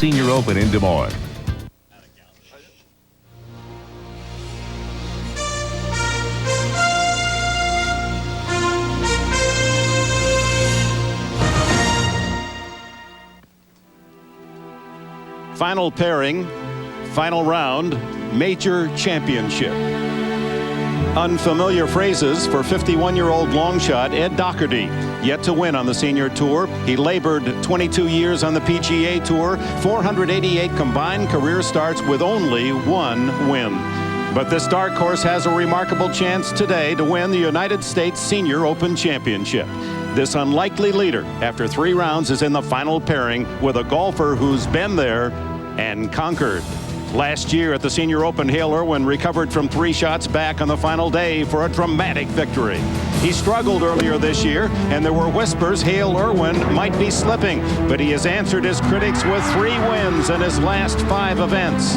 Senior Open in Des Moines. Final pairing, final round, major championship. Unfamiliar phrases for 51-year-old longshot Ed Dougherty, yet to win on the senior tour. He labored 22 years on the PGA Tour, 488 combined career starts with only one win. But this dark horse has a remarkable chance today to win the United States Senior Open Championship. This unlikely leader, after 3 rounds, is in the final pairing with a golfer who's been there and conquered. Last year at the Senior Open, Hale Irwin recovered from 3 shots back on the final day for a dramatic victory. He struggled earlier this year, and there were whispers Hale Irwin might be slipping, but he has answered his critics with 3 wins in his last 5 events.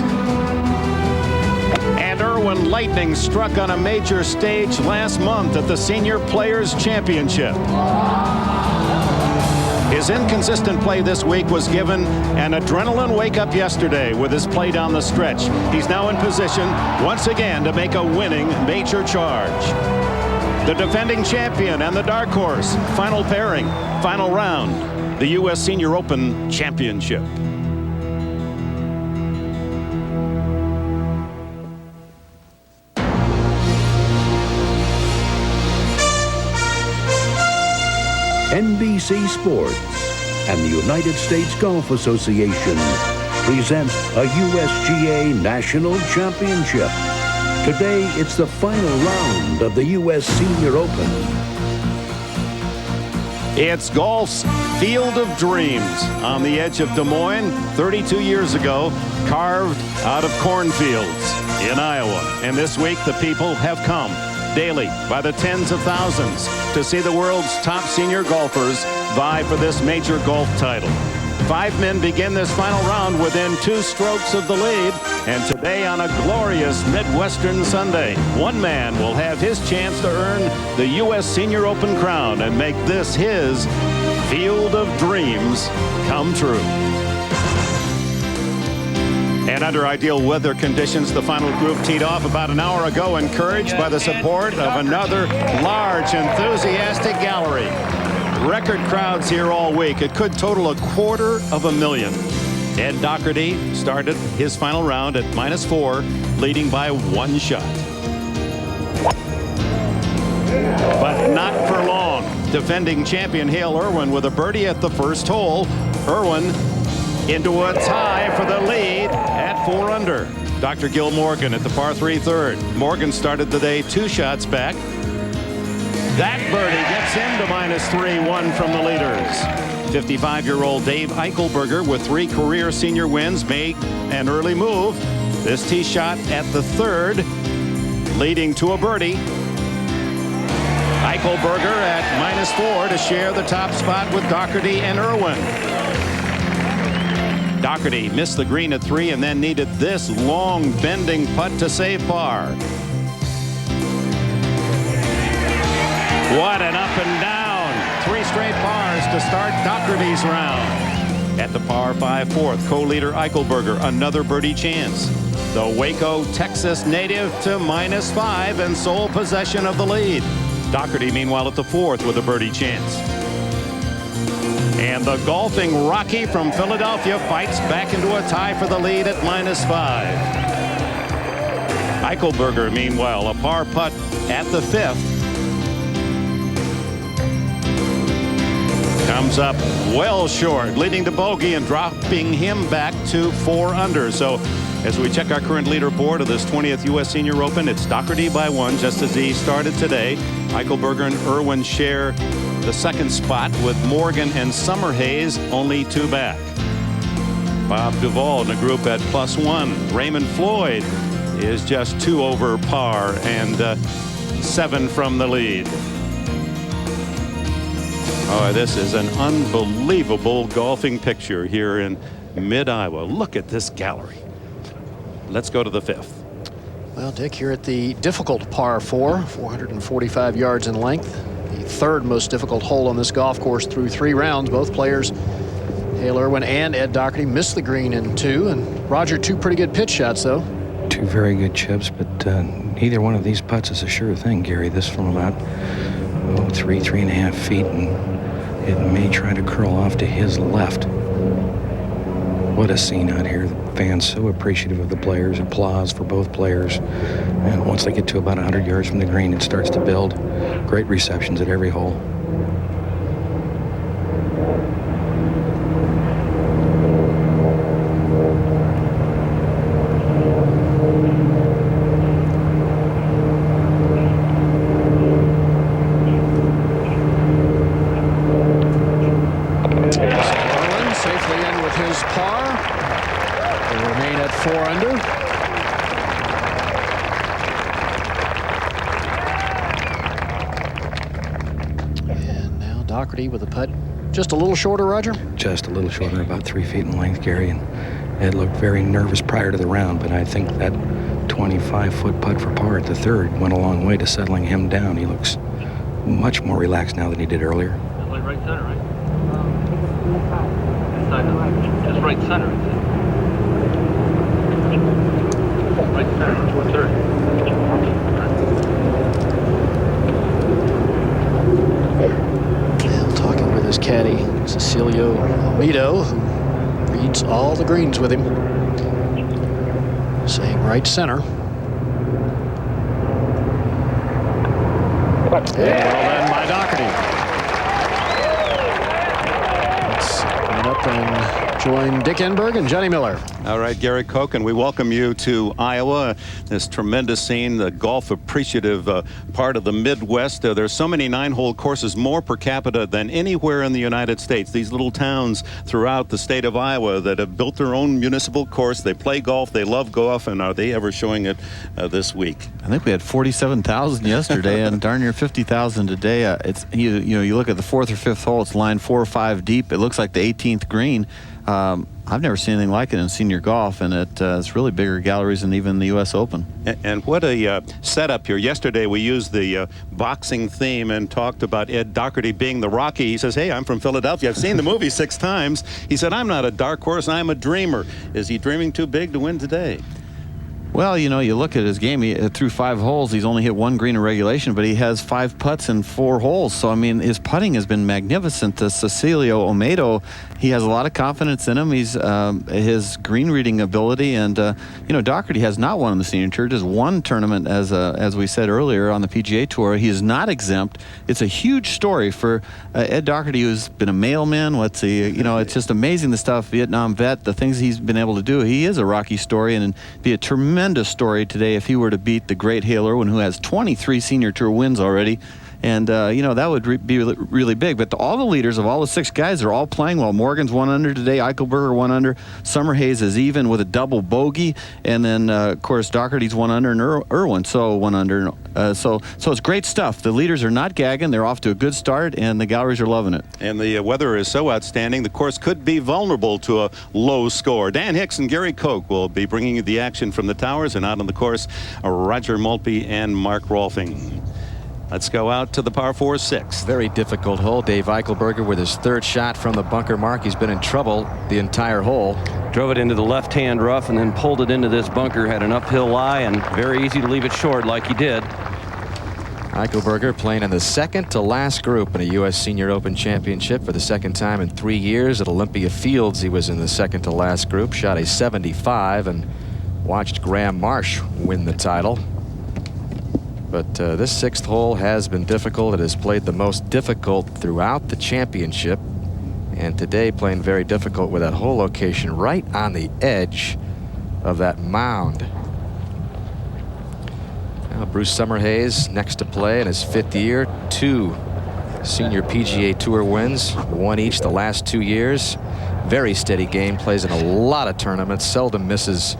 And Irwin lightning struck on a major stage last month at the Senior Players Championship. His inconsistent play this week was given an adrenaline wake-up yesterday with his play down the stretch. He's now in position once again to make a winning major charge. The defending champion and the dark horse, final pairing, final round, the U.S. Senior Open Championship. NBC Sports and the United States Golf Association present a USGA National Championship. Today, it's the final round of the U.S. Senior Open. It's golf's field of dreams on the edge of Des Moines, 32 years ago, carved out of cornfields in Iowa. And this week, the people have come daily by the tens of thousands to see the world's top senior golfers vie for this major golf title. 5 men begin this final round within 2 strokes of the lead, and today on a glorious Midwestern Sunday, 1 man will have his chance to earn the U.S. Senior Open crown and make this his field of dreams come true. And under ideal weather conditions, the final group teed off about an hour ago, encouraged by the support of another large, enthusiastic gallery. Record crowds here all week. It could total 250,000. Ed Dougherty started his final round at -4, leading by 1 shot. But not for long. Defending champion Hale Irwin with a birdie at the first hole. Irwin into a tie for the lead at 4 under. Dr. Gil Morgan at the par 3 third. Morgan started the day 2 shots back. That birdie gets him to -3, 1 from the leaders. 55-year-old Dave Eichelberger with 3 career senior wins made an early move. This tee shot at the 3rd, leading to a birdie. Eichelberger at -4 to share the top spot with Dougherty and Irwin. Dougherty missed the green at 3 and then needed this long bending putt to save par. What an up and down. 3 straight pars to start Dougherty's round. At the par 5 4th, co-leader Eichelberger, another birdie chance. The Waco, Texas native to -5 and sole possession of the lead. Dougherty, meanwhile, at the 4th with a birdie chance. And the golfing Rocky from Philadelphia fights back into a tie for the lead at -5. Eichelberger, meanwhile, a par putt at the 5th. Comes up well short, leading to bogey and dropping him back to 4 under. So as we check our current leaderboard of this 20th U.S. Senior Open, it's Dougherty by 1, just as he started today. Eichelberger and Irwin share the 2nd spot with Morgan and Summerhays only 2 back. Bob Duvall in the group at +1. Raymond Floyd is just 2 over par and 7 from the lead. Oh, this is an unbelievable golfing picture here in mid-Iowa. Look at this gallery. Let's go to the 5th. Well, Dick, here at the difficult par 4, 445 yards in length. The 3rd most difficult hole on this golf course through 3 rounds. Both players Hale Irwin and Ed Dougherty missed the green in 2, and Roger, 2 pretty good pitch shots, though. 2 very good chips, but neither one of these putts is a sure thing, Gary. This from about 3.5 feet, and it may try to curl off to his left. What a scene out here. The fans so appreciative of the players. Applause for both players. And once they get to about 100 yards from the green, it starts to build. Great receptions at every hole. Dougherty with a putt just a little shorter, Roger? Just a little shorter, about 3 feet in length, Gary. And Ed looked very nervous prior to the round, but I think that 25-foot putt for par at the 3rd went a long way to settling him down. He looks much more relaxed now than he did earlier. Like right center, right? Just right center. Right center, 430. Talking with his caddy, Cecilio Almedo, who reads all the greens with him, saying right center. And well done by Dougherty. Let's line up and join Dick Enberg and Johnny Miller. All right, Gary Koch, and we welcome you to Iowa. This tremendous scene, the golf appreciative part of the Midwest. There's so many 9-hole courses, more per capita than anywhere in the United States. These little towns throughout the state of Iowa that have built their own municipal course. They play golf, they love golf, and are they ever showing it this week? I think we had 47,000 yesterday and darn near 50,000 today. It's you look at the 4th or 5th hole, it's lined 4 or 5 deep. It looks like the 18th green. I've never seen anything like it in senior golf, and it's really bigger galleries than even the U.S. Open. And what a setup here. Yesterday we used the boxing theme and talked about Ed Dougherty being the Rocky. He says, hey, I'm from Philadelphia. I've seen the movie 6 times. He said, I'm not a dark horse, I'm a dreamer. Is he dreaming too big to win today? Well, you look at his game. Through 5 holes, he's only hit 1 green in regulation, but he has 5 putts in 4 holes. So, I mean, his putting has been magnificent. Cecilio Almedo, he has a lot of confidence in him. He's his green reading ability, and Dougherty has not won in the senior tour. Just one tournament, as we said earlier, on the PGA Tour. He is not exempt. It's a huge story for Ed Dougherty, who's been a mailman. It's just amazing the stuff. Vietnam vet, the things he's been able to do. He is a Rocky story, and be a tremendous story today if he were to beat the great Hale Irwin, who has 23 senior tour wins already. And, that would be really big. But all the leaders of all the 6 guys are all playing well. Morgan's 1 under today. Eichelberger 1 under. Summerhays is even with a double bogey. And then, of course, Dougherty's 1 under and Irwin, so 1 under. So it's great stuff. The leaders are not gagging. They're off to a good start, and the galleries are loving it. And the weather is so outstanding, the course could be vulnerable to a low score. Dan Hicks and Gary Koch will be bringing you the action from the towers, and out on the course, Roger Maltby and Mark Rolfing. Let's go out to the par 4 6. Very difficult hole. Dave Eichelberger with his 3rd shot from the bunker mark. He's been in trouble the entire hole. Drove it into the left-hand rough and then pulled it into this bunker. Had an uphill lie and very easy to leave it short like he did. Eichelberger playing in the 2nd to last group in a U.S. Senior Open Championship for the 2nd time in 3 years. At Olympia Fields, he was in the 2nd to last group, shot a 75, and watched Graham Marsh win the title. But this 6th hole has been difficult. It has played the most difficult throughout the championship. And today playing very difficult with that hole location right on the edge of that mound. Now Bruce Summerhays next to play in his 5th year. 2 senior PGA Tour wins, 1 each the last 2 years. Very steady game, plays in a lot of tournaments, seldom misses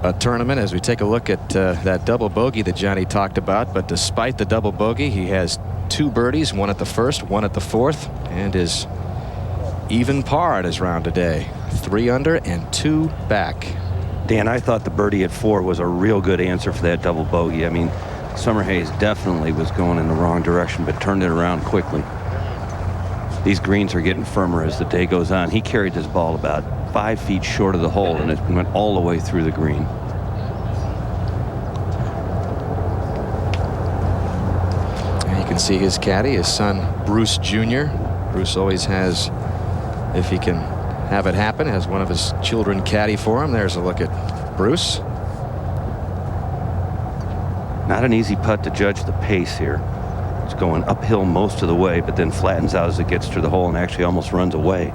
a tournament. As we take a look at that double bogey that Johnny talked about, but despite the double bogey, he has 2 birdies, 1 at the 1st, 1 at the 4th, and is even par at his round today. 3 under and 2 back. Dan, I thought the birdie at 4 was a real good answer for that double bogey. I mean, Summerhays definitely was going in the wrong direction, but turned it around quickly. These greens are getting firmer as the day goes on. He carried this ball about 5 feet short of the hole, and it went all the way through the green. And you can see his caddy, his son Bruce Jr. Bruce always has, if he can have it happen, has one of his children caddy for him. There's a look at Bruce. Not an easy putt to judge the pace here. It's going uphill most of the way, but then flattens out as it gets to the hole and actually almost runs away.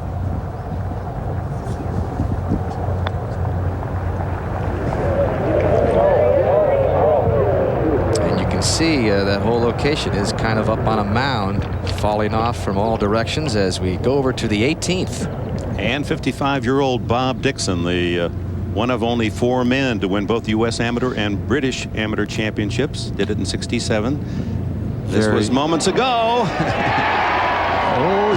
And you can see that whole location is kind of up on a mound, falling off from all directions as we go over to the 18th. And 55-year-old Bob Dixon, the one of only 4 men to win both U.S. Amateur and British Amateur Championships. Did it in '67. This was moments ago. Oh,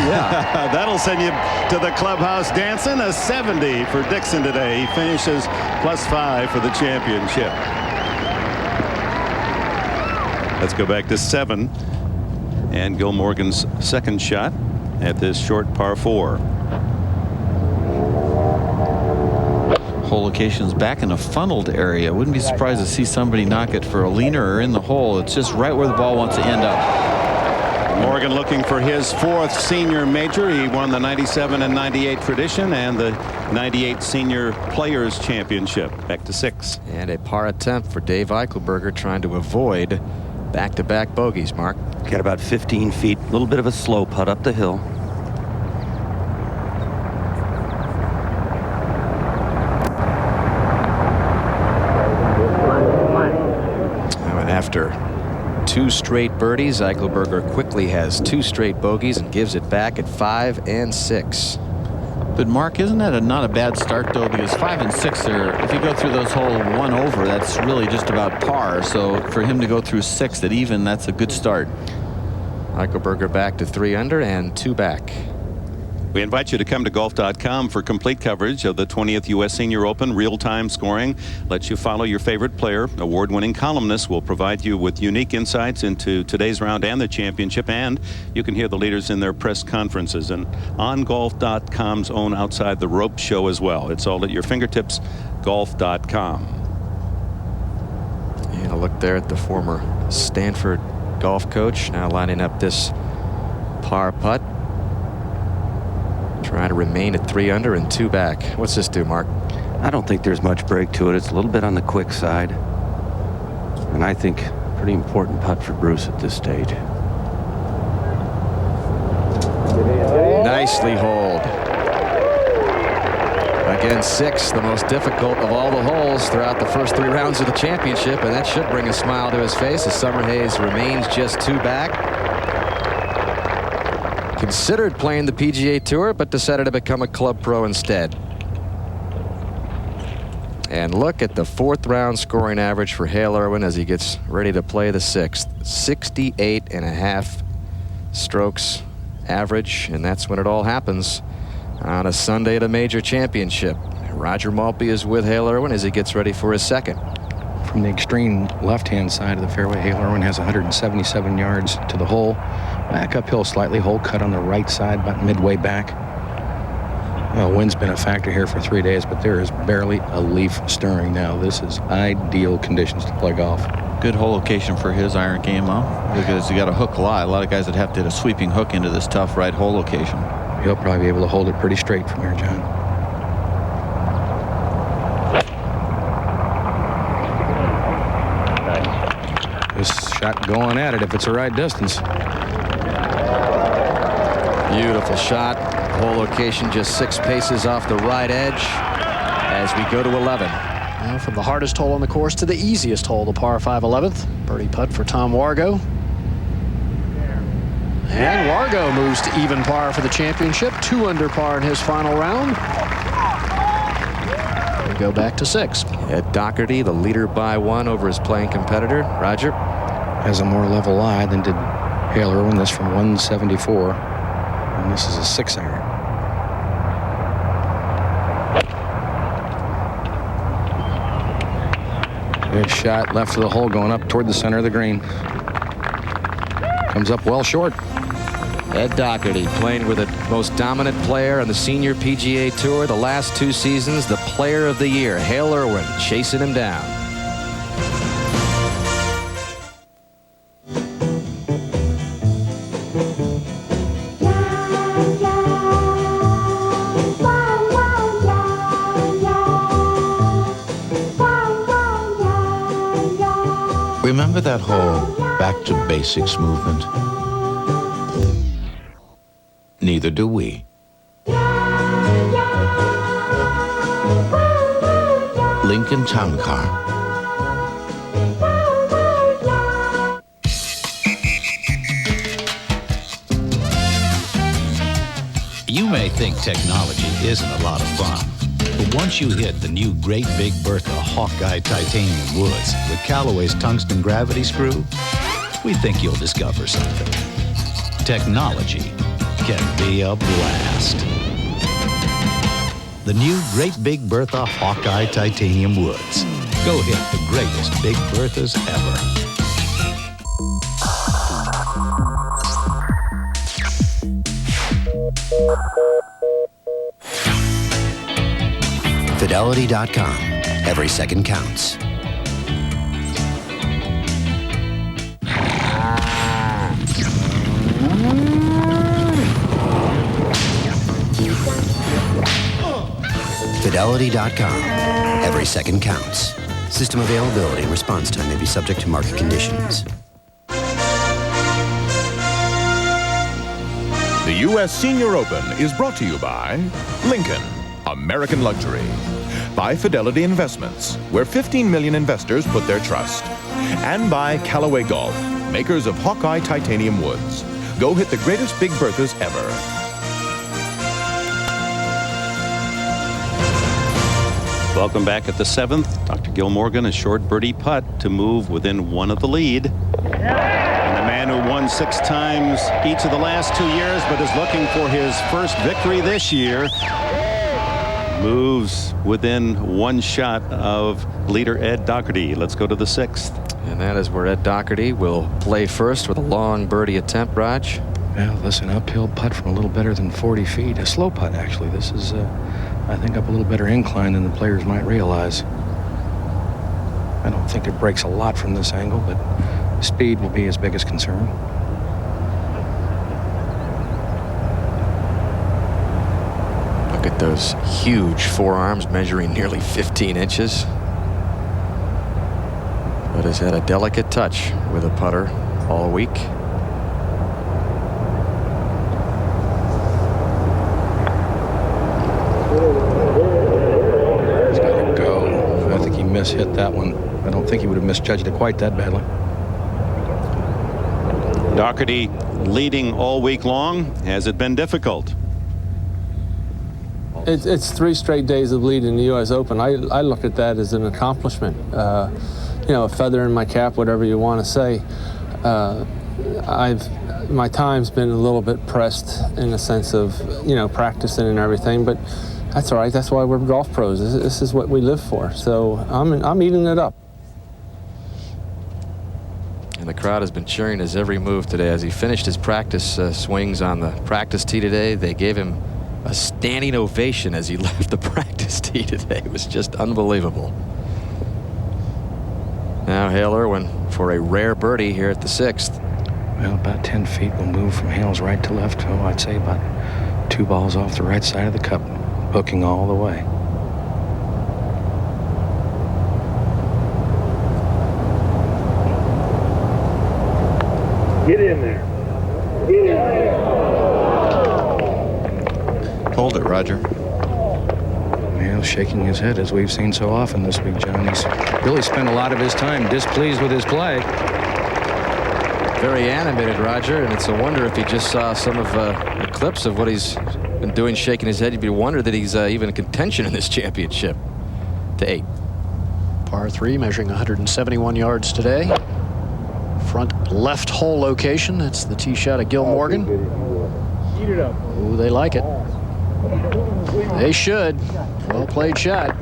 yeah. That'll send you to the clubhouse dancing. A 70 for Dixon today. He finishes +5 for the championship. Let's go back to 7 and Gil Morgan's second shot at this short par 4. Hole location's back in a funneled area. Wouldn't be surprised to see somebody knock it for a leaner or in the hole. It's just right where the ball wants to end up. Morgan looking for his 4th senior major. He won the 97 and 98 tradition and the 98 Senior Players Championship. Back to 6. And a par attempt for Dave Eichelberger, trying to avoid back-to-back bogeys. Mark. Got about 15 feet. A little bit of a slow putt up the hill. After 2 straight birdies, Eichelberger quickly has 2 straight bogeys and gives it back at 5 and 6. But Mark, isn't that not a bad start though? Because 5 and 6 are, if you go through those holes 1 over, that's really just about par. So for him to go through 6 at even, that's a good start. Eichelberger back to 3 under and 2 back. We invite you to come to golf.com for complete coverage of the 20th U.S. Senior Open. Real-time scoring lets you follow your favorite player. Award-winning columnists will provide you with unique insights into today's round and the championship, and you can hear the leaders in their press conferences and on golf.com's own Outside the Rope show as well. It's all at your fingertips. Golf.com. And a look there at the former Stanford golf coach, now lining up this par putt. Trying to remain at 3 under and 2 back. What's this do, Mark? I don't think there's much break to it. It's a little bit on the quick side. And I think pretty important putt for Bruce at this stage. Nicely holed. Again, 6, the most difficult of all the holes throughout the first 3 rounds of the championship, and that should bring a smile to his face as Summerhays remains just 2 back. Considered playing the PGA Tour, but decided to become a club pro instead. And look at the 4th round scoring average for Hale Irwin as he gets ready to play the 6th. 68.5 strokes average, and that's when it all happens on a Sunday at a major championship. Roger Maltby is with Hale Irwin as he gets ready for his 2nd. From the extreme left-hand side of the fairway, Hale Irwin has 177 yards to the hole. Back uphill slightly, hole cut on the right side, about midway back. Well, wind's been a factor here for 3 days, but there is barely a leaf stirring now. This is ideal conditions to play golf. Good hole location for his iron game, huh? Because you got to hook a lot. A lot of guys that have to hit a sweeping hook into this tough right hole location. He'll probably be able to hold it pretty straight from here, John. This shot going at it if it's the right distance. Beautiful shot. Hole location just 6 paces off the right edge as we go to 11. Now from the hardest hole on the course to the easiest hole, the par 5 11th. Birdie putt for Tom Wargo. And Wargo moves to even par for the championship. 2 under par in his final round. We go back to 6. Ed Dougherty, the leader by 1 over his playing competitor. Roger. Has a more level lie than did Hale Irwin. This from 174. And this is a 6-iron. Good shot left of the hole going up toward the center of the green. Comes up well short. Ed Dougherty playing with the most dominant player on the Senior PGA Tour the last 2 seasons, the Player of the Year, Hale Irwin, chasing him down. Remember that whole back to basics movement? Neither do we. Lincoln Town Car. You may think technology isn't a lot of fun, but once you hit the new Great Big Bertha Hawkeye Titanium Woods with Callaway's tungsten gravity screw, we think you'll discover something. Technology can be a blast. The new Great Big Bertha Hawkeye Titanium Woods. Go hit the greatest Big Berthas ever. Fidelity.com. Every second counts. Fidelity.com. Every second counts. System availability and response time may be subject to market conditions. The U.S. Senior Open is brought to you by Lincoln, American Luxury. By Fidelity Investments, where 15 million investors put their trust. And by Callaway Golf, makers of Hawkeye Titanium Woods. Go hit the greatest Big Berthas ever. Welcome back at the 7th. Dr. Gil Morgan, a short birdie putt to move within 1 of the lead. And the man who won 6 times each of the last 2 years, but is looking for his first victory this year, moves within 1 shot of leader Ed Dougherty. Let's go to the 6th. And that is where Ed Dougherty will play first with a long birdie attempt, Raj. Well, listen, uphill putt from a little better than 40 feet. A slow putt, actually. This is, I think, up a little better incline than the players might realize. I don't think it breaks a lot from this angle, but speed will be his biggest concern. Look at those huge forearms measuring nearly 15 inches. But has had a delicate touch with a putter all week. He's got to go. I think he mishit that one. I don't think he would have misjudged it quite that badly. Dougherty leading all week long. Has it been difficult? It's 3 straight days of leading the U.S. Open. I look at that as an accomplishment. You know, a feather in my cap, whatever you want to say. My time's been a little bit pressed in the sense of, you know, practicing and everything, but that's all right. That's why we're golf pros. This is what we live for. So I'm eating it up. And the crowd has been cheering his every move today. As he finished his practice swings on the practice tee today, they gave him a standing ovation as he left the practice tee today. It was just unbelievable. Now Hale Irwin for a rare birdie here at the 6th. Well, about 10 feet will move from Hale's right to left. Oh, I'd say about 2 balls off the right side of the cup, hooking all the way. Get in there. Get in there. Hold it, Roger. Hale shaking his head as we've seen so often this week, John. He's really spent a lot of his time displeased with his play. Very animated, Roger, and it's a wonder if he just saw some of the clips of what he's been doing, shaking his head. You'd be a wonder that he's even in contention in this championship. To 8. Par 3, measuring 171 yards today. Front left hole location. That's the tee shot of Gil Morgan. Eat it up. Ooh, they like it. They should. Well played shot.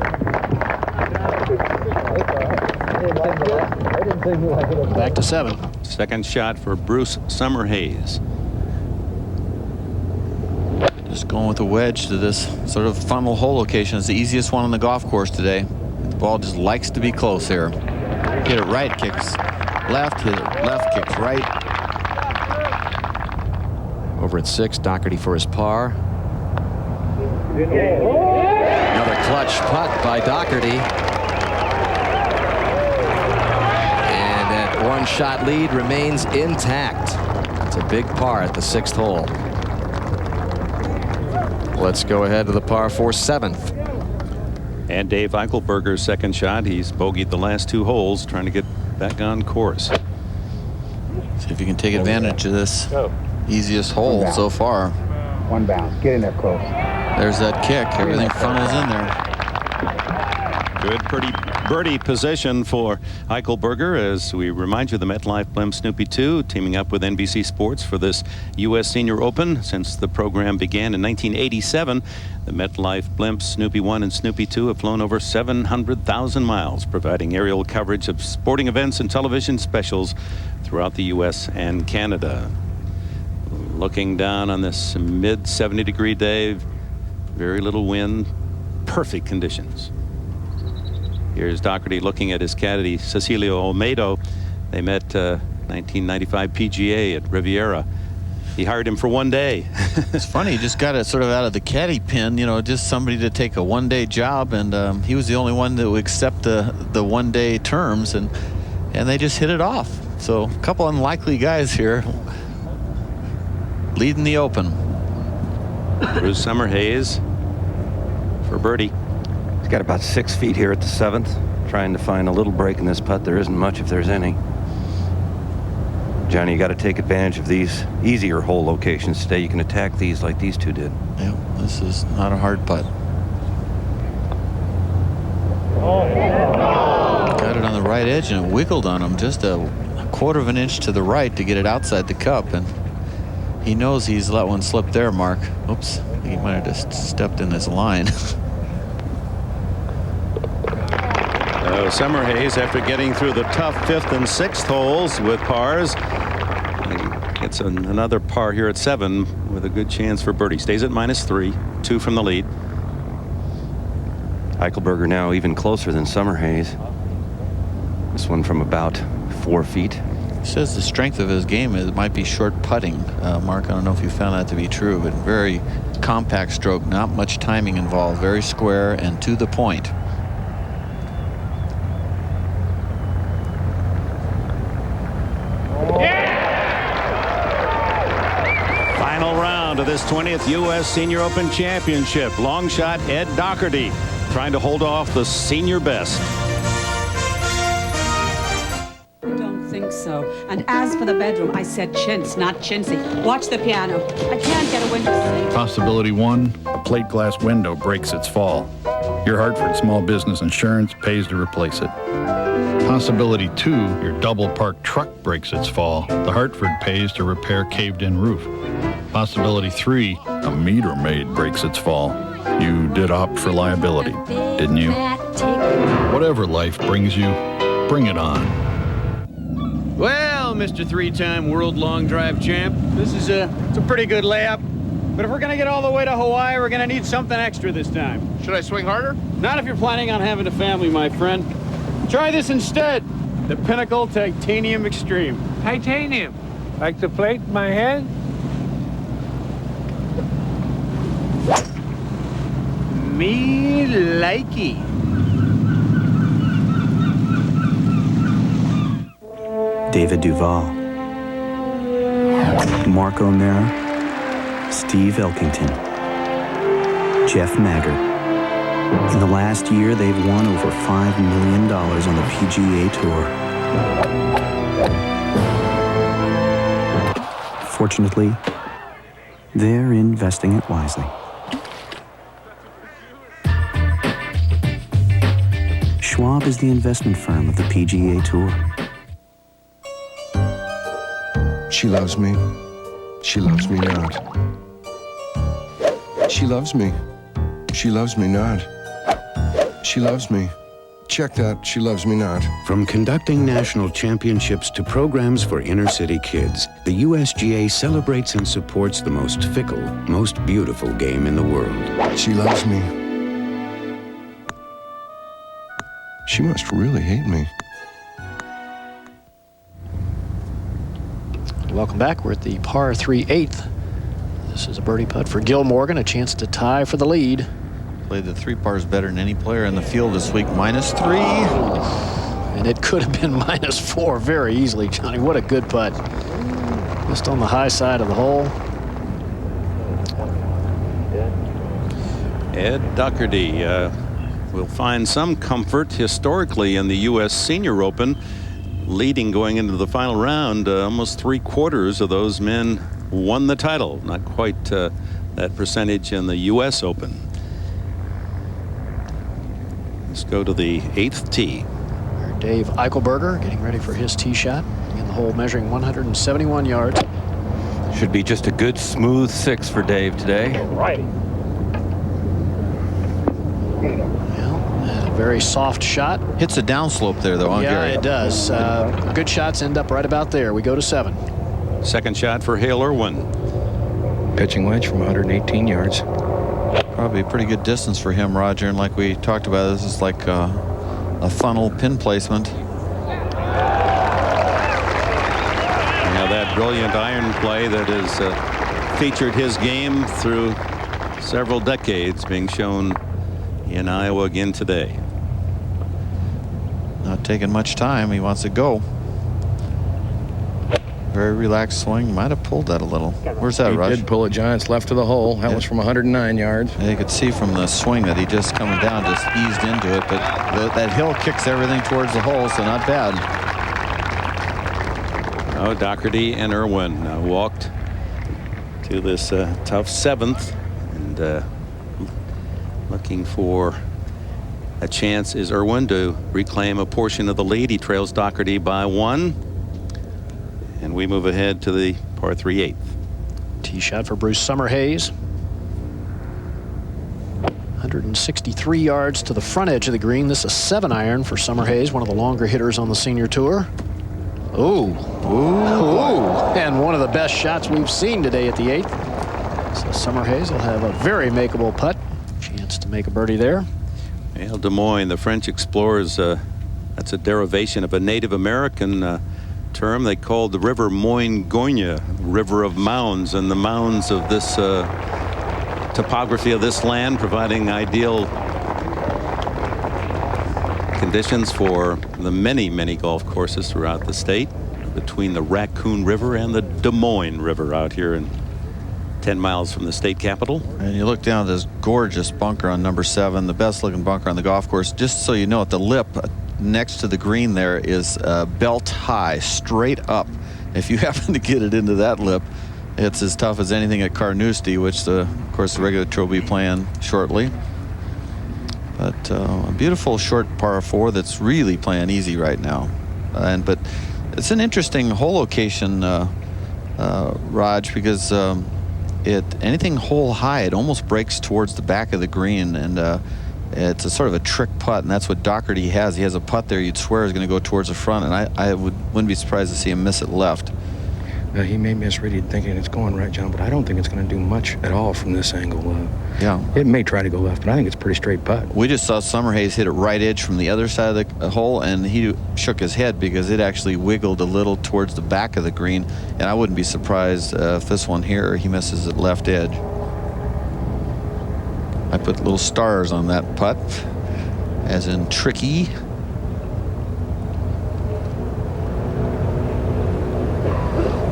Back to 7. Second shot for Bruce Summerhays. Just going with a wedge to this sort of funnel hole location. It's the easiest one on the golf course today. The ball just likes to be close here. Hit it right, kicks left, hit it left, kicks right. Over at 6, Dougherty for his par. Another clutch putt by Dougherty. And that one-shot lead remains intact. It's a big par at the 6th hole. Let's go ahead to the par 4 7th. And Dave Eichelberger's second shot. He's bogeyed the last 2 holes, trying to get back on course. See if you can take advantage of this easiest hole so far. One bounce. Get in there close. There's that kick. Everything funnels in there. Good birdie position for Eichelberger, as we remind you the MetLife Blimp Snoopy 2 teaming up with NBC Sports for this U.S. Senior Open. Since the program began in 1987, the MetLife Blimp Snoopy 1 and Snoopy 2 have flown over 700,000 miles, providing aerial coverage of sporting events and television specials throughout the U.S. and Canada. Looking down on this mid 70-degree day, very little wind, perfect conditions. Here's Dougherty looking at his caddy, Cecilio Olmedo. They met 1995 PGA at Riviera. He hired him for one day. It's funny, he just got it sort of out of the caddy pin, you know, just somebody to take a one-day job, and he was the only one that would accept the one-day terms, and they just hit it off. So a couple unlikely guys here leading the Open. Bruce Summerhays for birdie. He's got about 6 feet here at the 7th, trying to find a little break in this putt. There isn't much if there's any. Johnny, you got to take advantage of these easier hole locations today. You can attack these like these two did. Yeah, this is not a hard putt. Got it on the right edge and it wiggled on him just a quarter of an inch to the right to get it outside the cup, and he knows he's let one slip there, Mark. Oops, he might have just stepped in his line. Summerhays, after getting through the tough 5th and 6th holes with pars, gets another par here at 7 with a good chance for birdie. Stays at -3, 2 from the lead. Eichelberger now even closer than Summerhays. This one from about 4 feet. Says the strength of his game might be short putting. Mark, I don't know if you found that to be true, but very compact stroke, not much timing involved, very square and to the point. Final round of this 20th U.S. Senior Open Championship. Long shot Ed Dougherty trying to hold off the senior best. So, and as for the bedroom, I said chintz, not chintzy. Watch the piano. I can't get a window seat. Possibility 1, a plate glass window breaks its fall. Your Hartford Small Business Insurance pays to replace it. Possibility 2, your double parked truck breaks its fall. The Hartford pays to repair caved-in roof. Possibility 3, a meter maid breaks its fall. You did opt for liability, didn't you? Whatever life brings you, bring it on. Well, Mr. 3-time world long drive champ, this is it's a pretty good layup. But if we're going to get all the way to Hawaii, we're going to need something extra this time. Should I swing harder? Not if you're planning on having a family, my friend. Try this instead. The Pinnacle Titanium Extreme. Titanium. Like the plate in my head? Me likey. David Duval, Mark O'Meara, Steve Elkington, Jeff Maggart. In the last year, they've won over $5 million on the PGA Tour. Fortunately, they're investing it wisely. Schwab is the investment firm of the PGA Tour. She loves me. She loves me not. She loves me. She loves me not. She loves me. check that. She loves me not. From conducting national championships to programs for inner-city kids, the USGA celebrates and supports the most fickle, most beautiful game in the world. She loves me. She must really hate me. Welcome back. We're at the par 3 8th. This is a birdie putt for Gil Morgan, a chance to tie for the lead. Played the 3 pars better than any player in the field this week. -3. And it could have been -4 very easily, Johnny. What a good putt. Just on the high side of the hole. Ed Dougherty will find some comfort historically in the U.S. Senior Open, leading going into the final round. Almost 3/4 of those men won the title. Not quite that percentage in the U.S. Open. Let's go to the 8th tee. Dave Eichelberger getting ready for his tee shot. In the hole measuring 171 yards. Should be just a good smooth 6 for Dave today. Right. A very soft shot. Hits a downslope there, though, Yeah, Gary? it does. Good shots end up right about there. We go to 7. Second shot for Hale Irwin. Pitching wedge from 118 yards. Probably a pretty good distance for him, Roger. And like we talked about, this is like a funnel pin placement. Now that brilliant iron play that has featured his game through several decades being shown in Iowa again today. Not taking much time. He wants to go. Very relaxed swing. Might have pulled that a little. Where's that, He Rush? did pull it, John. It's left of the hole. That was from 109 yards. Yeah, you could see from the swing that he just coming down, just eased into it. But that hill kicks everything towards the hole, so not bad. Oh, Dougherty and Irwin walked to this tough 7th, and looking for a chance is Irwin to reclaim a portion of the lead. He trails Dougherty by 1. And we move ahead to the par 3 8th. Tee shot for Bruce Summerhays. 163 yards to the front edge of the green. This is a 7-iron for Summerhays, one of the longer hitters on the senior tour. Ooh. And one of the best shots we've seen today at the 8th. So Summerhays will have a very makeable putt. Chance to make a birdie there. Well, Des Moines, the French explorers, that's a derivation of a Native American term they called the river Moines, river of mounds, and the mounds of this topography of this land providing ideal conditions for the many golf courses throughout the state, between the Raccoon River and the Des Moines River out here in 10 miles from the state capital. And you look down at this gorgeous bunker on number 7, the best looking bunker on the golf course. Just so you know, at the lip next to the green there is belt high, straight up. If you happen to get it into that lip, it's as tough as anything at Carnoustie, which of course the regular tour will be playing shortly. But a beautiful short par 4 that's really playing easy right now. But it's an interesting hole location, Raj, because anything hole high, it almost breaks towards the back of the green, and it's a sort of a trick putt, and that's what Dougherty has. He has a putt there you'd swear is going to go towards the front, and I wouldn't be surprised to see him miss it left. He may misread it thinking it's going right, John, but I don't think it's going to do much at all from this angle. Yeah. It may try to go left, but I think it's a pretty straight putt. We just saw Summerhays hit it right edge from the other side of the hole, and he shook his head because it actually wiggled a little towards the back of the green, and I wouldn't be surprised if this one here he misses it left edge. I put little stars on that putt, as in tricky.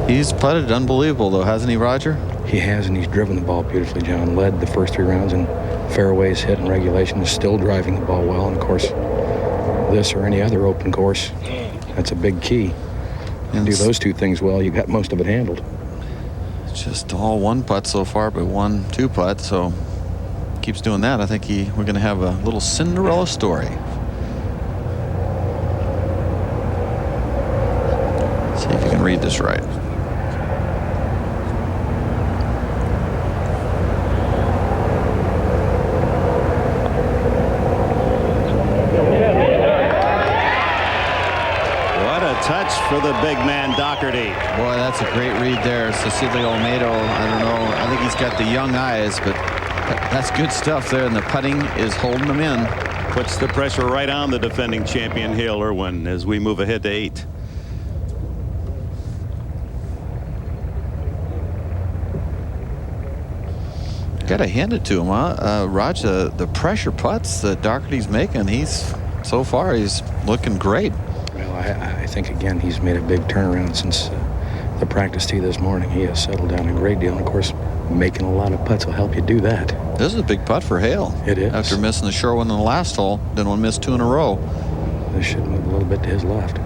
He's putted unbelievable, though, hasn't he, Roger? He has, and he's driven the ball beautifully, John. Led the first 3 rounds in fairways, hit, and regulation. Is still driving the ball well. And, of course, this or any other open course, that's a big key. And do those 2 things well, you got most of it handled. It's just all 1 putt so far, but 1 2 putt, so keeps doing that. I think we're going to have a little Cinderella story. See if you can read this right. for the big man, Dougherty. Boy, that's a great read there. Cecilio Olmedo, I don't know. I think he's got the young eyes, but that's good stuff there, and the putting is holding them in. Puts the pressure right on the defending champion, Hale Irwin, as we move ahead to 8. Got to hand it to him, huh? Raj, the pressure putts that Dougherty's making, so far he's looking great. Well, I think, again, he's made a big turnaround since the practice tee this morning. He has settled down a great deal. And, of course, making a lot of putts will help you do that. This is a big putt for Hale. It is. After missing the short one in the last hole, then one missed 2 in a row. This should move a little bit to his left.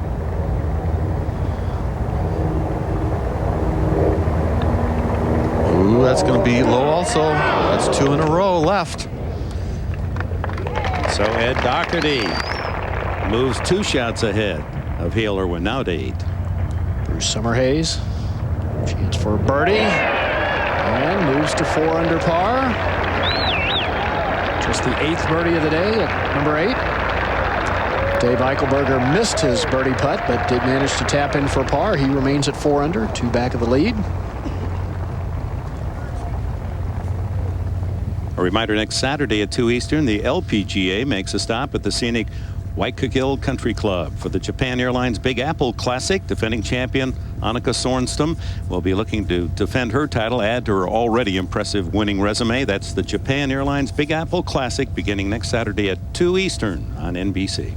Ooh, that's going to be low also. That's 2 in a row left. So Ed Dougherty moves 2 shots ahead of Hale Irwin, now to 8. Bruce Summerhays, chance for a birdie, and moves to 4 under par. Just the 8th birdie of the day at number 8. Dave Eichelberger missed his birdie putt, but did manage to tap in for par. He remains at 4 under, 2 back of the lead. A reminder, next Saturday at 2 Eastern, the LPGA makes a stop at the scenic Waikiki Country Club for the Japan Airlines Big Apple Classic. Defending champion Annika Sorenstam will be looking to defend her title, add to her already impressive winning resume. That's the Japan Airlines Big Apple Classic beginning next Saturday at 2 Eastern on NBC.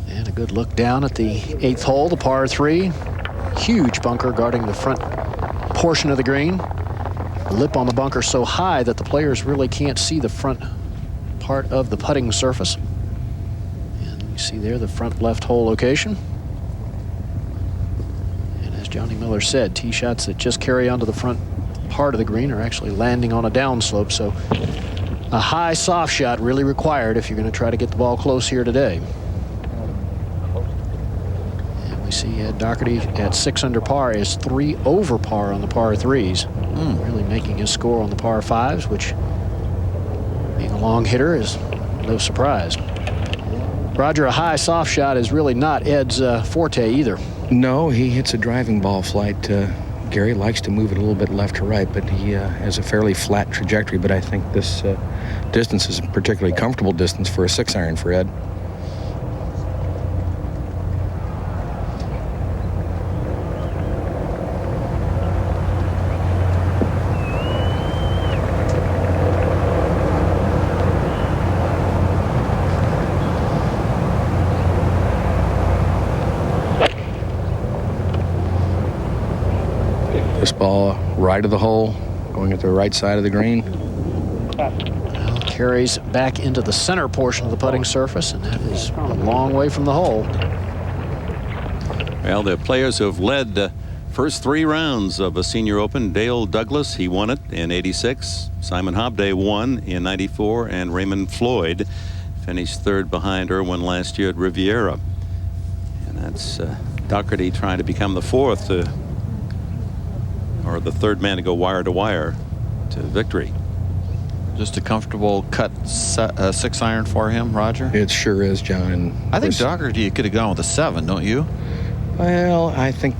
And a good look down at the 8th hole, the par 3. Huge bunker guarding the front portion of the green. Lip on the bunker so high that the players really can't see the front part of the putting surface. And you see there the front left hole location. And as Johnny Miller said, tee shots that just carry onto the front part of the green are actually landing on a downslope. So a high soft shot really required if you're going to try to get the ball close here today. And we see Ed Dougherty at 6 under par is 3 over par on the par 3s. Really making his score on the par 5s, which, being a long hitter, is no surprise. Roger, a high soft shot is really not Ed's forte either. No, he hits a driving ball flight. Gary likes to move it a little bit left to right, but he has a fairly flat trajectory. But I think this distance is a particularly comfortable distance for a 6-iron for Ed. This ball right of the hole, going at the right side of the green. Well, carries back into the center portion of the putting surface, and that is a long way from the hole. Well, the players who have led the first 3 rounds of a Senior Open, Dale Douglas, he won it in '86. Simon Hobday won in '94, and Raymond Floyd finished 3rd behind Irwin last year at Riviera. And that's Dougherty trying to become the 4th or the 3rd man to go wire to wire to victory. Just a comfortable cut 6-iron for him, Roger? It sure is, John. I think Dougherty could have gone with a 7, don't you? Well, I think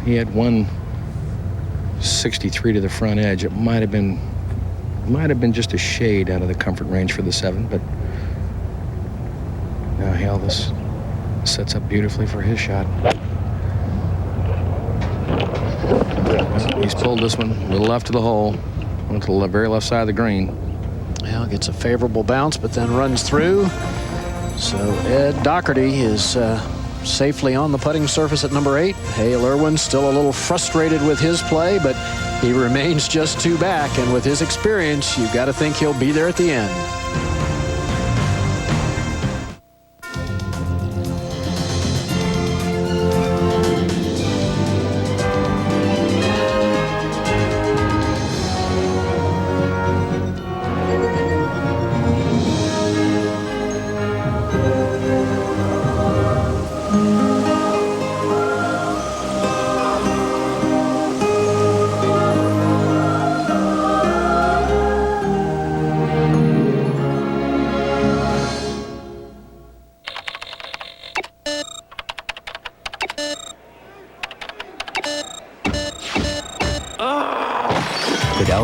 he had 163 to the front edge. It might have been just a shade out of the comfort range for the 7, but now Hale, this sets up beautifully for his shot. He's pulled this one a little left of the hole, went to the very left side of the green. Well, gets a favorable bounce, but then runs through. So Ed Dougherty is safely on the putting surface at number 8. Hale Irwin still a little frustrated with his play, but he remains just 2 back, and with his experience, you've got to think he'll be there at the end.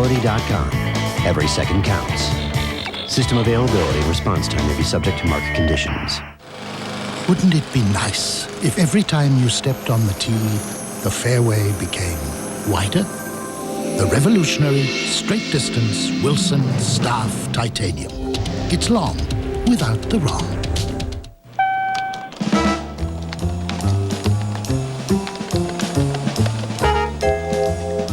Fidelity.com. Every second counts. System availability and response time may be subject to market conditions. Wouldn't it be nice if every time you stepped on the tee, the fairway became wider? The revolutionary straight distance Wilson Staff Titanium. It's long without the wrong.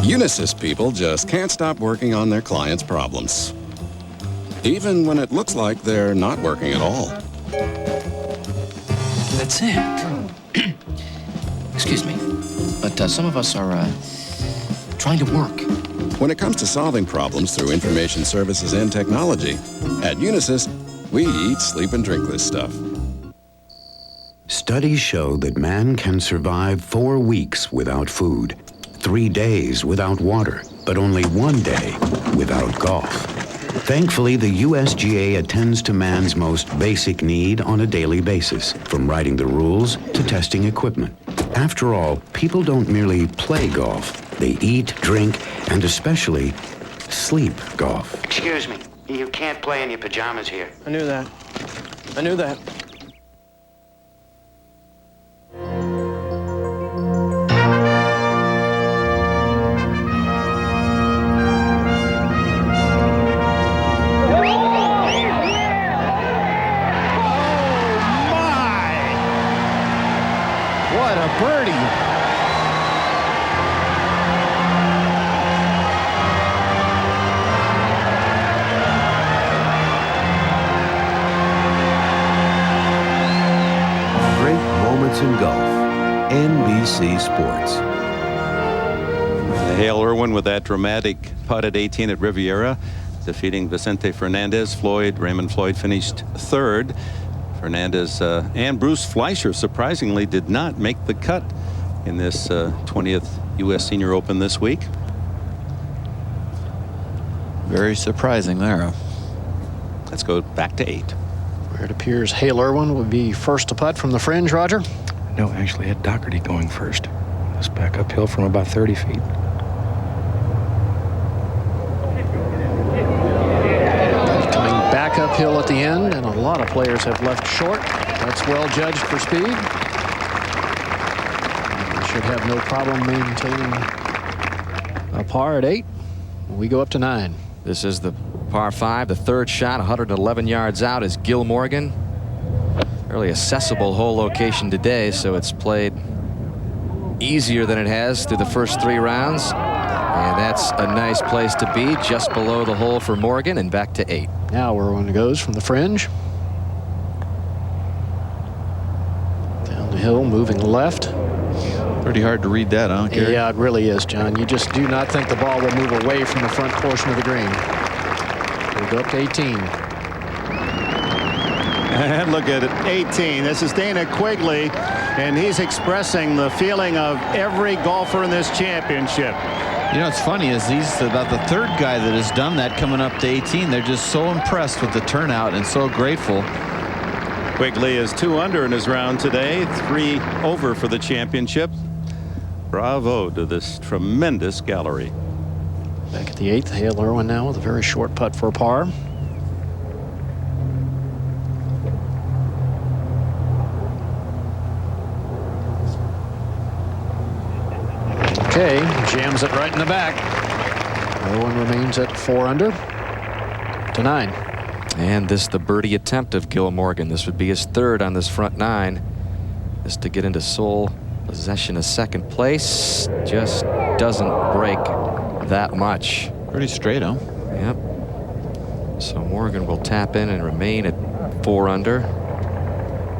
Unisys people just can't stop working on their clients' problems, even when it looks like they're not working at all. That's it. Excuse me, but some of us are trying to work. When it comes to solving problems through information services and technology, at Unisys, we eat, sleep, and drink this stuff. Studies show that man can survive 4 weeks without food, 3 days without water, but only 1 day without golf. Thankfully, the USGA attends to man's most basic need on a daily basis, from writing the rules to testing equipment. After all, people don't merely play golf. They eat, drink, and especially sleep golf. Excuse me, you can't play in your pajamas here. I knew that. I knew that. What a birdie. Great moments in golf. NBC Sports. Hale Irwin with that dramatic putt at 18 at Riviera, defeating Vicente Fernandez. Raymond Floyd finished third. Fernandez and Bruce Fleischer surprisingly did not make the cut in this 20th U.S. Senior Open this week. Very surprising there. Let's go back to 8. Where it appears Hale Irwin would be first to putt from the fringe, Roger? No, actually had Dougherty going first. Let's back uphill from about 30 feet. Back uphill at the end, and a lot of players have left short. That's well judged for speed. We should have no problem maintaining a par at 8. We go up to 9. This is the par 5, the third shot, 111 yards out is Gil Morgan. Fairly accessible hole location today, so it's played easier than it has through the first 3 rounds. And that's a nice place to be, just below the hole for Morgan, and back to 8. Now Irwin goes from the fringe. Down the hill, moving left. Pretty hard to read that, huh, Gary? Yeah, it really is, John. You just do not think the ball will move away from the front portion of the green. We'll go up to 18. And look at it, 18. This is Dana Quigley, and he's expressing the feeling of every golfer in this championship. You know, it's funny is he's about the third guy that has done that coming up to 18. They're just so impressed with the turnout and so grateful. Quigley is 2 under in his round today, 3 over for the championship. Bravo to this tremendous gallery. Back at the 8th, Hale Irwin now with a very short putt for a par. Okay, jams it right in the back. Irwin remains at 4 under to 9. And this the birdie attempt of Gil Morgan. This would be his 3rd on this front 9. This to get into sole possession of 2nd place. Just doesn't break that much. Pretty straight, huh? Yep. So Morgan will tap in and remain at 4 under.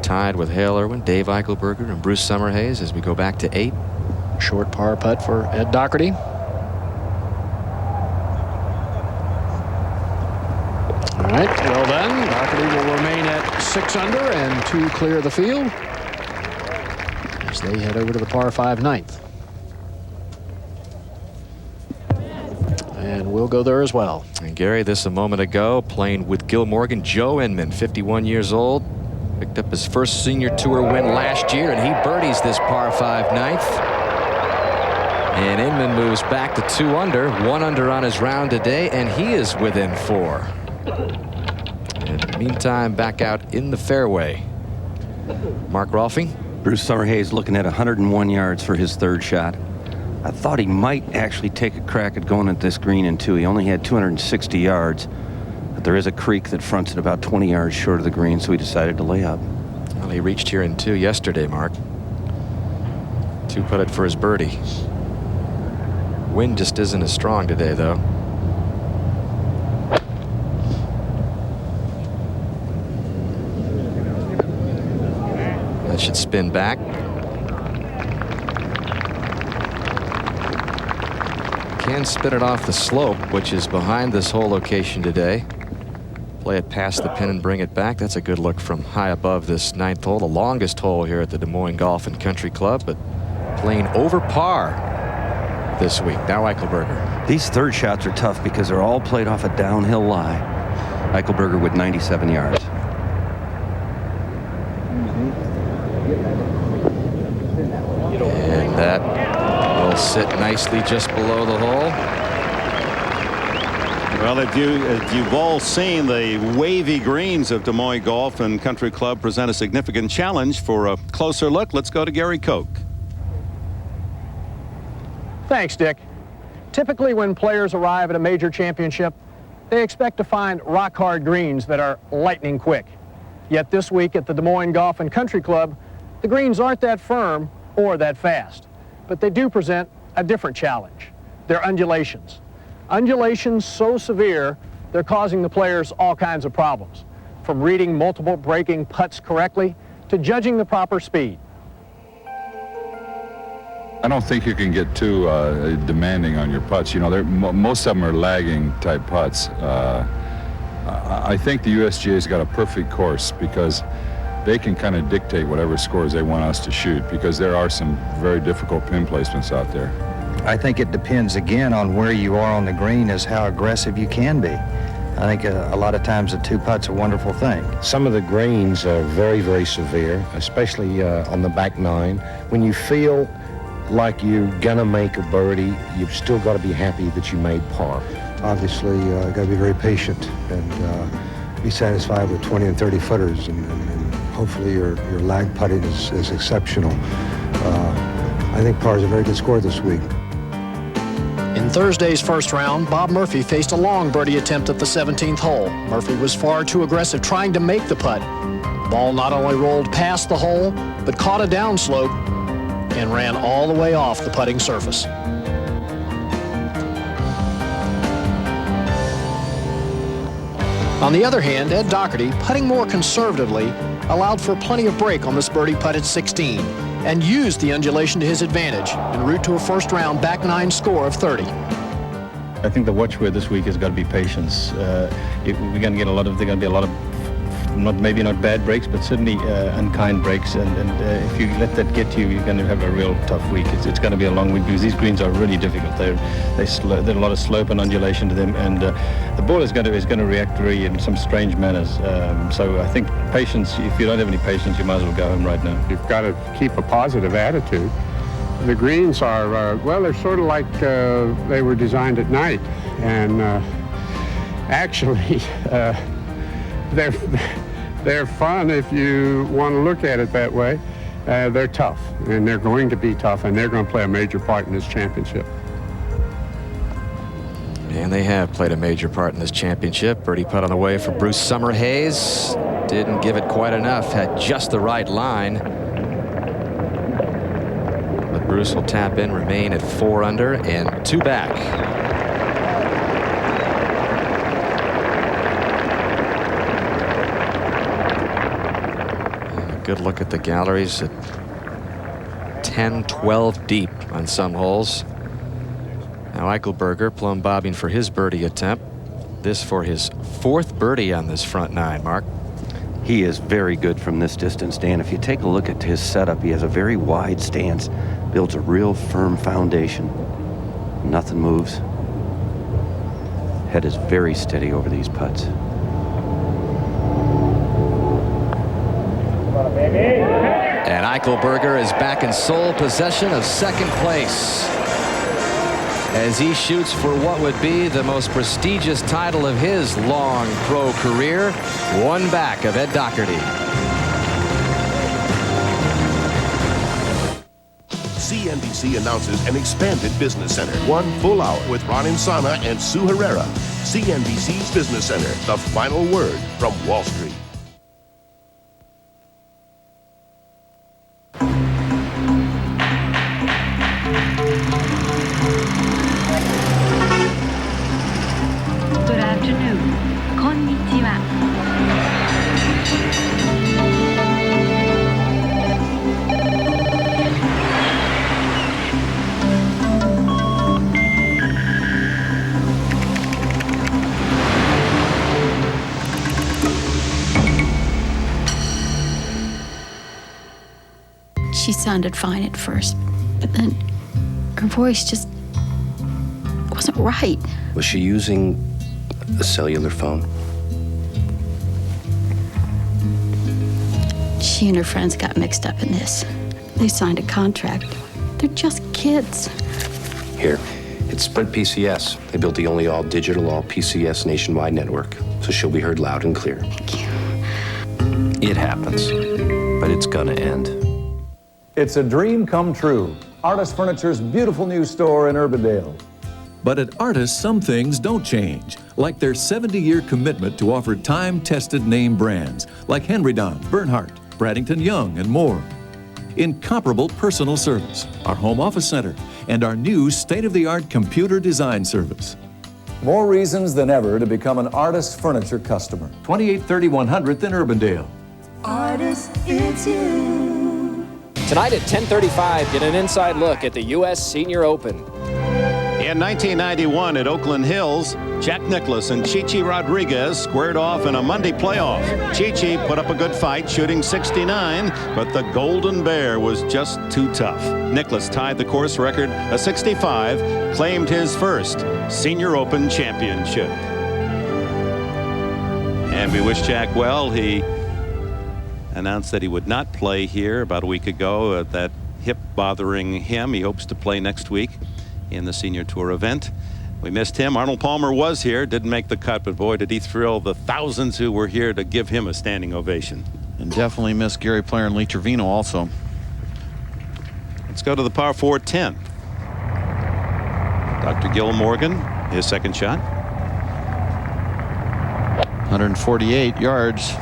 Tied with Hale Irwin, Dave Eichelberger, and Bruce Summerhays as we go back to 8. Short par putt for Ed Dougherty. All right, well done. Dougherty will remain at 6 under and 2 clear the field as they head over to the par 5 9th. And we'll go there as well. And Gary, this a moment ago, playing with Gil Morgan, Joe Inman, 51 years old, picked up his first senior tour win last year, and he birdies this par 5 9th. And Inman moves back to 2 under, 1 under on his round today, and he is within 4. In the meantime, back out in the fairway. Mark Rolfing. Bruce Summerhays looking at 101 yards for his 3rd shot. I thought he might actually take a crack at going at this green in 2. He only had 260 yards, but there is a creek that fronts it about 20 yards short of the green, so he decided to lay up. Well, he reached here in 2 yesterday, Mark. 2 putted for his birdie. Wind just isn't as strong today, though. That should spin back. Can spin it off the slope, which is behind this hole location today. Play it past the pin and bring it back. That's a good look from high above this 9th hole, the longest hole here at the Des Moines Golf and Country Club, but playing over par this week. Now Eichelberger. These 3rd shots are tough because they're all played off a downhill lie. Eichelberger with 97 yards. And that will sit nicely just below the hole. Well, if you've all seen, the wavy greens of Des Moines Golf and Country Club present a significant challenge. For a closer look, let's go to Gary Koch. Thanks, Dick. Typically, when players arrive at a major championship, they expect to find rock-hard greens that are lightning quick. Yet this week at the Des Moines Golf and Country Club, the greens aren't that firm or that fast, but they do present a different challenge. They're undulations. Undulations so severe, they're causing the players all kinds of problems, from reading multiple breaking putts correctly to judging the proper speed. I don't think you can get too demanding on your putts. You know, most of them are lagging type putts. I think the USGA's got a perfect course because they can kind of dictate whatever scores they want us to shoot, because there are some very difficult pin placements out there. I think it depends again on where you are on the green as how aggressive you can be. I think a lot of times a 2-putt's a wonderful thing. Some of the greens are very, very severe, especially on the back 9. When you feel like you're gonna make a birdie, you've still got to be happy that you made par. Obviously, got to be very patient and be satisfied with 20 and 30 footers, and hopefully your lag putting is exceptional. I think par is a very good score this week. In Thursday's first round, Bob Murphy faced a long birdie attempt at the 17th hole. Murphy was far too aggressive trying to make the putt. The ball not only rolled past the hole, but caught a downslope and ran all the way off the putting surface. On the other hand, Ed Dougherty, putting more conservatively, allowed for plenty of break on this birdie putt at 16 and used the undulation to his advantage en route to a first round back 9 score of 30. I think the watchword this week has got to be patience. We're going to get there are going to be a lot of maybe not bad breaks, but certainly unkind breaks, and if you let that get to you, you're going to have a real tough week. It's going to be a long week because these greens are really difficult. There's a lot of slope and undulation to them, and the ball is going to react in some strange manners. So I think patience. If you don't have any patience, you might as well go home right now. You've got to keep a positive attitude. The greens are well, they're sort of like they were designed at night, and actually they're fun if you want to look at it that way. They're tough, and they're going to be tough, and they're going to play a major part in this championship. And they have played a major part in this championship. Birdie putt on the way for Bruce Summerhays. Didn't give it quite enough, had just the right line. But Bruce will tap in, remain at 4 under and 2 back. Good look at the galleries at 10, 12 deep on some holes. Now Eichelberger plumb bobbing for his birdie attempt. This for his 4th birdie on this front 9, Mark. He is very good from this distance, Dan. If you take a look at his setup, he has a very wide stance, builds a real firm foundation. Nothing moves. Head is very steady over these putts. And Eichelberger is back in sole possession of 2nd place. as he shoots for what would be the most prestigious title of his long pro career, one back of Ed Dougherty. CNBC announces an expanded business center. 1 full hour with Ron Insana and Sue Herrera. CNBC's Business Center, the final word from Wall Street. Good afternoon. Konnichiwa. She sounded fine at first, but then her voice just wasn't right. Was she using a cellular phone? She and her friends got mixed up in this. They signed a contract. They're just kids. Here, it's Sprint PCS. They built the only all-digital, all-PCS nationwide network, so she'll be heard loud and clear. Thank you. It happens, but it's gonna end. It's a dream come true. Artist Furniture's beautiful new store in Urbandale. But at Artis, some things don't change, like their 70-year commitment to offer time-tested name brands like Henry Don, Bernhardt, Bradington Young, and more. Incomparable personal service, our home office center, and our new state-of-the-art computer design service. More reasons than ever to become an Artist Furniture customer. 2830 100th in Urbandale. Artist, it's you. Tonight at 10:35, get an inside look at the U.S. Senior Open. In 1991 at Oakland Hills, Jack Nicklaus and Chichi Rodriguez squared off in a Monday playoff. Chichi put up a good fight, shooting 69, but the Golden Bear was just too tough. Nicklaus tied the course record, a 65, claimed his first Senior Open championship. And we wish Jack well. He announced that he would not play here about a week ago. That hip bothering him. He hopes to play next week in the Senior Tour event. We missed him. Arnold Palmer was here, didn't make the cut, but boy, did he thrill the thousands who were here to give him a standing ovation. And definitely missed Gary Player and Lee Trevino also. Let's go to the par 4 10. Dr. Gil Morgan, his second shot. 148 yards.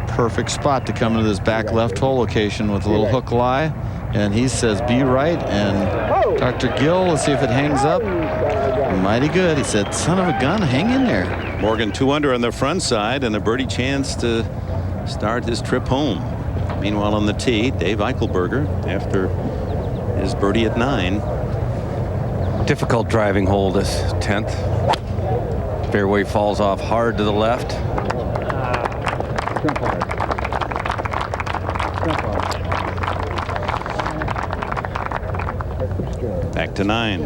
Perfect spot to come to this back left hole location with a little hook lie. And he says, be right. And Dr. Gill, let's see if it hangs up. Mighty good. He said, son of a gun, hang in there. Morgan 2 under on the front side and a birdie chance to start his trip home. Meanwhile on the tee, Dave Eichelberger after his birdie at 9. Difficult driving hole, this 10th. Fairway falls off hard to the left. Back to 9.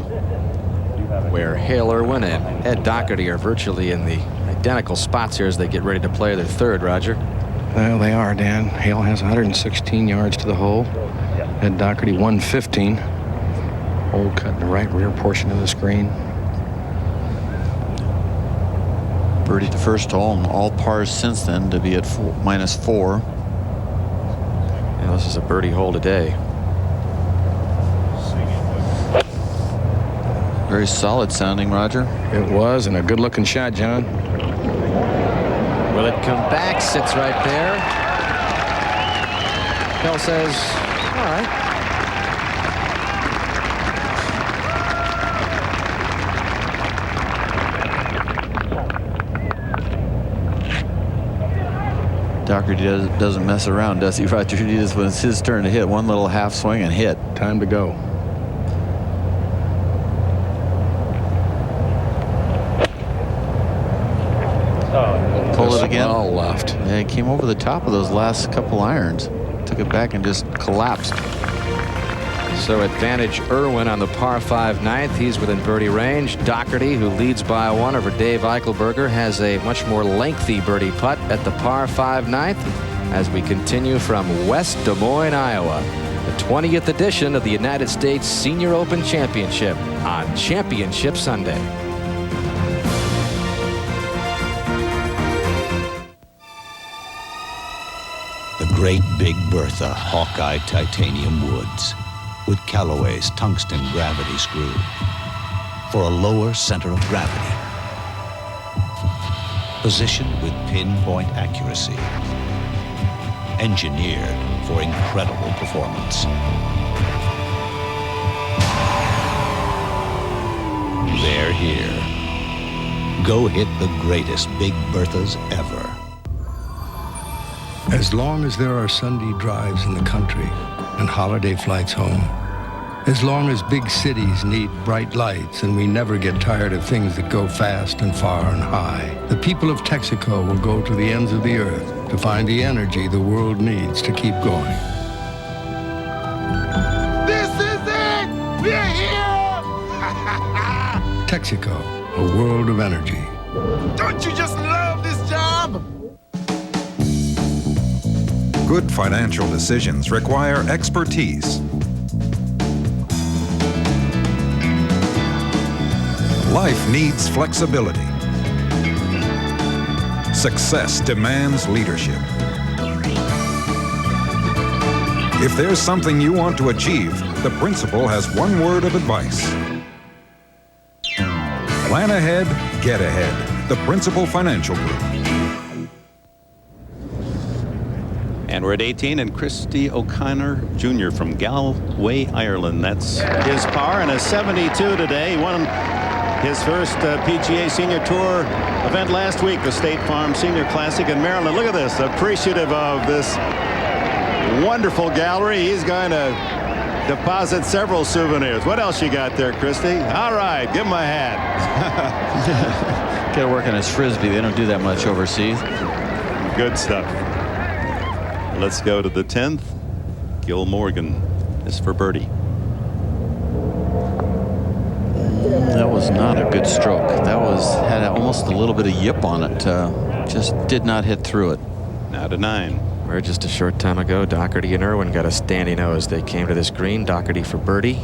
Where Hale Irwin and Ed Dougherty are virtually in the identical spots here as they get ready to play their third, Roger. Well, they are, Dan. Hale has 116 yards to the hole. Ed Dougherty 115. Hole cut in the right rear portion of the screen. Birdie to first hole and all pars since then to be at -4. Yeah, this is a birdie hole today. Very solid sounding, Roger. It was, and a good looking shot, John. Will it come back? Sits right there. Hale says, all right. Dougherty doesn't mess around, does he, Roger? He just, when it's his turn to hit, one little half swing and hit. Time to go. Pull it again. Well left. Yeah, he came over the top of those last couple irons. Took it back and just collapsed. So advantage Irwin on the par 5 ninth. He's within birdie range. Dougherty, who leads by 1 over Dave Eichelberger, has a much more lengthy birdie putt at the par 5 ninth as we continue from West Des Moines, Iowa. the 20th edition of the United States Senior Open Championship on Championship Sunday. The Great Big Bertha Hawkeye Titanium Woods with Callaway's tungsten gravity screw for a lower center of gravity. Positioned with pinpoint accuracy. Engineered for incredible performance. They're here. Go hit the greatest Big Berthas ever. As long as there are Sunday drives in the country and holiday flights home, as long as big cities need bright lights and we never get tired of things that go fast and far and high, the people of Texaco will go to the ends of the earth to find the energy the world needs to keep going. This is it! We're here! Texaco, a world of energy. Don't you just love this job? Good financial decisions require expertise. Life needs flexibility. Success demands leadership. If there's something you want to achieve, the principal has one word of advice. Plan ahead, get ahead. The Principal Financial Group. And we're at 18, and Christy O'Connor Jr. from Galway, Ireland. That's his par, and a 72 today. He won his first PGA Senior Tour event last week, the State Farm Senior Classic in Maryland. Look at this, appreciative of this wonderful gallery. He's going to deposit several souvenirs. What else you got there, Christy? All right, give him a hat. Got to work on his frisbee. They don't do that much overseas. Good stuff. Let's go to the 10th. Gil Morgan is for birdie. That was not a good stroke. That had almost a little bit of yip on it. Just did not hit through it. Now to 9. Where just a short time ago, Dougherty and Irwin got a standing O as they came to this green. Dougherty for birdie.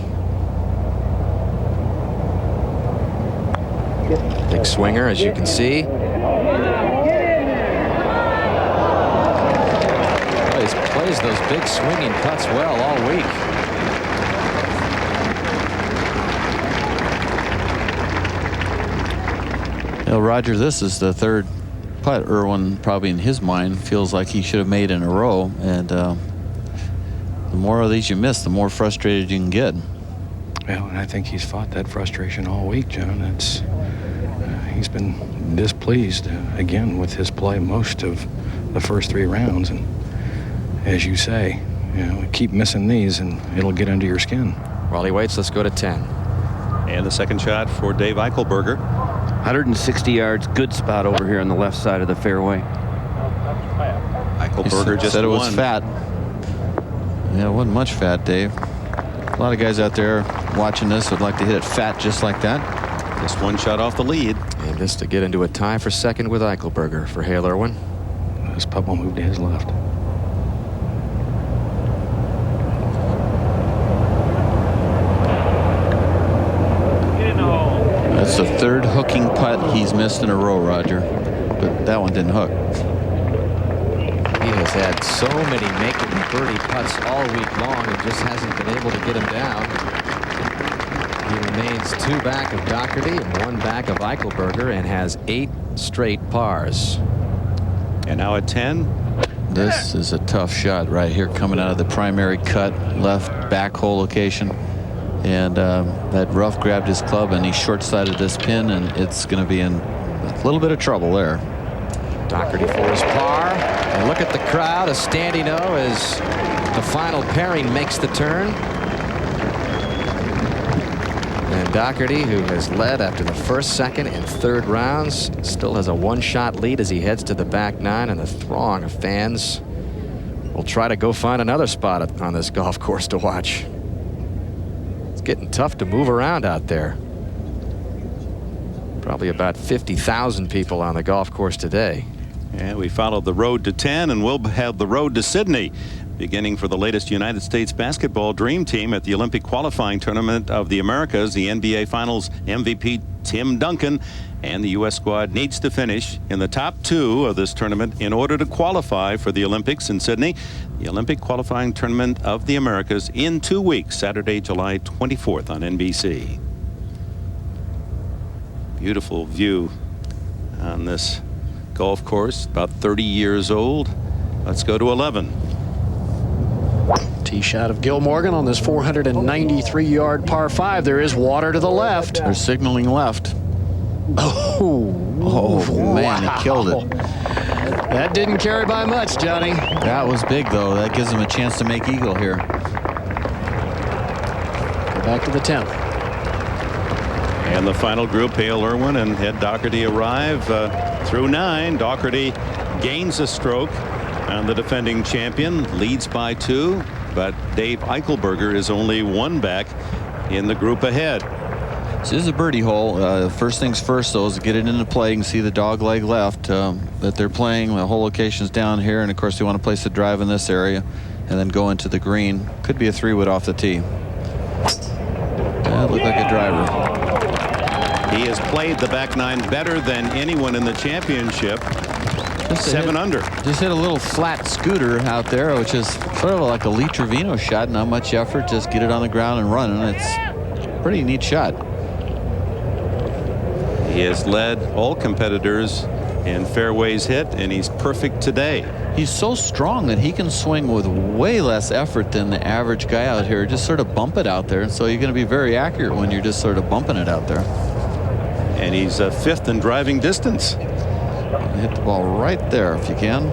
Big swinger, as you can see. Plays those big swinging putts well all week. Roger, this is the third putt Irwin probably in his mind feels like he should have made in a row, and the more of these you miss, the more frustrated you can get. Well, and I think he's fought that frustration all week, John. It's he's been displeased again with his play most of the first 3 rounds, and as you say, keep missing these and it'll get under your skin. While he waits, let's go to 10. And the second shot for Dave Eichelberger. 160 yards, good spot over here on the left side of the fairway. Eichelberger just said it was won. fat. Yeah, it wasn't much fat, Dave. A lot of guys out there watching this would like to hit it fat just like that. Just one shot off the lead. And just to get into a tie for second with Eichelberger for Hale Irwin. This putt will move to his left. That's the third hooking putt he's missed in a row, Roger. But that one didn't hook. He has had so many making birdie putts all week long and just hasn't been able to get him down. He remains 2 back of Dougherty and 1 back of Eichelberger and has 8 straight pars. And now at 10. This is a tough shot right here coming out of the primary cut, left back hole location. And that rough grabbed his club and he short-sided this pin, and it's going to be in a little bit of trouble there. Dougherty for his par. And look at the crowd, a standing O as the final pairing makes the turn. And Dougherty, who has led after the first, second, and third rounds, still has a 1-shot lead as he heads to the back 9, and a throng of fans will try to go find another spot on this golf course to watch. It's getting tough to move around out there. Probably about 50,000 people on the golf course today. And we followed the road to 10, and we'll have the road to Sydney. beginning for the latest United States basketball dream team at the Olympic qualifying tournament of the Americas. The NBA Finals MVP Tim Duncan and the U.S. squad needs to finish in the top 2 of this tournament in order to qualify for the Olympics in Sydney. The Olympic qualifying tournament of the Americas in 2 weeks, Saturday, July 24th on NBC. Beautiful view on this golf course, about 30 years old. Let's go to 11. Tee shot of Gil Morgan on this 493-yard par 5. There is water to the left. They're signaling left. Oh man, he killed it. That didn't carry by much, Johnny. That was big, though. That gives him a chance to make eagle here. Go back to the 10th. And the final group, Hale Irwin and Ed Dougherty, arrive through 9. Dougherty gains a stroke on the defending champion, leads by 2, but Dave Eichelberger is only 1 back in the group ahead. This is a birdie hole. First things first, though, is to get it into play. You can see the dog leg left that they're playing. The whole location's down here, and of course they want to place the drive in this area and then go into the green. Could be a 3-wood off the tee. That looked like a driver. He has played the back 9 better than anyone in the championship. 7 under. Just hit a little flat scooter out there, which is sort of like a Lee Trevino shot. Not much effort, just get it on the ground and run, and it's a pretty neat shot. He has led all competitors in fairways hit, and he's perfect today. He's so strong that he can swing with way less effort than the average guy out here. Just sort of bump it out there, and so you're going to be very accurate when you're just sort of bumping it out there. And he's 5th in driving distance. Hit the ball right there if you can.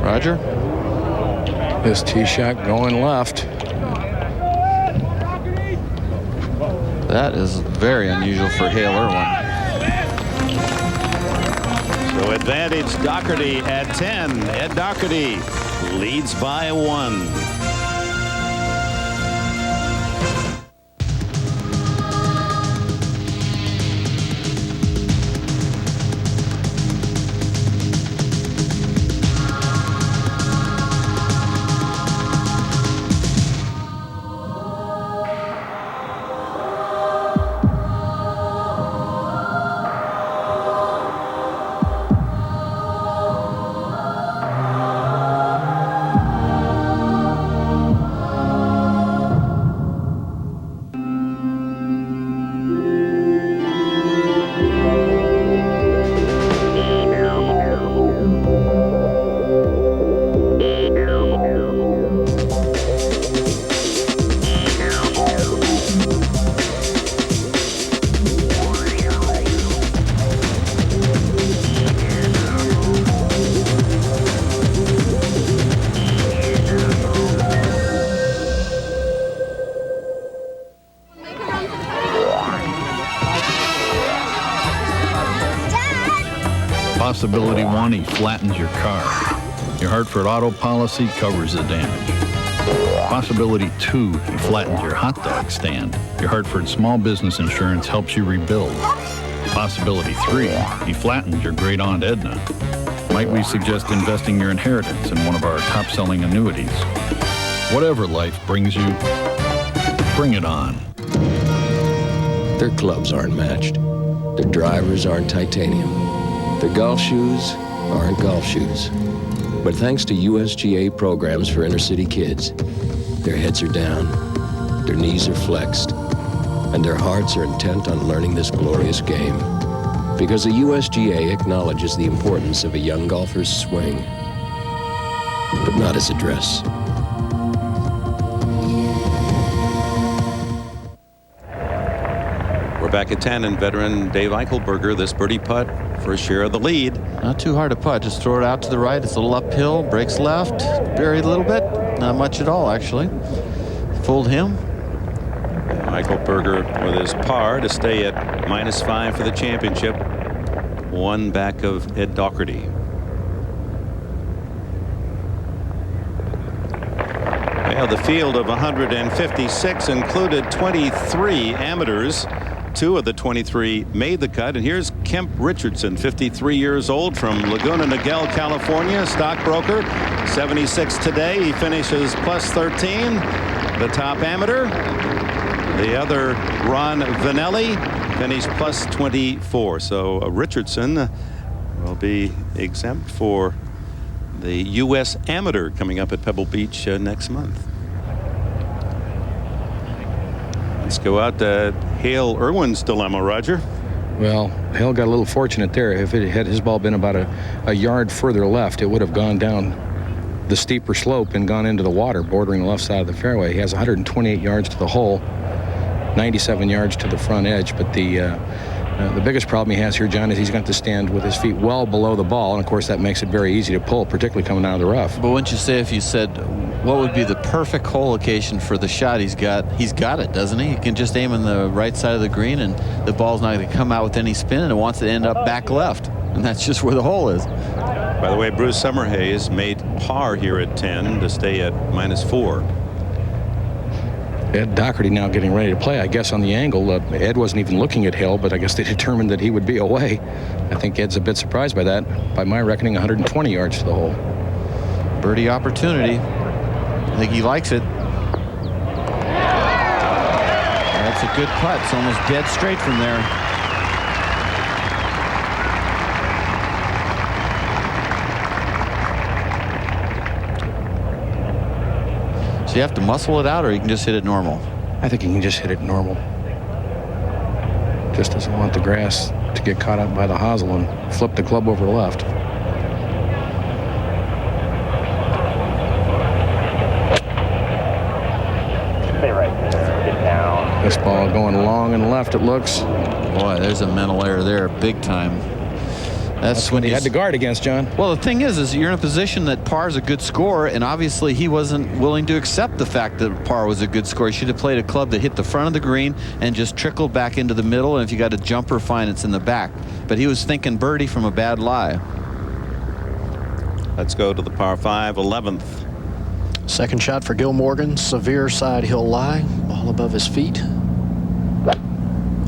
Roger. This tee shot going left. That is very unusual for Hale Irwin. So advantage Dougherty at 10. Ed Dougherty leads by 1. Possibility 1, he flattens your car. Your Hartford auto policy covers the damage. Possibility 2, he flattens your hot dog stand. Your Hartford small business insurance helps you rebuild. Possibility 3, he flattens your great Aunt Edna. Might we suggest investing your inheritance in one of our top-selling annuities? Whatever life brings you, bring it on. Their clubs aren't matched. Their drivers aren't titanium. Their golf shoes aren't golf shoes. But thanks to USGA programs for inner-city kids, their heads are down, their knees are flexed, and their hearts are intent on learning this glorious game. Because the USGA acknowledges the importance of a young golfer's swing, but not his address. We're back at 10, and veteran Dave Eichelberger, this birdie putt for a share of the lead. Not too hard to putt. Just throw it out to the right. It's a little uphill. Breaks left. Buried a little bit. Not much at all, actually. Fooled him. Eichelberger with his par to stay at -5 for the championship. 1 back of Ed Dougherty. Well, the field of 156 included 23 amateurs. 2 of the 23 made the cut. And here's Kemp Richardson, 53 years old, from Laguna Niguel, California, stockbroker. 76 today. He finishes plus 13, the top amateur. The other, Ron Vanelli, finished plus 24. So Richardson will be exempt for the U.S. Amateur coming up at Pebble Beach next month. Let's go out to Hale Irwin's dilemma, Roger. Well, Hale got a little fortunate there. If it had his ball been about a yard further left, it would have gone down the steeper slope and gone into the water bordering the left side of the fairway. He has 128 yards to the hole, 97 yards to the front edge, but the biggest problem he has here, John, is he's got to stand with his feet well below the ball, and of course that makes it very easy to pull, particularly coming out of the rough. But wouldn't you say, if you said what would be the perfect hole location for the shot he's got it, doesn't he? He can just aim on the right side of the green, and the ball's not going to come out with any spin, and it wants to end up back left, and that's just where the hole is. By the way, Bruce Summerhays made par here at 10 to stay at -4. Ed Dougherty now getting ready to play, I guess, on the angle. Ed wasn't even looking at Hill, but I guess they determined that he would be away. I think Ed's a bit surprised by that. By my reckoning, 120 yards to the hole. Birdie opportunity. I think he likes it. That's a good putt. It's almost dead straight from there. So you have to muscle it out, or you can just hit it normal? I think you can just hit it normal. Just doesn't want the grass to get caught up by the hosel and flip the club over left. Stay right there. Get down. This ball going long and left, it looks. Boy, there's a mental error there, big time. That's when he had to guard against, John. Well, the thing is you're in a position that par is a good score, and obviously he wasn't willing to accept the fact that par was a good score. He should have played a club that hit the front of the green and just trickled back into the middle, and if you got a jumper, fine, it's in the back. But he was thinking birdie from a bad lie. Let's go to the par 5, 11th. Second shot for Gil Morgan. Severe side hill lie. Ball above his feet.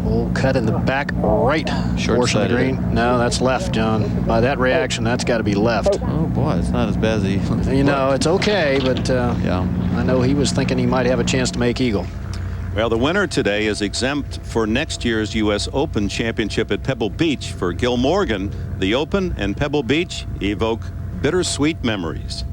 Hole cut in the back right portion of the green. No, that's left, John. By that reaction, that's got to be left. Oh, boy, it's not as bad as he... You know, it's okay, but yeah, I know he was thinking he might have a chance to make eagle. Well, the winner today is exempt for next year's U.S. Open Championship at Pebble Beach. For Gil Morgan, the Open and Pebble Beach evoke bittersweet memories.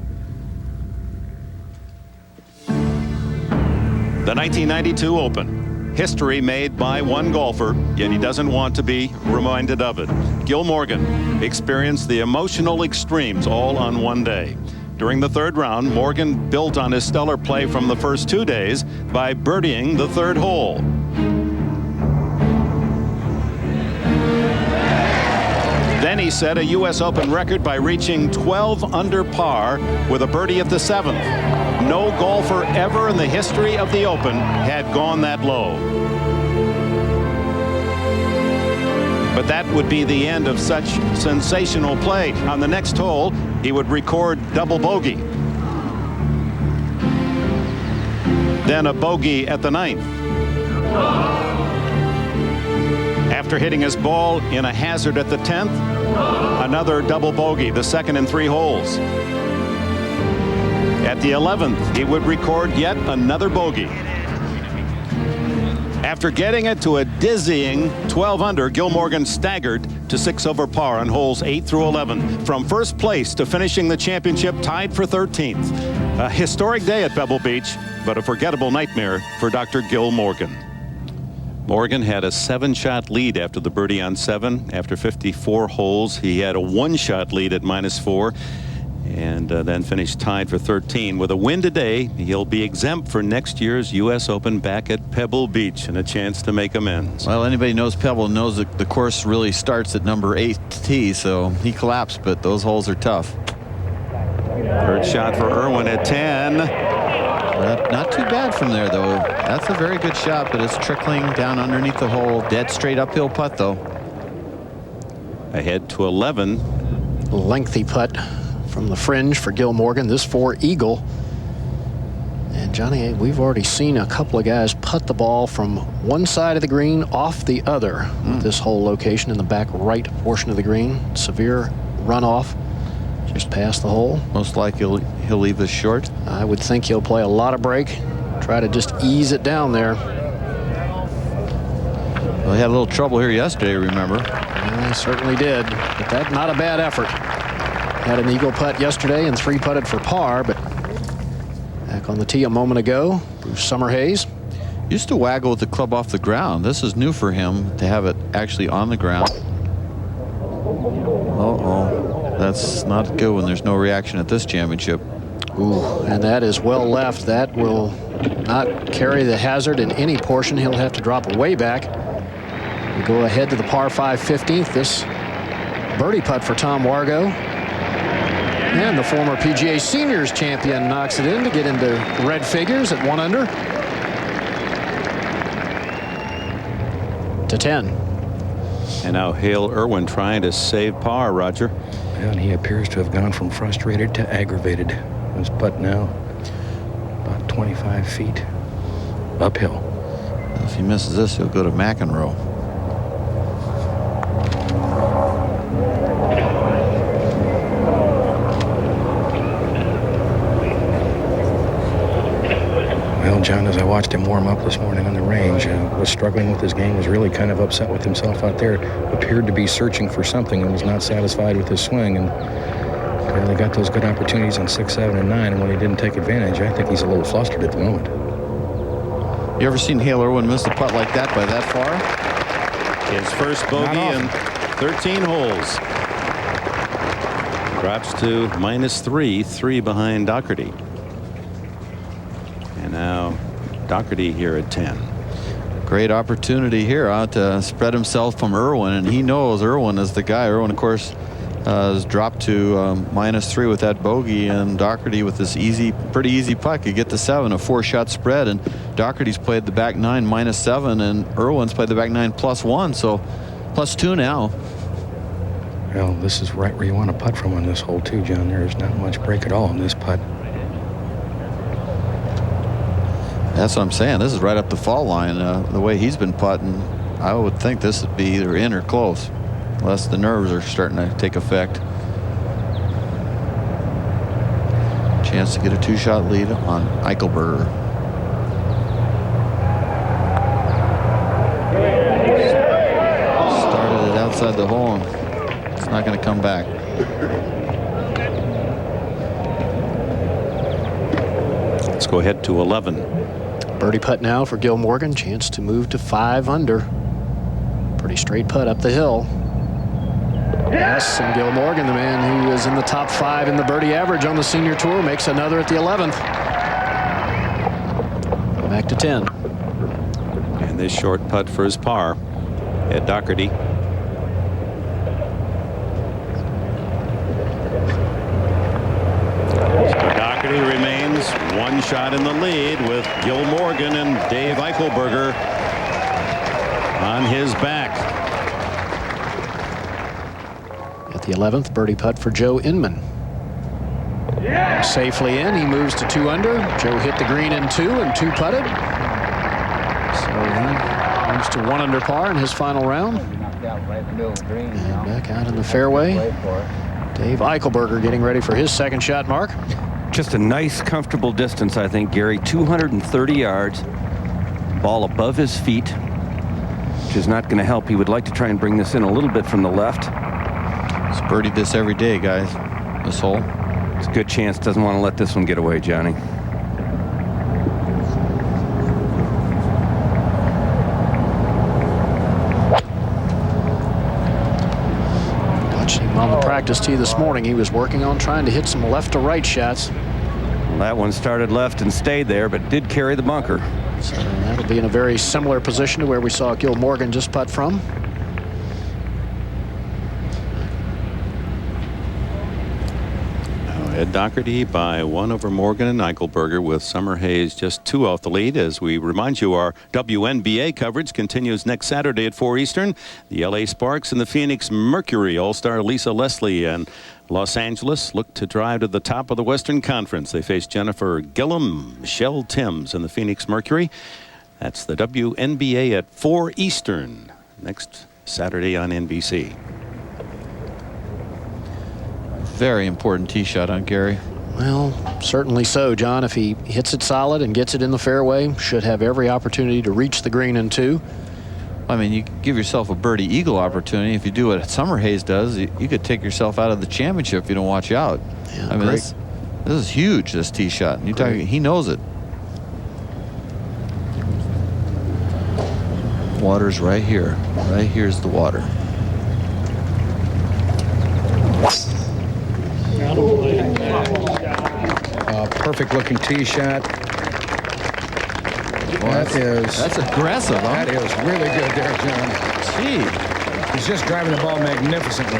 The 1992 Open. History made by one golfer, yet he doesn't want to be reminded of it. Gil Morgan experienced the emotional extremes all on one day. During the third round, Morgan built on his stellar play from the first 2 days by birdieing the third hole. Then he set a U.S. Open record by reaching 12 under par with a birdie at the 7th. No golfer ever in the history of the Open had gone that low. But that would be the end of such sensational play. On the next hole, he would record double bogey. Then a bogey at the 9th. After hitting his ball in a hazard at the 10th, another double bogey, the second in 3 holes. At the 11th, he would record yet another bogey. After getting it to a dizzying 12 under, Gil Morgan staggered to 6 over par on holes 8 through 11. From first place to finishing the championship tied for 13th. A historic day at Pebble Beach, but a forgettable nightmare for Dr. Gil Morgan. Morgan had a 7-shot lead after the birdie on 7. After 54 holes, he had a 1-shot lead at -4. And then finished tied for 13. With a win today, he'll be exempt for next year's U.S. Open back at Pebble Beach and a chance to make amends. Well, anybody knows Pebble knows that the course really starts at number 8 tee, so he collapsed, but those holes are tough. Third shot for Irwin at 10. Not too bad from there, though. That's a very good shot, but it's trickling down underneath the hole. Dead straight uphill putt, though. Ahead to 11. Lengthy putt from the fringe for Gil Morgan. This for eagle. And Johnny, we've already seen a couple of guys putt the ball from one side of the green off the other. This whole location in the back right portion of the green. Severe runoff just past the hole. Most likely he'll leave this short. I would think he'll play a lot of break. Try to just ease it down there. Well, he had a little trouble here yesterday, remember? He certainly did, but that's not a bad effort. Had an eagle putt yesterday and 3-putted for par, but back on the tee a moment ago, Bruce Summerhays. Used to waggle with the club off the ground. This is new for him to have it actually on the ground. Uh-oh. That's not good when there's no reaction at this championship. Ooh, and that is well left. That will not carry the hazard in any portion. He'll have to drop way back. We go ahead to the par 5 15th. This birdie putt for Tom Wargo. And the former PGA Seniors champion knocks it in to get into red figures at 1 under. To 10. And now Hale Irwin trying to save par, Roger. And he appears to have gone from frustrated to aggravated. His putt now about 25 feet uphill. If he misses this, he'll go to McEnroe. Well, John, as I watched him warm up this morning on the range, was struggling with his game, was really kind of upset with himself out there, appeared to be searching for something and was not satisfied with his swing, and really got those good opportunities on 6, 7, and 9, and when he didn't take advantage, I think he's a little flustered at the moment. You ever seen Hale Irwin miss the putt like that by that far? His first bogey in 13 holes. Drops to -3, 3 behind Dougherty. And now Dougherty here at 10. Great opportunity here to spread himself from Irwin, and he knows Irwin is the guy. Irwin, of course, has dropped to -3 with that bogey, and Dougherty with this pretty easy putt could get to 7, a 4-shot spread, and Dougherty's played the back 9 -7, and Irwin's played the back 9 +1, so +2 now. Well, this is right where you want to putt from on this hole too, John. There's not much break at all in this putt. That's what I'm saying. This is right up the fall line. The way he's been putting, I would think this would be either in or close, unless the nerves are starting to take effect. Chance to get a 2-shot lead on Eichelberger. Started it outside the hole. It's not going to come back. Let's go ahead to 11. Birdie putt now for Gil Morgan. Chance to move to 5 under. Pretty straight putt up the hill. Yes, and Gil Morgan, the man who is in the top 5 in the birdie average on the senior tour, makes another at the 11th. Back to 10. And this short putt for his par at Dougherty. So Dougherty remains 1 shot in the lead with Gil Morgan and Dave Eichelberger on his back. At the 11th, birdie putt for Joe Inman. Safely in. He moves to 2 under. Joe hit the green in 2 and 2-putted. So he moves to 1 under par in his final round. And back out in the fairway. Dave Eichelberger getting ready for his second shot, Mark. Just a nice, comfortable distance, I think, Gary. 230 yards. Ball above his feet, which is not going to help. He would like to try and bring this in a little bit from the left. He's birdied this every day, guys. This hole. It's a good chance. Doesn't want to let this one get away, Johnny. Watching him on the practice tee this morning, he was working on trying to hit some left to right shots. Well, that one started left and stayed there, but did carry the bunker. So that'll be in a very similar position to where we saw Gil Morgan just putt from. Ed Dougherty by 1 over Morgan and Eichelberger, with Summerhays just 2 off the lead. As we remind you, our WNBA coverage continues next Saturday at 4 Eastern. The LA Sparks and the Phoenix Mercury. All-star Lisa Leslie and Los Angeles look to drive to the top of the Western Conference. They face Jennifer Gillum, Michelle Timms, and the Phoenix Mercury. That's the WNBA at 4 Eastern next Saturday on NBC. Very important tee shot on Gary. Well, certainly so, John. If he hits it solid and gets it in the fairway, should have every opportunity to reach the green in 2. I mean, you give yourself a birdie eagle opportunity. If you do what Summerhays does, you could take yourself out of the championship if you don't watch out. Yeah, I mean, this is huge, this tee shot. And he knows it. Water's right here. Right here's the water. Perfect looking tee shot. That's aggressive, huh? That is really good there, John. Gee. He's just driving the ball magnificently.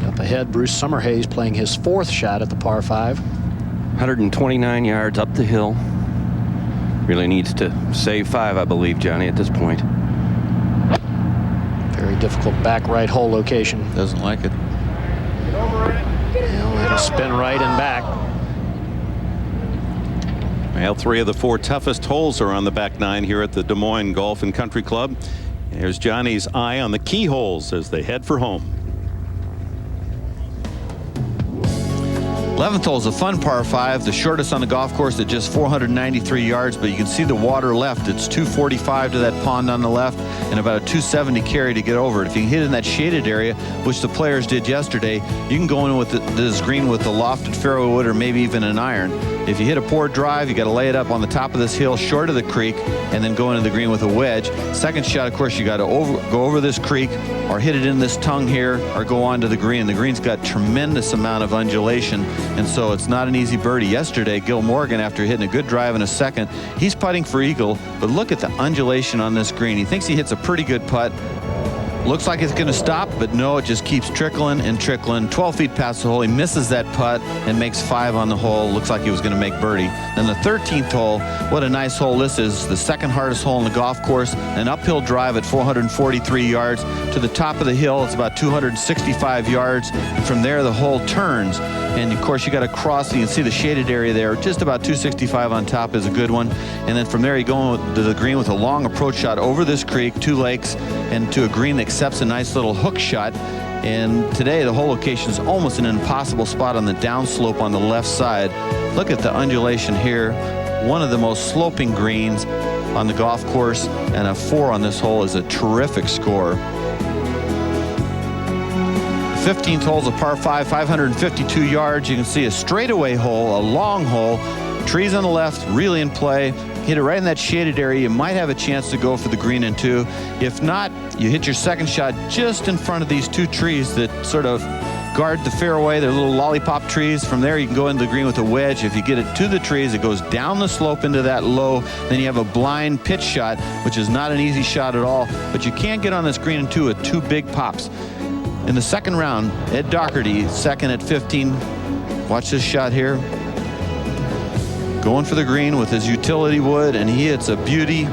Up ahead, Bruce Summerhays playing his 4th shot at the par 5. 129 yards up the hill. Really needs to save 5, I believe, Johnny, at this point. Very difficult back right hole location. Doesn't like it. Well, it'll spin right and back. Well, 3 of the 4 toughest holes are on the back 9 here at the Des Moines Golf and Country Club. There's Johnny's eye on the key holes as they head for home. 11th hole is a fun par 5, the shortest on the golf course at just 493 yards, but you can see the water left. It's 245 to that pond on the left and about a 270 carry to get over it. If you can hit in that shaded area, which the players did yesterday, you can go in with this green with a lofted fairway wood or maybe even an iron. If you hit a poor drive, you got to lay it up on the top of this hill short of the creek and then go into the green with a wedge. Second shot, of course, you got to go over this creek or hit it in this tongue here or go onto the green. The green's got tremendous amount of undulation, and so it's not an easy birdie. Yesterday, Gil Morgan, after hitting a good drive in a second, he's putting for eagle, but look at the undulation on this green. He thinks he hits a pretty good putt. Looks like it's going to stop, but no, it just keeps trickling and trickling. 12 feet past the hole, he misses that putt and makes 5 on the hole. Looks like he was going to make birdie. Then the 13th hole, what a nice hole this is. The second hardest hole in the golf course. An uphill drive at 443 yards to the top of the hill. It's about 265 yards. And from there, the hole turns. And of course, you got to cross. You can see the shaded area there. Just about 265 on top is a good one. And then from there, you go to the green with a long approach shot over this creek, 2 lakes, and to a green that accepts a nice little hook shot. And today, the whole location is almost an impossible spot on the downslope on the left side. Look at the undulation here. One of the most sloping greens on the golf course, and a 4 on this hole is a terrific score. 15th hole is a par 5, 552 yards. You can see a straightaway hole, a long hole. Trees on the left, really in play. Hit it right in that shaded area. You might have a chance to go for the green in 2. If not, you hit your second shot just in front of these 2 trees that sort of guard the fairway. They're little lollipop trees. From there, you can go into the green with a wedge. If you get it to the trees, it goes down the slope into that low. Then you have a blind pitch shot, which is not an easy shot at all. But you can't get on this green in 2 with 2 big pops. In the second round, Ed Dougherty, second at 15. Watch this shot here. Going for the green with his utility wood, and he hits a beauty.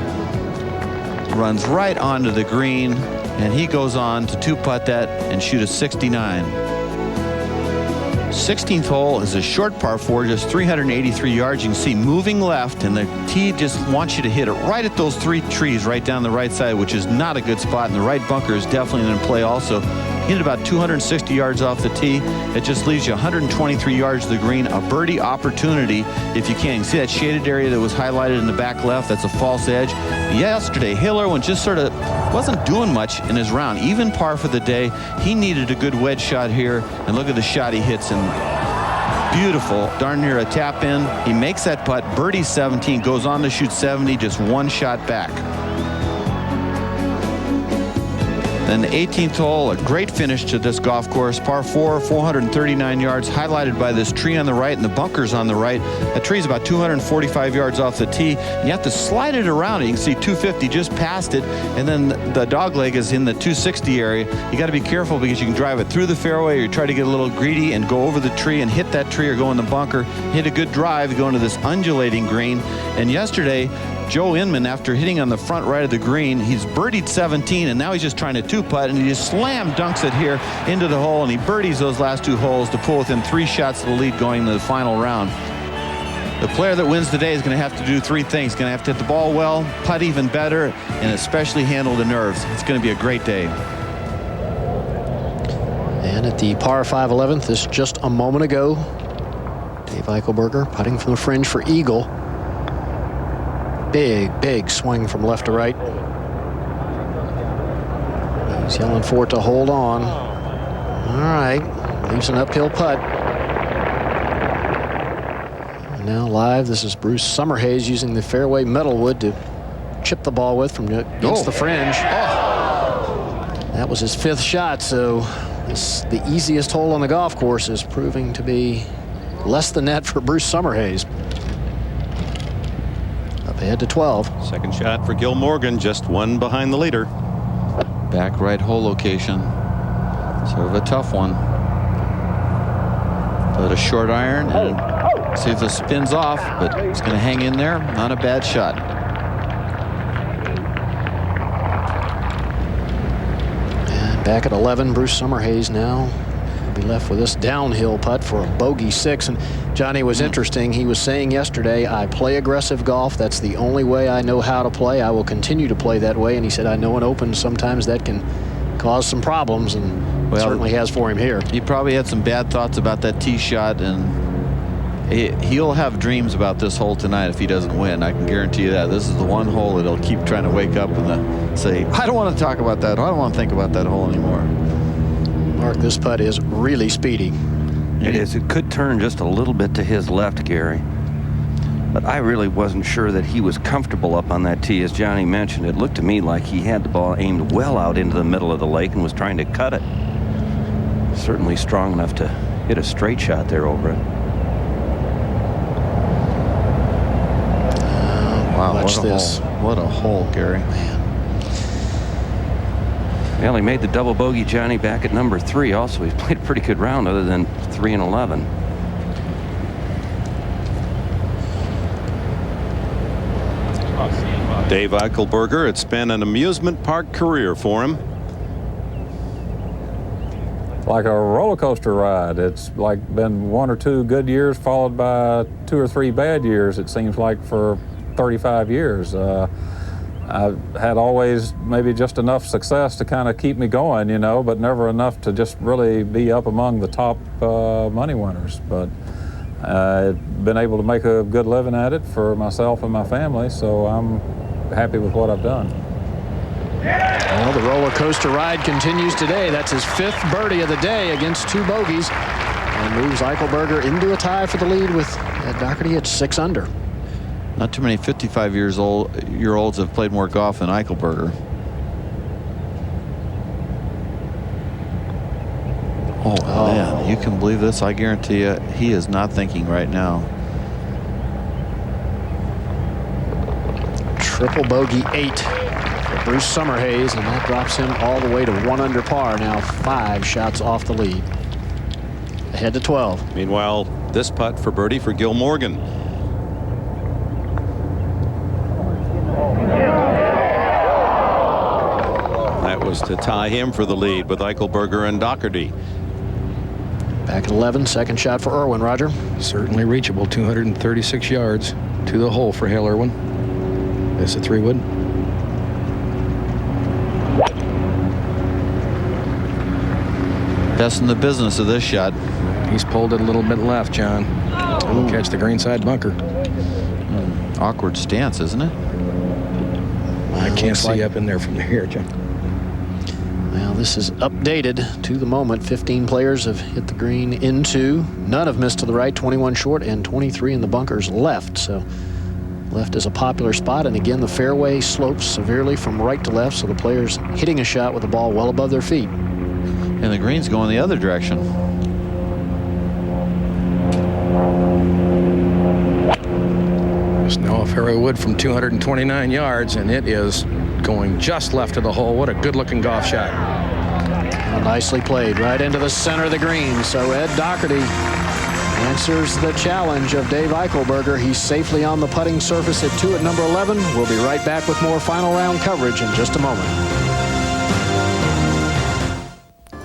Runs right onto the green, and he goes on to 2-putt that and shoot a 69. 16th hole is a short par 4, just 383 yards. You can see moving left, and the tee just wants you to hit it right at those 3 trees right down the right side, which is not a good spot, and the right bunker is definitely in play also. Hit about 260 yards off the tee. It just leaves you 123 yards to the green, a birdie opportunity if you can. You see that shaded area that was highlighted in the back left? That's a false edge. Yesterday, Hiller just sort of wasn't doing much in his round. Even par for the day. He needed a good wedge shot here, and look at the shot he hits. And beautiful, darn near a tap in. He makes that putt, birdie 17, goes on to shoot 70, just 1 shot back. Then the 18th hole, a great finish to this golf course. Par 4, 439 yards, highlighted by this tree on the right and the bunkers on the right. That tree's about 245 yards off the tee. You have to slide it around. You can see 250 just past it, and then the dog leg is in the 260 area. You got to be careful because you can drive it through the fairway, or you try to get a little greedy and go over the tree and hit that tree or go in the bunker. Hit a good drive, go into this undulating green. And yesterday, Joe Inman, after hitting on the front right of the green, he's birdied 17, and now he's just trying to two-putt, and he just slam dunks it here into the hole, and he birdies those last 2 holes to pull within 3 shots of the lead going to the final round. The player that wins today is going to have to do 3 things. He's going to have to hit the ball well, putt even better, and especially handle the nerves. It's going to be a great day. And at the par 5 11th, this just a moment ago, Dave Eichelberger putting from the fringe for eagle. Big swing from left to right. He's yelling for it to hold on. All right, leaves an uphill putt. And now live, this is Bruce Summerhays using the fairway metalwood to chip the ball with from against the fringe. That was his 5th shot, so the easiest hole on the golf course is proving to be less than that for Bruce Summerhays. Up ahead to 12. Second shot for Gil Morgan, just 1 behind the leader. Back right hole location. Sort of a tough one. But a short iron, and see if this spins off, but it's going to hang in there. Not a bad shot. And back at 11, Bruce Summerhays now will be left with this downhill putt for a bogey 6. And Johnny, was interesting. He was saying yesterday, I play aggressive golf. That's the only way I know how to play. I will continue to play that way. And he said, I know in Open sometimes that can cause some problems, and certainly has for him here. He probably had some bad thoughts about that tee shot, and he'll have dreams about this hole tonight if he doesn't win. I can guarantee you that. This is the one hole that he'll keep trying to wake up and say, I don't want to talk about that. I don't want to think about that hole anymore. Mark, this putt is really speedy. It is. It could turn just a little bit to his left, Gary. But I really wasn't sure that he was comfortable up on that tee. As Johnny mentioned, it looked to me like he had the ball aimed well out into the middle of the lake and was trying to cut it. Certainly strong enough to hit a straight shot there over it. Wow, watch this. What a hole, Gary. Man. Well, he made the double bogey, Johnny, back at number 3 also. He's played a pretty good round other than 3 and 11. Dave Eichelberger, it's been an amusement park career for him. Like a roller coaster ride. It's like been 1 or 2 good years followed by 2 or 3 bad years, it seems like, for 35 years. I've had always maybe just enough success to kind of keep me going, you know, but never enough to just really be up among the top money winners. But I've been able to make a good living at it for myself and my family, so I'm happy with what I've done. Well, the roller coaster ride continues today. That's his 5th birdie of the day against 2 bogeys, and moves Eichelberger into a tie for the lead with Dougherty at 6 under. Not too many 55-year-olds have played more golf than Eichelberger. Oh, man, you can believe this? I guarantee you, he is not thinking right now. Triple bogey 8 for Bruce Summerhays, and that drops him all the way to 1 under par, now 5 shots off the lead. Ahead to 12. Meanwhile, this putt for birdie for Gil Morgan. That was to tie him for the lead with Eichelberger and Dougherty. Back at 11, second shot for Irwin, Roger. Certainly reachable, 236 yards to the hole for Hale Irwin. That's a 3-wood. Best in the business of this shot. He's pulled it a little bit left, John. He'll catch the greenside bunker. Awkward stance, isn't it? I can't see up in there from here, John. Well, this is updated to the moment. 15 players have hit the green in 2. None have missed to the right, 21 short, and 23 in the bunkers left. So Left is a popular spot, and again, the fairway slopes severely from right to left, so the players hitting a shot with the ball well above their feet. And the green's going the other direction. Just now a fairway wood from 229 yards, and it is going just left of the hole. What a good-looking golf shot. Well, nicely played, right into the center of the green. So Ed Dougherty answers the challenge of Dave Eichelberger. He's safely on the putting surface at 2 at number 11. We'll be right back with more final round coverage in just a moment.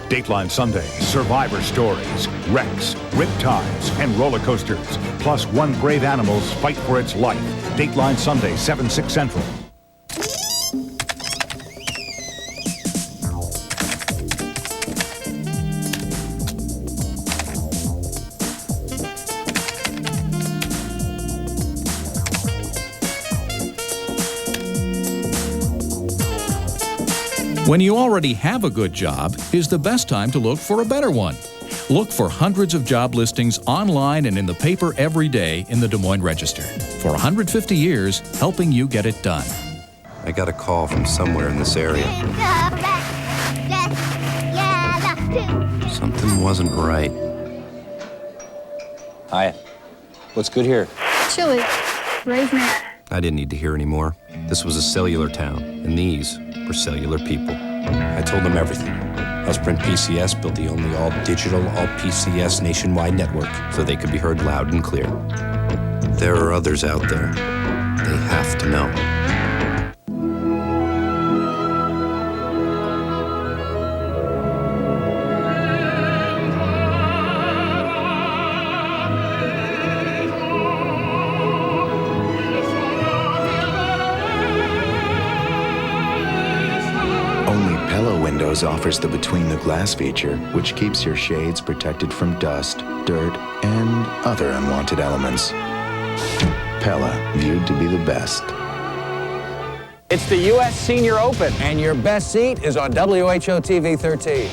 Dateline Sunday, survivor stories, wrecks, riptides, and roller coasters. Plus one brave animal's fight for its life. Dateline Sunday, 7, 6 Central. When you already have a good job is the best time to look for a better one. Look for hundreds of job listings online and in the paper every day in the Des Moines Register. For 150 years, helping you get it done. I got a call from somewhere in this area. Something wasn't right. Hi. What's good here? Chili. Raisins. I didn't need to hear any more. This was a cellular town, and these were cellular people. I told them everything. Sprint PCS built the only all-digital, all-PCS nationwide network so they could be heard loud and clear. There are others out there. They have to know. Offers the Between the Glass feature, which keeps your shades protected from dust, dirt, and other unwanted elements. Pella, viewed to be the best. It's the U.S. Senior Open, and your best seat is on WHO TV 13.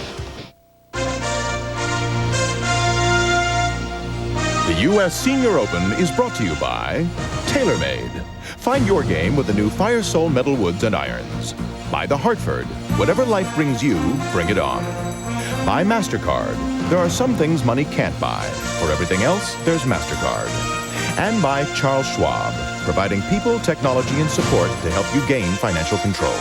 The U.S. Senior Open is brought to you by TaylorMade. Find your game with the new Firesole metal woods and irons. By The Hartford, whatever life brings you, bring it on. By MasterCard, there are some things money can't buy. For everything else, there's MasterCard. And by Charles Schwab, providing people, technology, and support to help you gain financial control.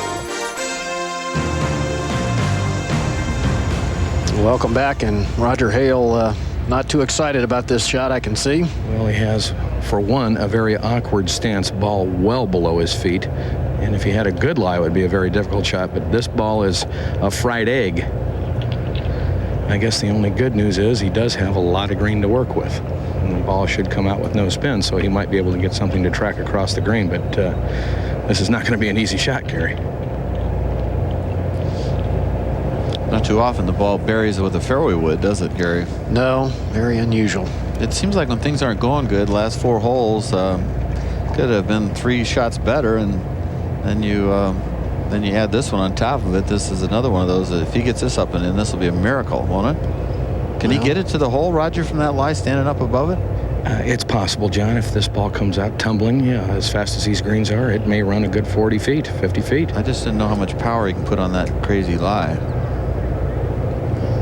Welcome back, and Roger Hale not too excited about this shot, I can see. Well, he has, for one, a very awkward stance, ball well below his feet. And if he had a good lie, it would be a very difficult shot. But this ball is a fried egg. I guess the only good news is he does have a lot of green to work with. And the ball should come out with no spin, so he might be able to get something to track across the green. But this is not going to be an easy shot, Gary. Not too often the ball buries with a fairway wood, does it, Gary? No, very unusual. It seems like when things aren't going good, last 4 holes could have been 3 shots better, and then you add this one on top of it. This is another one of those. If he gets this up and in, this will be a miracle, won't it? Can he get it to the hole, Roger, from that lie standing up above it? It's possible, John. If this ball comes out tumbling, yeah, as fast as these greens are, it may run a good 40 feet, 50 feet. I just didn't know how much power he can put on that crazy lie.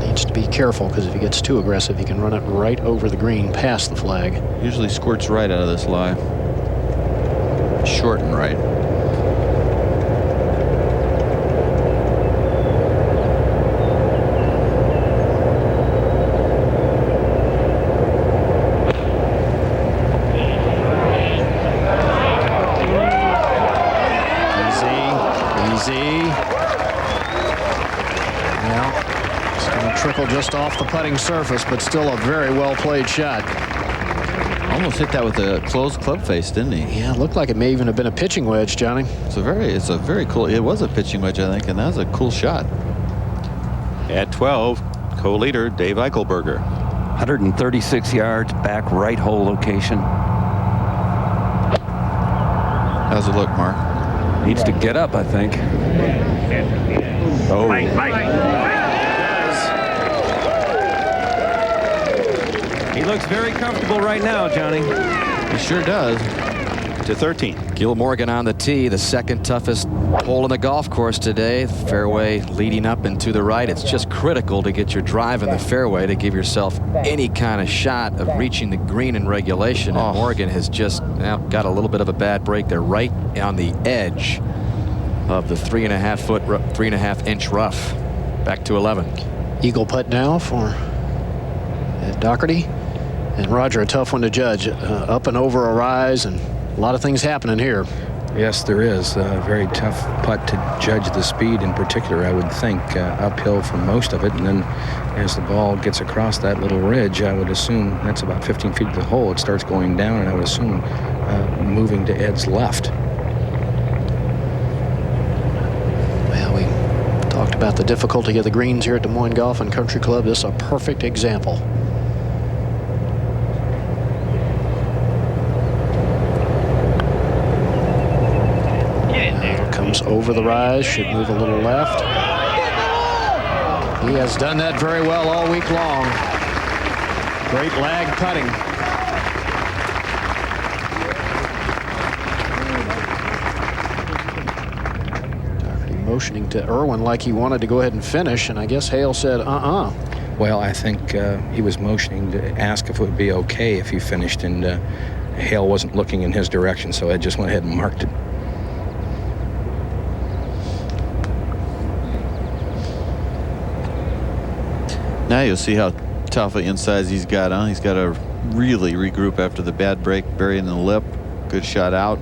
Needs to be careful, because if he gets too aggressive, he can run it right over the green past the flag. Usually squirts right out of this lie. Short and right. Just off the putting surface, but still a very well played shot. Almost hit that with a closed club face, didn't he? Yeah, it looked like it may even have been a pitching wedge, Johnny. It's a very cool. It was a pitching wedge, I think, and that was a cool shot. At 12, co-leader Dave Eichelberger. 136 yards, back right hole location. How's it look, Mark? Needs to get up, I think. Oh. He looks very comfortable right now, Johnny. He sure does. to 13. Gil Morgan on the tee, the second toughest hole in the golf course today. Fairway leading up and to the right. It's just critical to get your drive in the fairway to give yourself any kind of shot of reaching the green in regulation. And Morgan has just got a little bit of a bad break there, right on the edge of the 3.5 inch rough. Back to 11. Eagle putt now for Dougherty. And Roger, a tough one to judge. Up and over a rise, and a lot of things happening here. Yes, there is. A very tough putt to judge the speed in particular, I would think. Uphill for most of it, and then as the ball gets across that little ridge, I would assume that's about 15 feet to the hole. It starts going down, and I would assume moving to Ed's left. Well, we talked about the difficulty of the greens here at Des Moines Golf and Country Club. This is a perfect example. Over the rise, should move a little left. He has done that very well all week long. Great lag putting. Dougherty motioning to Irwin like he wanted to go ahead and finish, and I guess Hale said, Well, I think he was motioning to ask if it would be okay if he finished, and Hale wasn't looking in his direction, so Ed just went ahead and marked it. Now you'll see how tough an insides he's got on. He's got to really regroup after the bad break, burying the lip. Good shot out.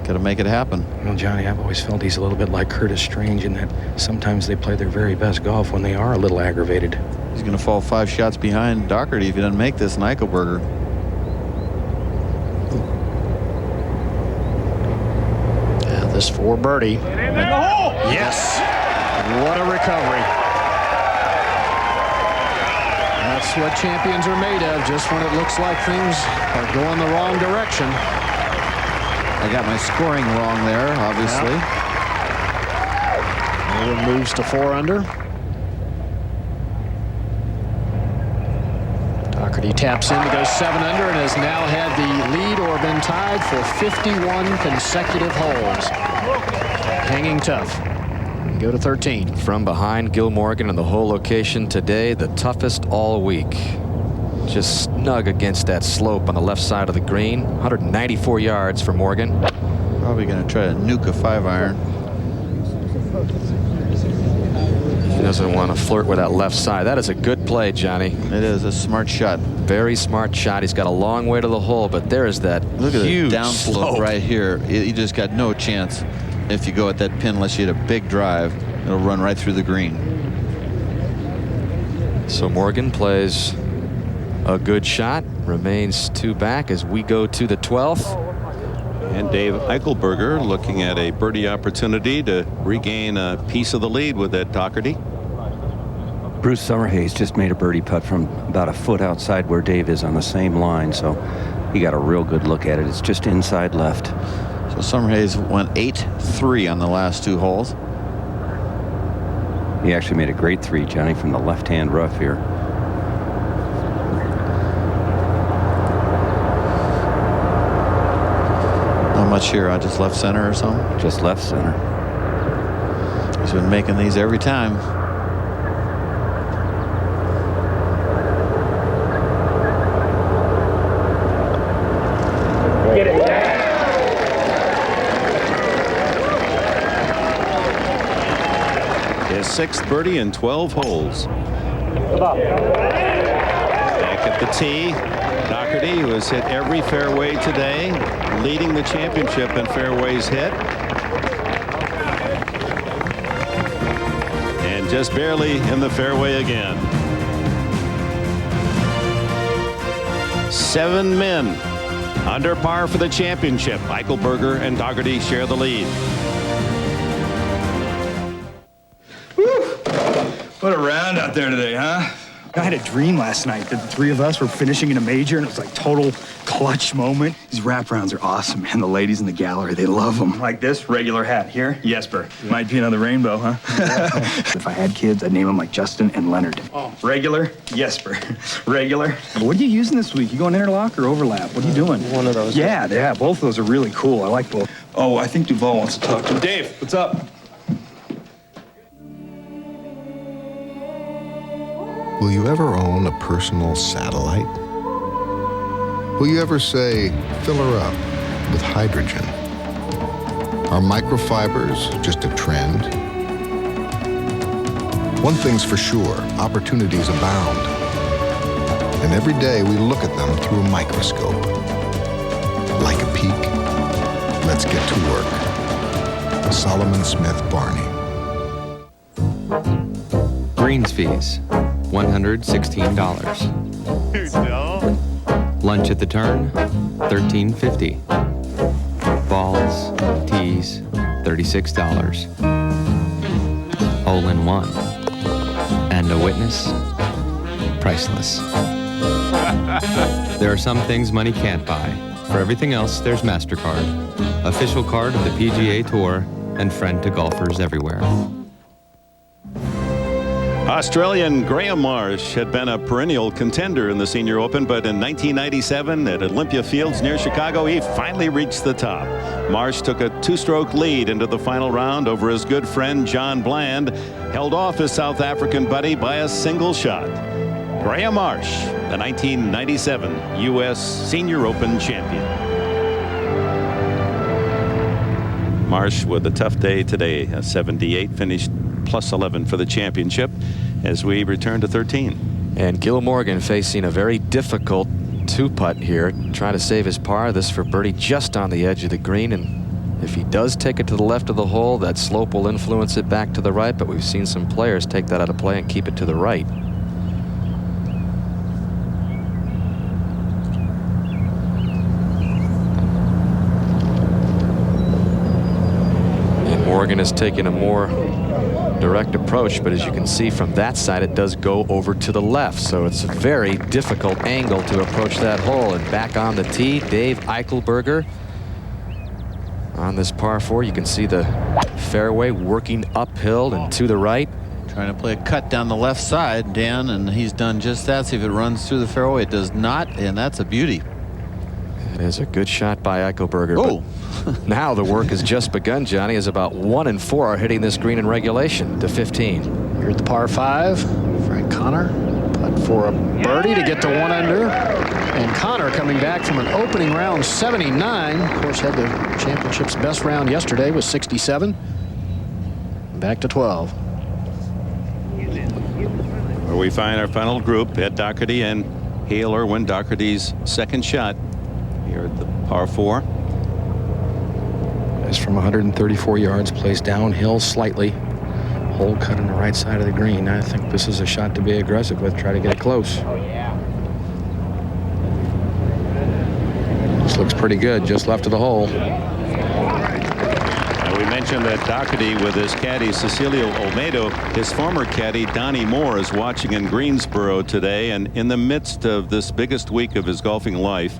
Got to make it happen. Well, Johnny, I've always felt he's a little bit like Curtis Strange in that sometimes they play their very best golf when they are a little aggravated. He's going to fall 5 shots behind Dougherty if he doesn't make this in Eichelberger. Yeah, this for birdie. Yes. What a recovery. That's what champions are made of, just when it looks like things are going the wrong direction. I got my scoring wrong there, obviously. Irwin moves to 4 under. Dougherty taps in to go 7 under and has now had the lead or been tied for 51 consecutive holes. Hanging tough. Go to 13. From behind, Gil Morgan in the hole location today, the toughest all week. Just snug against that slope on the left side of the green. 194 yards for Morgan. Probably going to try to nuke a 5-iron. He doesn't want to flirt with that left side. That is a good play, Johnny. It is a smart shot. Very smart shot. He's got a long way to the hole, but there is that Look at huge the downslope slope right here. You just got no chance. If you go at that pin, unless you hit a big drive, it'll run right through the green. So Morgan plays a good shot, remains 2 back as we go to the 12th. And Dave Eichelberger looking at a birdie opportunity to regain a piece of the lead with that Dougherty. Bruce Summerhays just made a birdie putt from about a foot outside where Dave is on the same line, so he got a real good look at it. It's just inside left. So Summerhays went 8-3 on the last 2 holes. He actually made a great 3, Johnny, from the left-hand rough here. Not much here, just left center or something? Just left center. He's been making these every time. Get it down. His 6th birdie in 12 holes. Back at the tee, Dougherty, who has hit every fairway today, leading the championship in fairways hit. And just barely in the fairway again. 7 men under par for the championship. Eichelberger and Dougherty share the lead. What a round out there today, huh? I had a dream last night that the three of us were finishing in a major, and it was like total clutch moment. These wraparounds are awesome, man. The ladies in the gallery, they love them. Like this regular hat here, Jesper. Yeah. Might be another rainbow, huh? Yeah. If I had kids, I'd name them like Justin and Leonard. Oh. Regular, Jesper. Regular. What are you using this week? You going interlock or overlap? What are you doing? One of those. Yeah, both of those are really cool. I like both. Oh, I think Duval wants to talk to me. Dave, what's up? Will you ever own a personal satellite? Will you ever say, fill her up with hydrogen? Are microfibers just a trend? One thing's for sure, opportunities abound. And every day we look at them through a microscope. Like a peek, let's get to work. Solomon Smith Barney. Greens fees, $116. Lunch at the turn, $13.50. Balls, tees, $36. Hole in one. And a witness, priceless. There are some things money can't buy. For everything else, there's MasterCard, official card of the PGA Tour and friend to golfers everywhere. Australian Graham Marsh had been a perennial contender in the Senior Open, but in 1997 at Olympia Fields near Chicago, he finally reached the top. Marsh took a two-stroke lead into the final round over his good friend John Bland, held off his South African buddy by a single shot. Graham Marsh, the 1997 U.S. Senior Open champion. Marsh with a tough day today, a 78, finished plus 11 for the championship as we return to 13. And Gil Morgan facing a very difficult two-putt here, trying to save his par. This for birdie just on the edge of the green, and if he does take it to the left of the hole, that slope will influence it back to the right, but we've seen some players take that out of play and keep it to the right. And Morgan is taking a more direct approach, but as you can see from that side, it does go over to the left, so it's a very difficult angle to approach that hole. And back on the tee, Dave Eichelberger on this par 4. You can see the fairway working uphill and to the right. Trying to play a cut down the left side, Dan, and he's done just that. See if it runs through the fairway. It does not, and that's a beauty. It is a good shot by Eichelberger. Oh. Now the work has just begun, Johnny, as about 1 and 4 are hitting this green in regulation to 15. Here at the par 5, Frank Connor putt for a birdie to get to 1 under. And Connor coming back from an opening round 79. Of course, had the championship's best round yesterday with 67. Back to 12. Where we find our final group, Ed Dougherty and Hale Irwin. Dougherty's second shot here at the par 4. Is from 134 yards, placed downhill slightly. Hole cut on the right side of the green. I think this is a shot to be aggressive with. Try to get it close. Oh, yeah. This looks pretty good, just left of the hole. We mentioned that Dougherty with his caddy Cecilio Olmedo, his former caddy Donnie Moore, is watching in Greensboro today, and in the midst of this biggest week of his golfing life,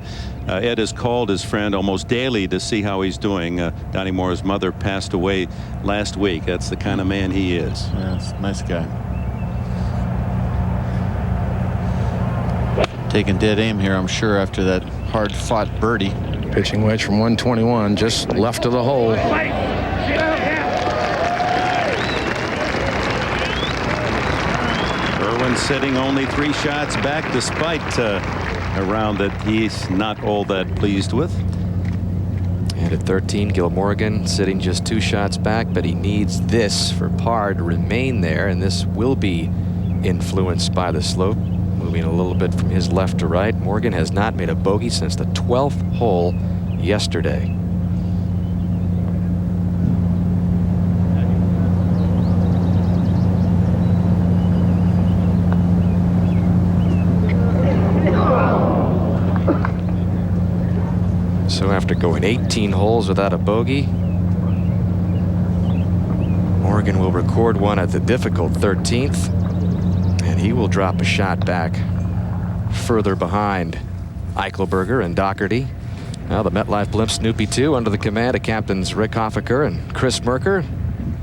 Ed has called his friend almost daily to see how he's doing. Donnie Moore's mother passed away last week. That's the kind of man he is. Yes, nice guy. Taking dead aim here, I'm sure, after that hard-fought birdie. Pitching wedge from 121, just left of the hole. Irwin sitting only 3 shots back, despite a round that he's not all that pleased with. And at 13, Gil Morgan sitting just 2 shots back, but he needs this for par to remain there, and this will be influenced by the slope. Moving a little bit from his left to right. Morgan has not made a bogey since the 12th hole yesterday. So after going 18 holes without a bogey, Morgan will record one at the difficult 13th. And he will drop a shot back further behind Eichelberger and Dougherty. Now the MetLife Blimp Snoopy 2 under the command of Captains Rick Hoffaker and Chris Merker.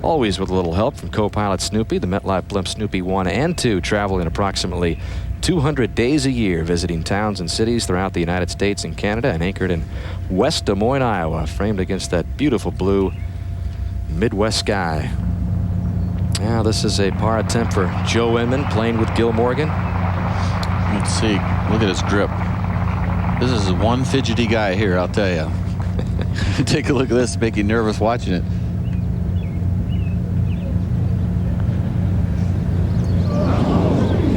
Always with a little help from co-pilot Snoopy. The MetLife Blimp Snoopy 1 and 2 traveling approximately 200 days a year, visiting towns and cities throughout the United States and Canada, and anchored in West Des Moines, Iowa, framed against that beautiful blue Midwest sky. Now this is a par attempt for Joe Inman, playing with Gil Morgan. Let's see. Look at his grip. This is one fidgety guy here, I'll tell you. Take a look at this, make you nervous watching it.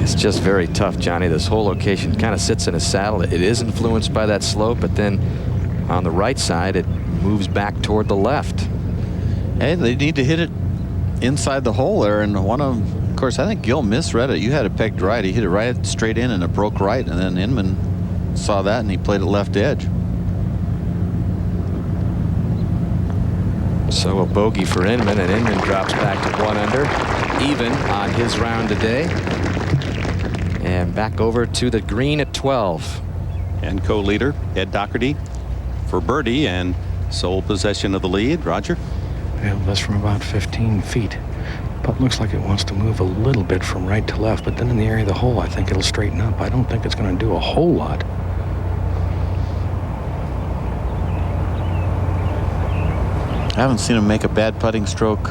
It's just very tough, Johnny. This whole location kind of sits in a saddle. It is influenced by that slope, but then on the right side, it moves back toward the left. Hey, they need to hit it inside the hole there, and one of them, of course, I think Gil misread it. You had it pegged right. He hit it right straight in, and it broke right, and then Inman saw that, and he played it left edge. So a bogey for Inman, and Inman drops back to 1 under, even on his round today. And back over to the green at 12. And co-leader Ed Dougherty for birdie and sole possession of the lead. Roger? Well, that's from about 15 feet. Putt looks like it wants to move a little bit from right to left, but then in the area of the hole, I think it'll straighten up. I don't think it's going to do a whole lot. I haven't seen him make a bad putting stroke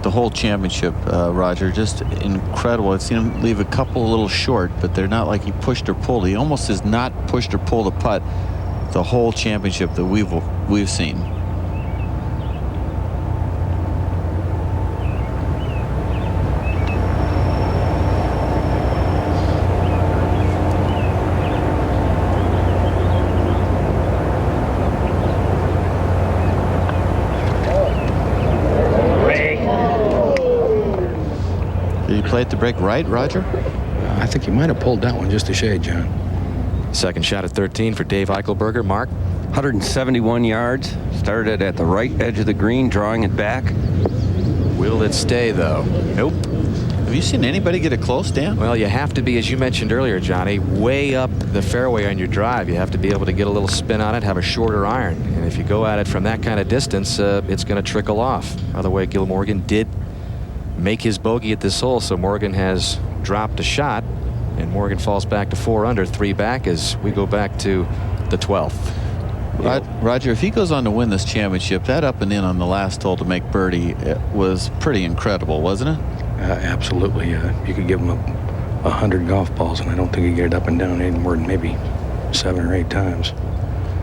the whole championship, Roger. Just incredible. I've seen him leave a couple a little short, but they're not like he pushed or pulled. He almost has not pushed or pulled a putt the whole championship that we've seen. Play it to break right, Roger? I think you might have pulled that one just a shade, John. Second shot at 13 for Dave Eichelberger. Mark? 171 yards. Started at the right edge of the green, drawing it back. Will it stay, though? Nope. Have you seen anybody get it close, Dan? Well, you have to be, as you mentioned earlier, Johnny, way up the fairway on your drive. You have to be able to get a little spin on it, have a shorter iron. And if you go at it from that kind of distance, it's going to trickle off. By the way, Gil Morgan did make his bogey at this hole, so Morgan has dropped a shot, and Morgan falls back to 4 under, 3 back as we go back to the 12th. Roger, if he goes on to win this championship, that up and in on the last hole to make birdie was pretty incredible, wasn't it? Absolutely. You could give him 100 golf balls, and I don't think he'd get it up and down any more than maybe 7 or 8 times.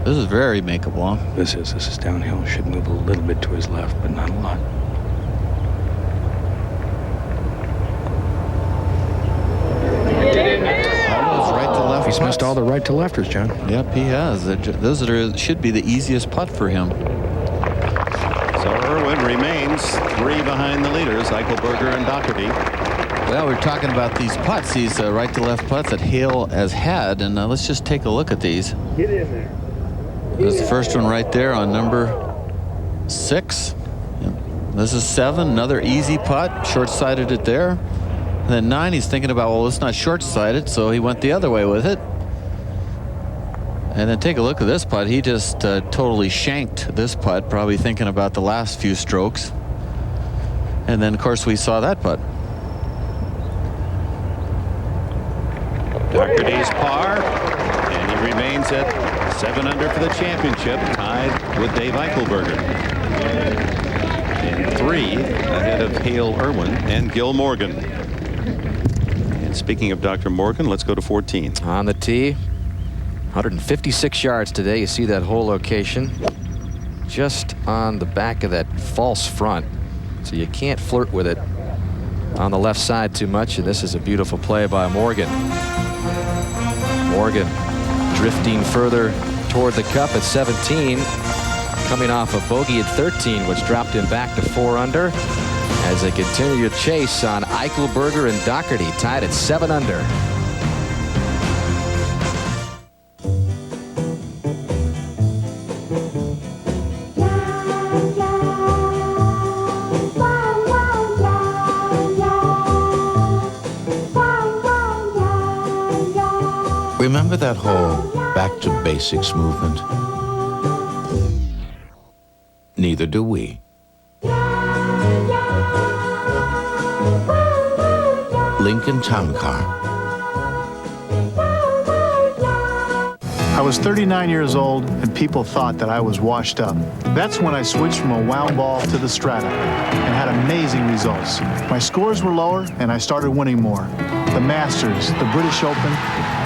This is very makeable, huh? This is downhill. Should move a little bit to his left, but not a lot. He's missed all the right to lefters, John. Yep, he has. Those should be the easiest putt for him. So Irwin remains 3 behind the leaders, Eichelberger and Dougherty. Well, we're talking about these putts, these right to left putts that Hale has had, and let's just take a look at these. Get in there. There's the first one right there on number 6. This is 7, another easy putt, short-sided it there. And then 9, he's thinking about, well, it's not short-sided, so he went the other way with it. And then take a look at this putt. He just totally shanked this putt, probably thinking about the last few strokes. And then, of course, we saw that putt. Dougherty's par, and he remains at 7 under for the championship, tied with Dave Eichelberger. And 3 ahead of Hale Irwin and Gil Morgan. Speaking of Dr. Morgan, let's go to 14. On the tee, 156 yards today. You see that whole location just on the back of that false front. So you can't flirt with it on the left side too much. And this is a beautiful play by Morgan. Morgan drifting further toward the cup at 17. Coming off a bogey at 13, which dropped him back to 4 under. As they continue to chase on Eichelberger and Dougherty, tied at 7 under. Remember that whole back to basics movement? Neither do we. Lincoln Town Car. I was 39 years old, and people thought that I was washed up. That's when I switched from a wound ball to the Strata and had amazing results. My scores were lower, and I started winning more. The Masters, the British Open,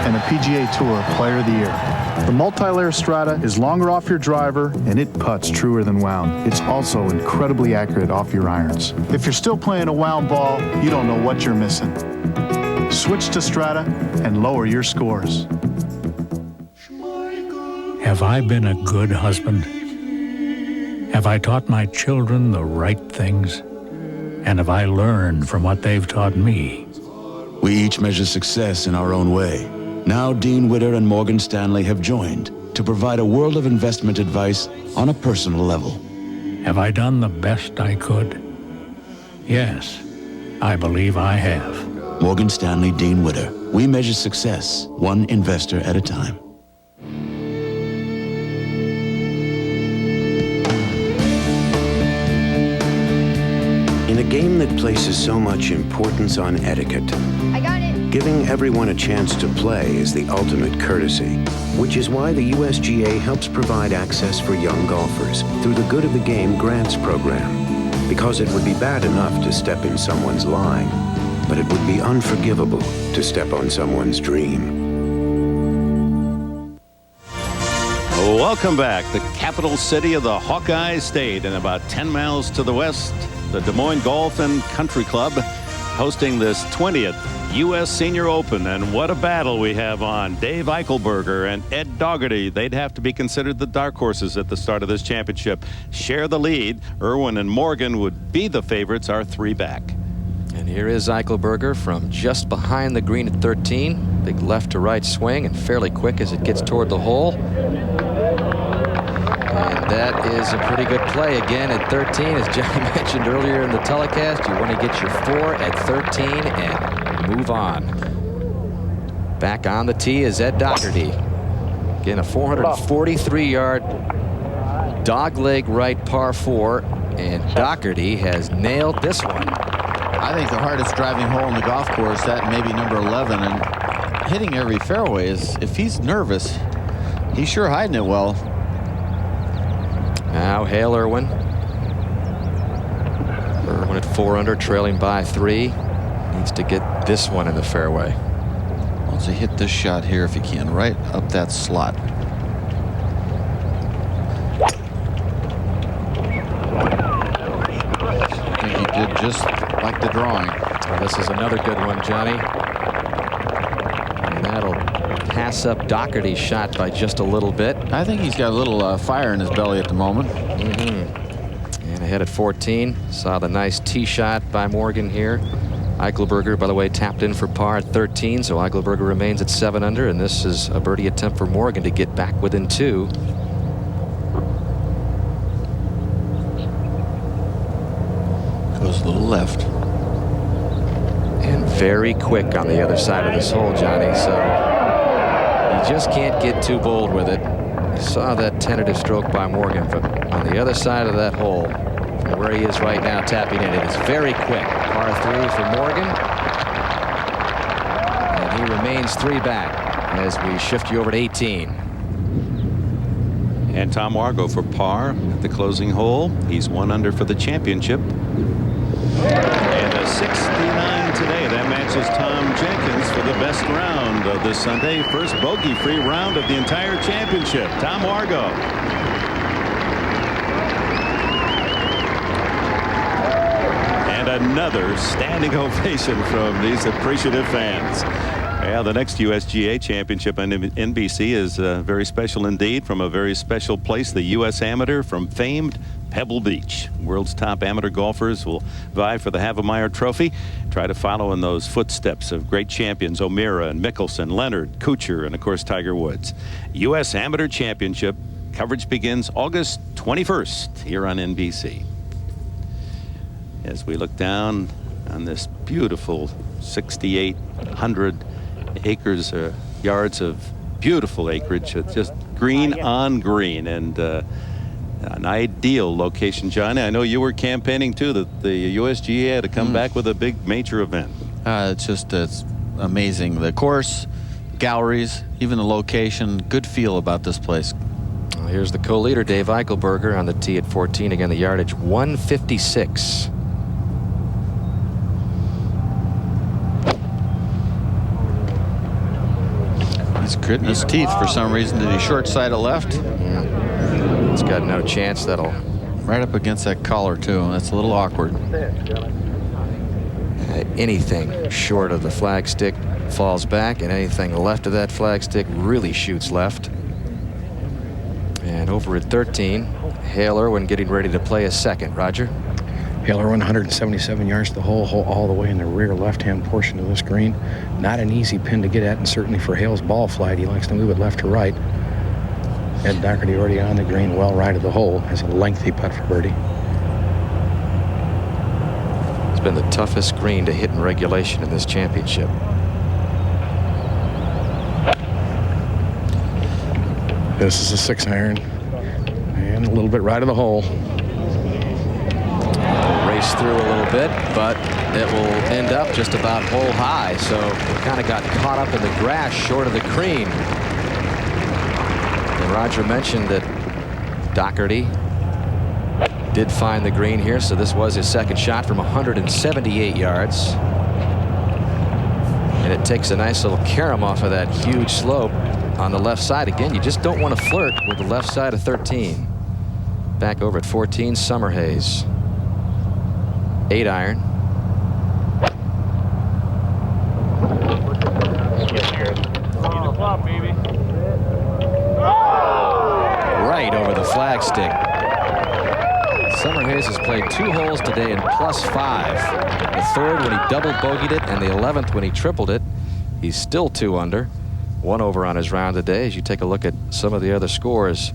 and the PGA Tour Player of the Year. The multi-layer Strata is longer off your driver, and it putts truer than wound. It's also incredibly accurate off your irons. If you're still playing a wound ball, you don't know what you're missing. Switch to Strata and lower your scores. Have I been a good husband? Have I taught my children the right things? And have I learned from what they've taught me? We each measure success in our own way. Now Dean Witter and Morgan Stanley have joined to provide a world of investment advice on a personal level. Have I done the best I could? Yes, I believe I have. Morgan Stanley, Dean Witter. We measure success one investor at a time. In a game that places so much importance on etiquette, I got it. giving everyone a chance to play is the ultimate courtesy, which is why the USGA helps provide access for young golfers through the Good of the Game Grants Program. Because it would be bad enough to step in someone's line, but it would be unforgivable to step on someone's dream. Welcome back. The capital city of the Hawkeye State, and about 10 miles to the west, the Des Moines Golf and Country Club hosting this 20th U.S. Senior Open. And what a battle we have on. Dave Eichelberger and Ed Dougherty. They'd have to be considered the dark horses at the start of this championship. Share the lead. Irwin and Morgan would be the favorites, our three back. And here is Eichelberger from just behind the green at 13. Big left to right swing and fairly quick as it gets toward the hole. And that is a pretty good play again at 13. As Johnny mentioned earlier in the telecast, you want to get your 4 at 13 and move on. Back on the tee is Ed Dougherty. Again, a 443-yard dogleg right par 4, and Dougherty has nailed this one. I think the hardest driving hole in the golf course, that maybe number 11, and hitting every fairway is, if he's nervous, he's sure hiding it well. Now Hale Irwin. Irwin at 4 under, trailing by 3. Needs to get this one in the fairway. Wants to hit this shot here if he can, right up that slot. I think he did just like the drawing. Well, this is another good one, Johnny. And that'll pass up Dougherty's shot by just a little bit. I think he's got a little fire in his belly at the moment. And ahead at 14. Saw the nice tee shot by Morgan here. Eichelberger, by the way, tapped in for par at 13, so Eichelberger remains at 7 under, and this is a birdie attempt for Morgan to get back within 2. Goes a little left. And very quick on the other side of this hole, Johnny, so you just can't get too bold with it. You saw that tentative stroke by Morgan, but on the other side of that hole, from where he is right now tapping in, it is very quick. Par 3 for Morgan. And he remains 3 back as we shift you over to 18. And Tom Wargo for par at the closing hole. He's 1 under for the championship. And a 69 today. That matches Tom Jenkins for the best round of this Sunday. First bogey-free round of the entire championship. Tom Wargo. And another standing ovation from these appreciative fans. Yeah, the next USGA championship on NBC is very special indeed, from a very special place, the U.S. Amateur from famed Pebble Beach. World's top amateur golfers will vie for the Havemeyer Trophy. Try to follow in those footsteps of great champions O'Meara and Mickelson, Leonard, Kuchar, and of course Tiger Woods. U.S. Amateur Championship coverage begins August 21st here on NBC. As we look down on this beautiful 6,800 acres yards of beautiful acreage. It's just green on green, and an ideal location. Johnny, I know you were campaigning too that the USGA had to come back with a big major event. It's amazing. The course, galleries, even the location, good feel about this place. Well, here's the co-leader, Dave Eichelberger, on the tee at 14. Again, the yardage 156. He's gritting his teeth for some reason. Did he short side it left? Yeah. It's got no chance. That'll right up against that collar too. That's a little awkward. Anything short of the flagstick falls back, and anything left of that flagstick really shoots left. And over at 13, Hale Irwin getting ready to play a second. Roger? Hale Irwin, 177 yards to the hole, all the way in the rear left-hand portion of this green. Not an easy pin to get at, and certainly for Hale's ball flight, he likes to move it left to right. Ed Dougherty already on the green, well right of the hole, has a lengthy putt for birdie. It's been the toughest green to hit in regulation in this championship. This is a 6-iron, and a little bit right of the hole. Race through a little bit, but it will end up just about hole high. So it kind of got caught up in the grass short of the green. And Roger mentioned that Dougherty did find the green here, so this was his second shot from 178 yards. And it takes a nice little carom off of that huge slope on the left side. Again, you just don't want to flirt with the left side of 13. Back over at 14, Summerhays. 8-iron. Right over the flagstick. Summerhays has played 2 holes today in +5. The third when he double bogeyed it, and the 11th when he tripled it. He's still 2 under. 1 over on his round today. As you take a look at some of the other scores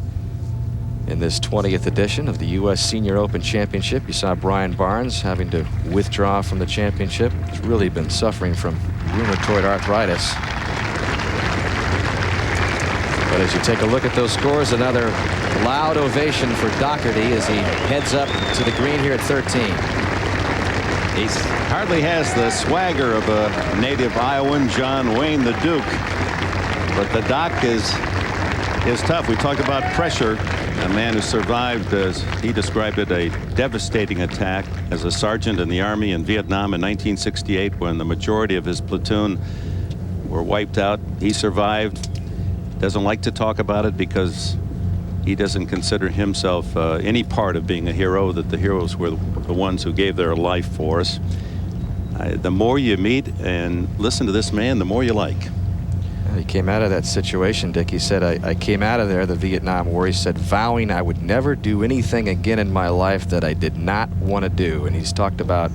in this 20th edition of the U.S. Senior Open Championship, you saw Brian Barnes having to withdraw from the championship. He's really been suffering from rheumatoid arthritis. But as you take a look at those scores, another loud ovation for Dougherty as he heads up to the green here at 13. He hardly has the swagger of a native Iowan, John Wayne the Duke. But the Doc is tough. We talk about pressure. A man who survived, as he described it, a devastating attack as a sergeant in the Army in Vietnam in 1968 when the majority of his platoon were wiped out. He survived. Doesn't like to talk about it because he doesn't consider himself any part of being a hero, that the heroes were the ones who gave their life for us. The more you meet and listen to this man, the more you like. He came out of that situation, Dick. He said, I came out of there, the Vietnam War, he said, vowing I would never do anything again in my life that I did not want to do. And he's talked about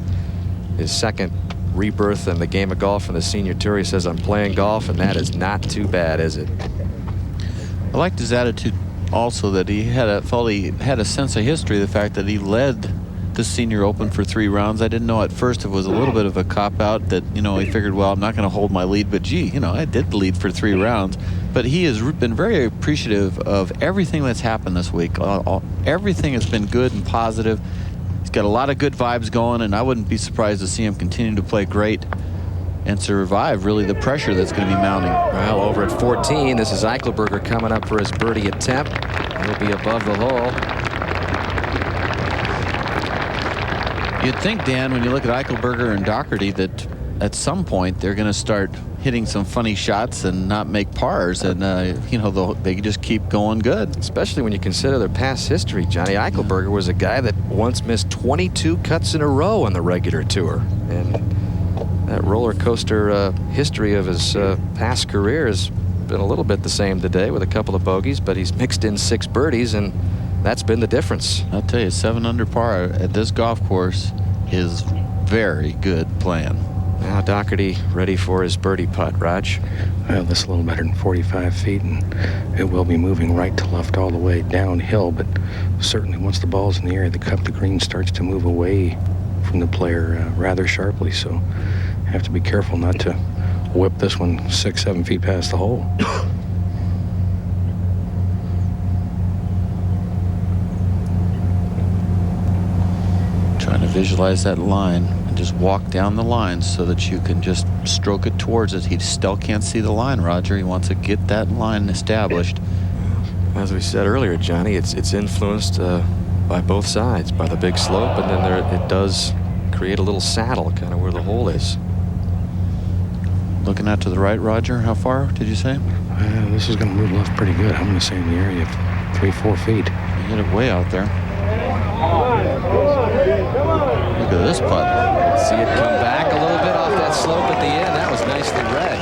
his second rebirth in the game of golf in the senior tour. He says, I'm playing golf, and that is not too bad, is it? I liked his attitude also, that he felt he had a sense of history, the fact that he led the Senior Open for 3 rounds. I didn't know at first it was a little bit of a cop-out, that, you know, he figured, well, I'm not going to hold my lead, but gee, you know, I did lead for 3 rounds. But he has been very appreciative of everything that's happened this week. Everything has been good and positive. He's got a lot of good vibes going, and I wouldn't be surprised to see him continue to play great and survive, really, the pressure that's going to be mounting. Well, over at 14, this is Eichelberger coming up for his birdie attempt. He'll be above the hole. You'd think, Dan, when you look at Eichelberger and Dougherty, that at some point they're going to start hitting some funny shots and not make pars, and you know, they just keep going good. Especially when you consider their past history. Johnny Eichelberger was a guy that once missed 22 cuts in a row on the regular tour, and that roller coaster history of his past career has been a little bit the same today with a couple of bogeys, but he's mixed in 6 birdies, and that's been the difference. I'll tell you, 7 under par at this golf course is very good plan. Now Dougherty ready for his birdie putt. Raj? Well, this is a little better than 45 feet, and it will be moving right to left all the way downhill, but certainly once the ball's in the air, the green starts to move away from the player rather sharply, so you have to be careful not to whip this one 6-7 feet past the hole. visualize that line and just walk down the line so that you can just stroke it towards it. He still can't see the line, Roger. He wants to get that line established. As we said earlier, Johnny, it's influenced by both sides, by the big slope, and then it does create a little saddle kind of where the hole is. Looking out to the right, Roger, how far did you say? This is going to move left pretty good. I'm going to say in the area of 3-4 feet. You hit it way out there. Look at this putt. See it come back a little bit off that slope at the end. That was nicely read.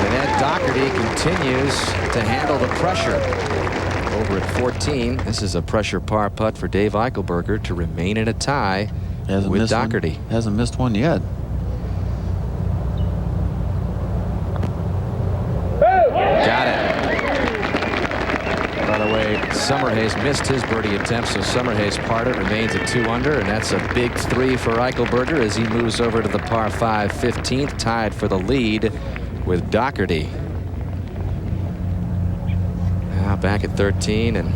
And Ed Dougherty continues to handle the pressure. Over at 14, this is a pressure par putt for Dave Eichelberger to remain in a tie with Dougherty. Hasn't missed one yet. Got it. By the way, Summerhays missed his birdie attempt, so Summerhays parted, remains at 2 under, and that's a big 3 for Eichelberger as he moves over to the par 5 15th, tied for the lead with Dougherty. Now back at 13, and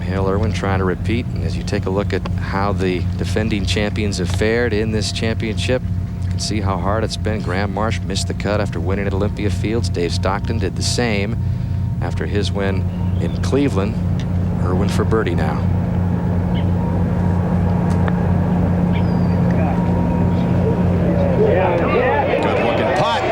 Hale Irwin trying to repeat. And as you take a look at how the defending champions have fared in this championship, you can see how hard it's been. Graham Marsh missed the cut after winning at Olympia Fields. Dave Stockton did the same after his win in Cleveland. Irwin for birdie now. Good looking putt.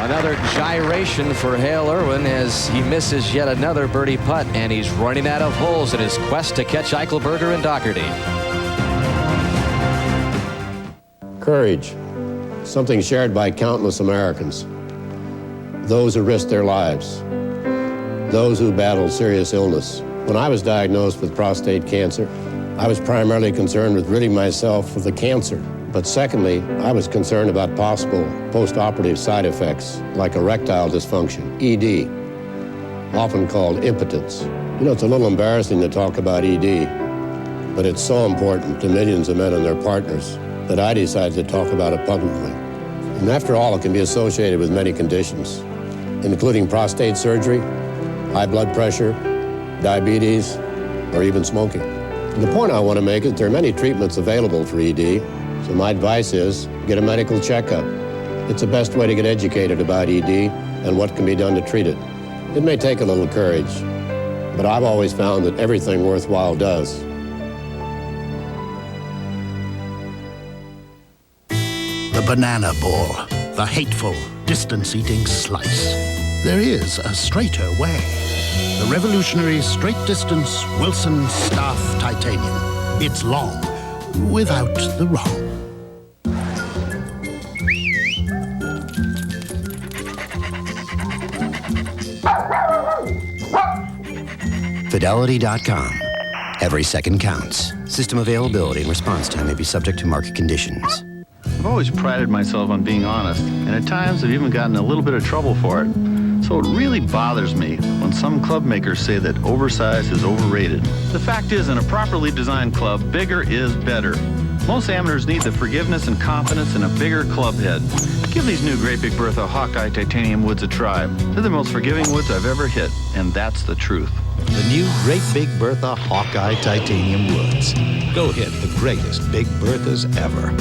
Another gyration for Hale Irwin as he misses yet another birdie putt, and he's running out of holes in his quest to catch Eichelberger and Dougherty. Courage, something shared by countless Americans. Those who risked their lives, those who battled serious illness. When I was diagnosed with prostate cancer, I was primarily concerned with ridding myself of the cancer. But secondly, I was concerned about possible post-operative side effects like erectile dysfunction, ED, often called impotence. You know, it's a little embarrassing to talk about ED, but it's so important to millions of men and their partners that I decided to talk about it publicly. And after all, it can be associated with many conditions, including prostate surgery, high blood pressure, diabetes, or even smoking. And the point I want to make is there are many treatments available for ED, so my advice is get a medical checkup. It's the best way to get educated about ED and what can be done to treat it. It may take a little courage, but I've always found that everything worthwhile does. The banana ball, the hateful, distance-eating slice. There is a straighter way. The revolutionary straight-distance Wilson Staff Titanium. It's long, without the wrong. Fidelity.com. Every second counts. System availability and response time may be subject to market conditions. I've always prided myself on being honest, and at times I've even gotten a little bit of trouble for it. So it really bothers me when some club makers say that oversized is overrated. The fact is, in a properly designed club, bigger is better. Most amateurs need the forgiveness and confidence in a bigger club head. Give these new Great Big Bertha Hawkeye Titanium woods a try. They're the most forgiving woods I've ever hit, and that's the truth. The new Great Big Bertha Hawkeye Titanium woods. Go hit the greatest Big Berthas ever.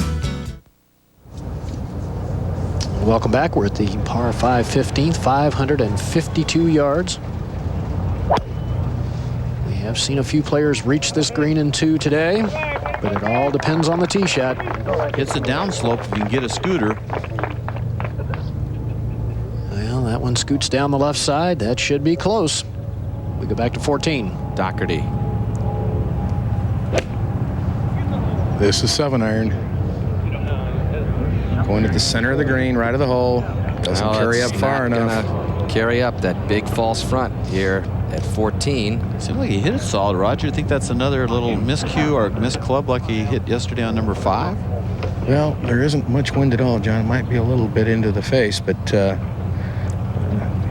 Welcome back. We're at the par 5 15th, 552 yards. We have seen a few players reach this green in 2 today, but it all depends on the tee shot. It's a downslope if you can get a scooter. Well, that one scoots down the left side. That should be close. We go back to 14. Dougherty. This is 7-iron. Going to the center of the green, right of the hole. Doesn't carry up far enough. Carry up that big false front here at 14. Seems like he hit it solid, Roger. You think that's another little miscue or misclub like he hit yesterday on number 5? Well, there isn't much wind at all, John. It might be a little bit into the face, but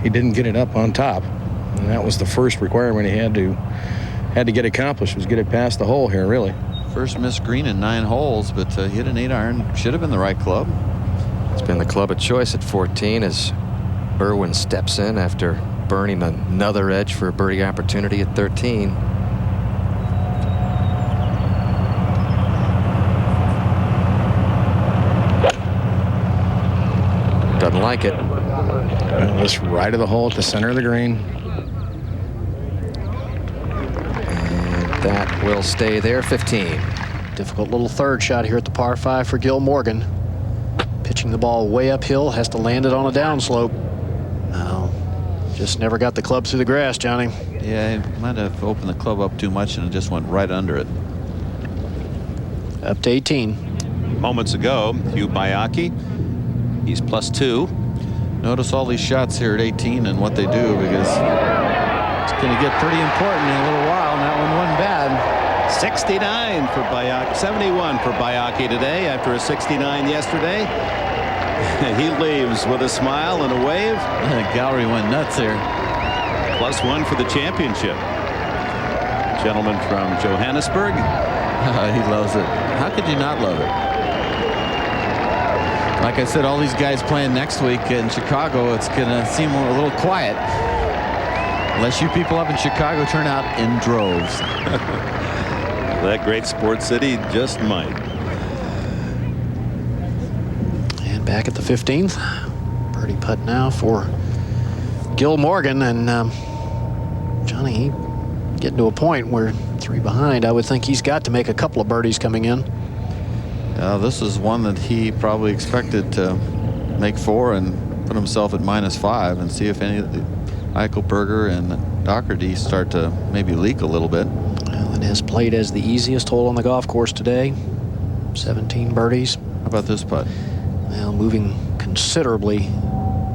he didn't get it up on top. And that was the first requirement he had to get accomplished, was get it past the hole here, really. First missed green in 9 holes, but hit an 8-iron. Should have been the right club. It's been the club of choice at 14 as Irwin steps in after burning another edge for a birdie opportunity at 13. Doesn't like it. Well, this right of the hole at the center of the green. And that will stay there, 15. Difficult little third shot here at the par 5 for Gil Morgan. Pitching the ball way uphill, has to land it on a downslope. No, just never got the club through the grass, Johnny. Yeah, he might have opened the club up too much and it just went right under it. Up to 18. Moments ago, Hugh Bayaki, he's +2. Notice all these shots here at 18 and what they do, because it's going to get pretty important in a little while. And that one wasn't bad. 69 for Bayaki, 71 for Bayaki today after a 69 yesterday. He leaves with a smile and a wave. The gallery went nuts here. +1 for the championship. Gentleman from Johannesburg. He loves it. How could you not love it? Like I said, all these guys playing next week in Chicago, it's going to seem a little quiet. Unless you people up in Chicago turn out in droves. That great sports city just might. And back at the 15th. Birdie putt now for Gil Morgan. And Johnny, getting to a point where 3 behind, I would think he's got to make a couple of birdies coming in. This is one that he probably expected to make 4 and put himself at -5 and see if any of the Eichelberger and Dougherty start to maybe leak a little bit. Well, it has played as the easiest hole on the golf course today. 17 birdies. How about this putt? Well, moving considerably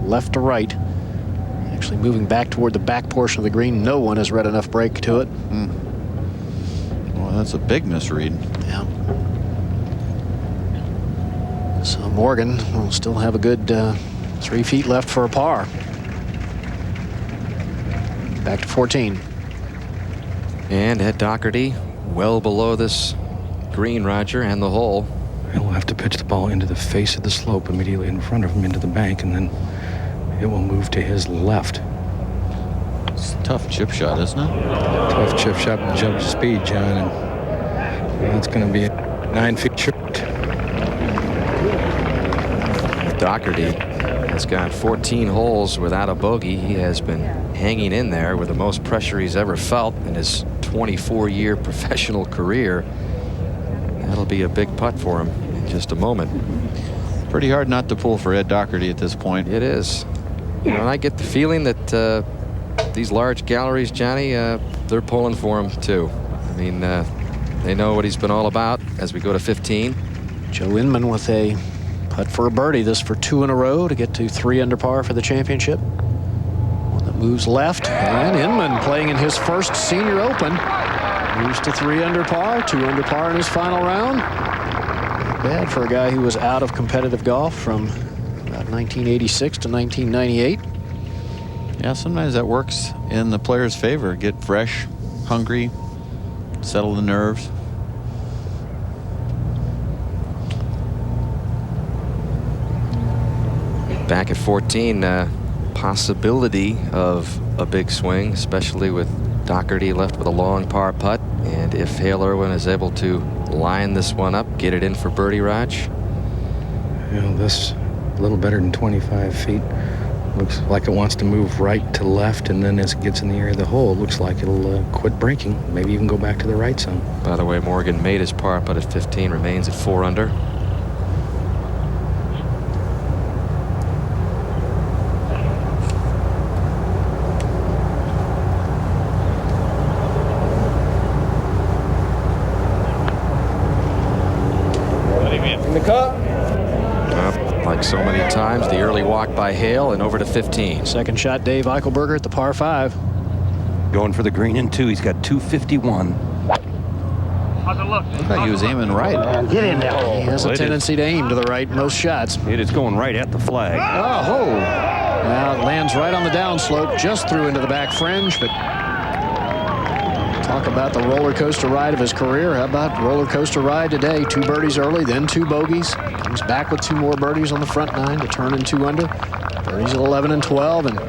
left to right. Actually moving back toward the back portion of the green. No one has read enough break to it. Well, that's a big misread. Yeah. So Morgan will still have a good 3 feet left for a par. Back to 14. And Ed Dougherty well below this green, Roger, and the hole. He'll have to pitch the ball into the face of the slope immediately in front of him into the bank, and then it will move to his left. It's a tough chip shot, isn't it? Tough chip shot and jump speed, John. And it's going to be 9 feet short. Dougherty has gone 14 holes without a bogey. He has been hanging in there with the most pressure he's ever felt in his 24-year professional career. That'll be a big putt for him in just a moment. Pretty hard not to pull for Ed Dougherty at this point. It is. You know, I get the feeling that these large galleries, Johnny, they're pulling for him too. I mean, they know what he's been all about as we go to 15. Joe Inman with a putt for a birdie. This for 2 in a row to get to 3 under par for the championship. One that moves left. And Inman playing in his first Senior Open. Moves to 3 under par, 2 under par in his final round. Not bad for a guy who was out of competitive golf from about 1986 to 1998. Yeah, sometimes that works in the player's favor. Get fresh, hungry, settle the nerves. Back at 14, possibility of a big swing, especially with Dougherty left with a long par putt. And if Hale Irwin is able to line this one up, get it in for birdie, Raj. You know, this a little better than 25 feet. Looks like it wants to move right to left, and then as it gets in the area of the hole, it looks like it'll quit breaking, maybe even go back to the right some. By the way, Morgan made his par putt at 15, remains at 4 under. Like so many times, the early walk by Hale and over to 15. Second shot, Dave Eichelberger at the par 5. Going for the green in 2. He's got 251. I thought he was aiming right. Get in there. He has a tendency to aim to the right most shots. It is going right at the flag. Oh, well, it lands right on the downslope, just through into the back fringe, but Talk about the roller coaster ride of his career. How about roller coaster ride today? 2 birdies early, then 2 bogeys. Comes back with 2 more birdies on the front 9 to turn in 2 under. Birdies at 11 and 12, and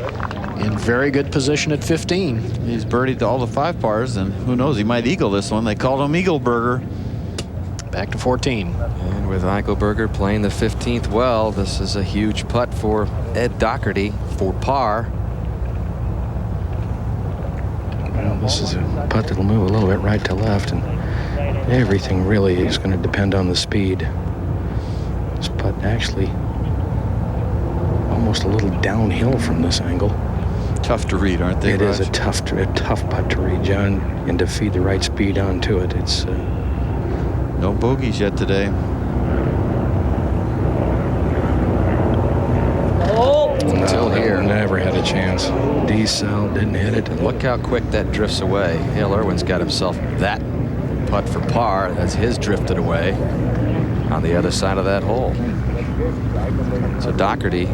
in very good position at 15. He's birdied all the 5 pars, and who knows, he might eagle this one. They called him Eichelberger. Back to 14. And with Eichelberger playing the 15th well, this is a huge putt for Ed Dougherty for par. Well, this is a putt that'll move a little bit right to left, and everything really is going to depend on the speed. This putt actually almost a little downhill from this angle. Tough to read, aren't they? It is a tough putt to read, John, and to feed the right speed onto it. It's no bogeys yet today. Until here. Never had a chance. D-Sal didn't hit it. And look how quick that drifts away. Hale Irwin's got himself that putt for par as his drifted away on the other side of that hole. So Dougherty,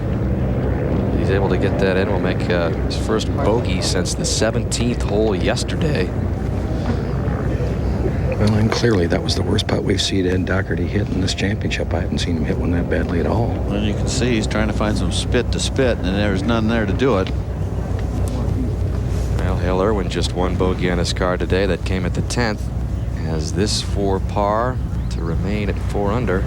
he's able to get that in. Will make his first bogey since the 17th hole yesterday. Well, and clearly that was the worst putt we've seen Ed Dougherty hit in this championship. I haven't seen him hit one that badly at all. And you can see he's trying to find some spit to spit, and there's none there to do it. Well, Hale Irwin just 1 bogey on his card today. That came at the 10th. Has this for par to remain at 4 under.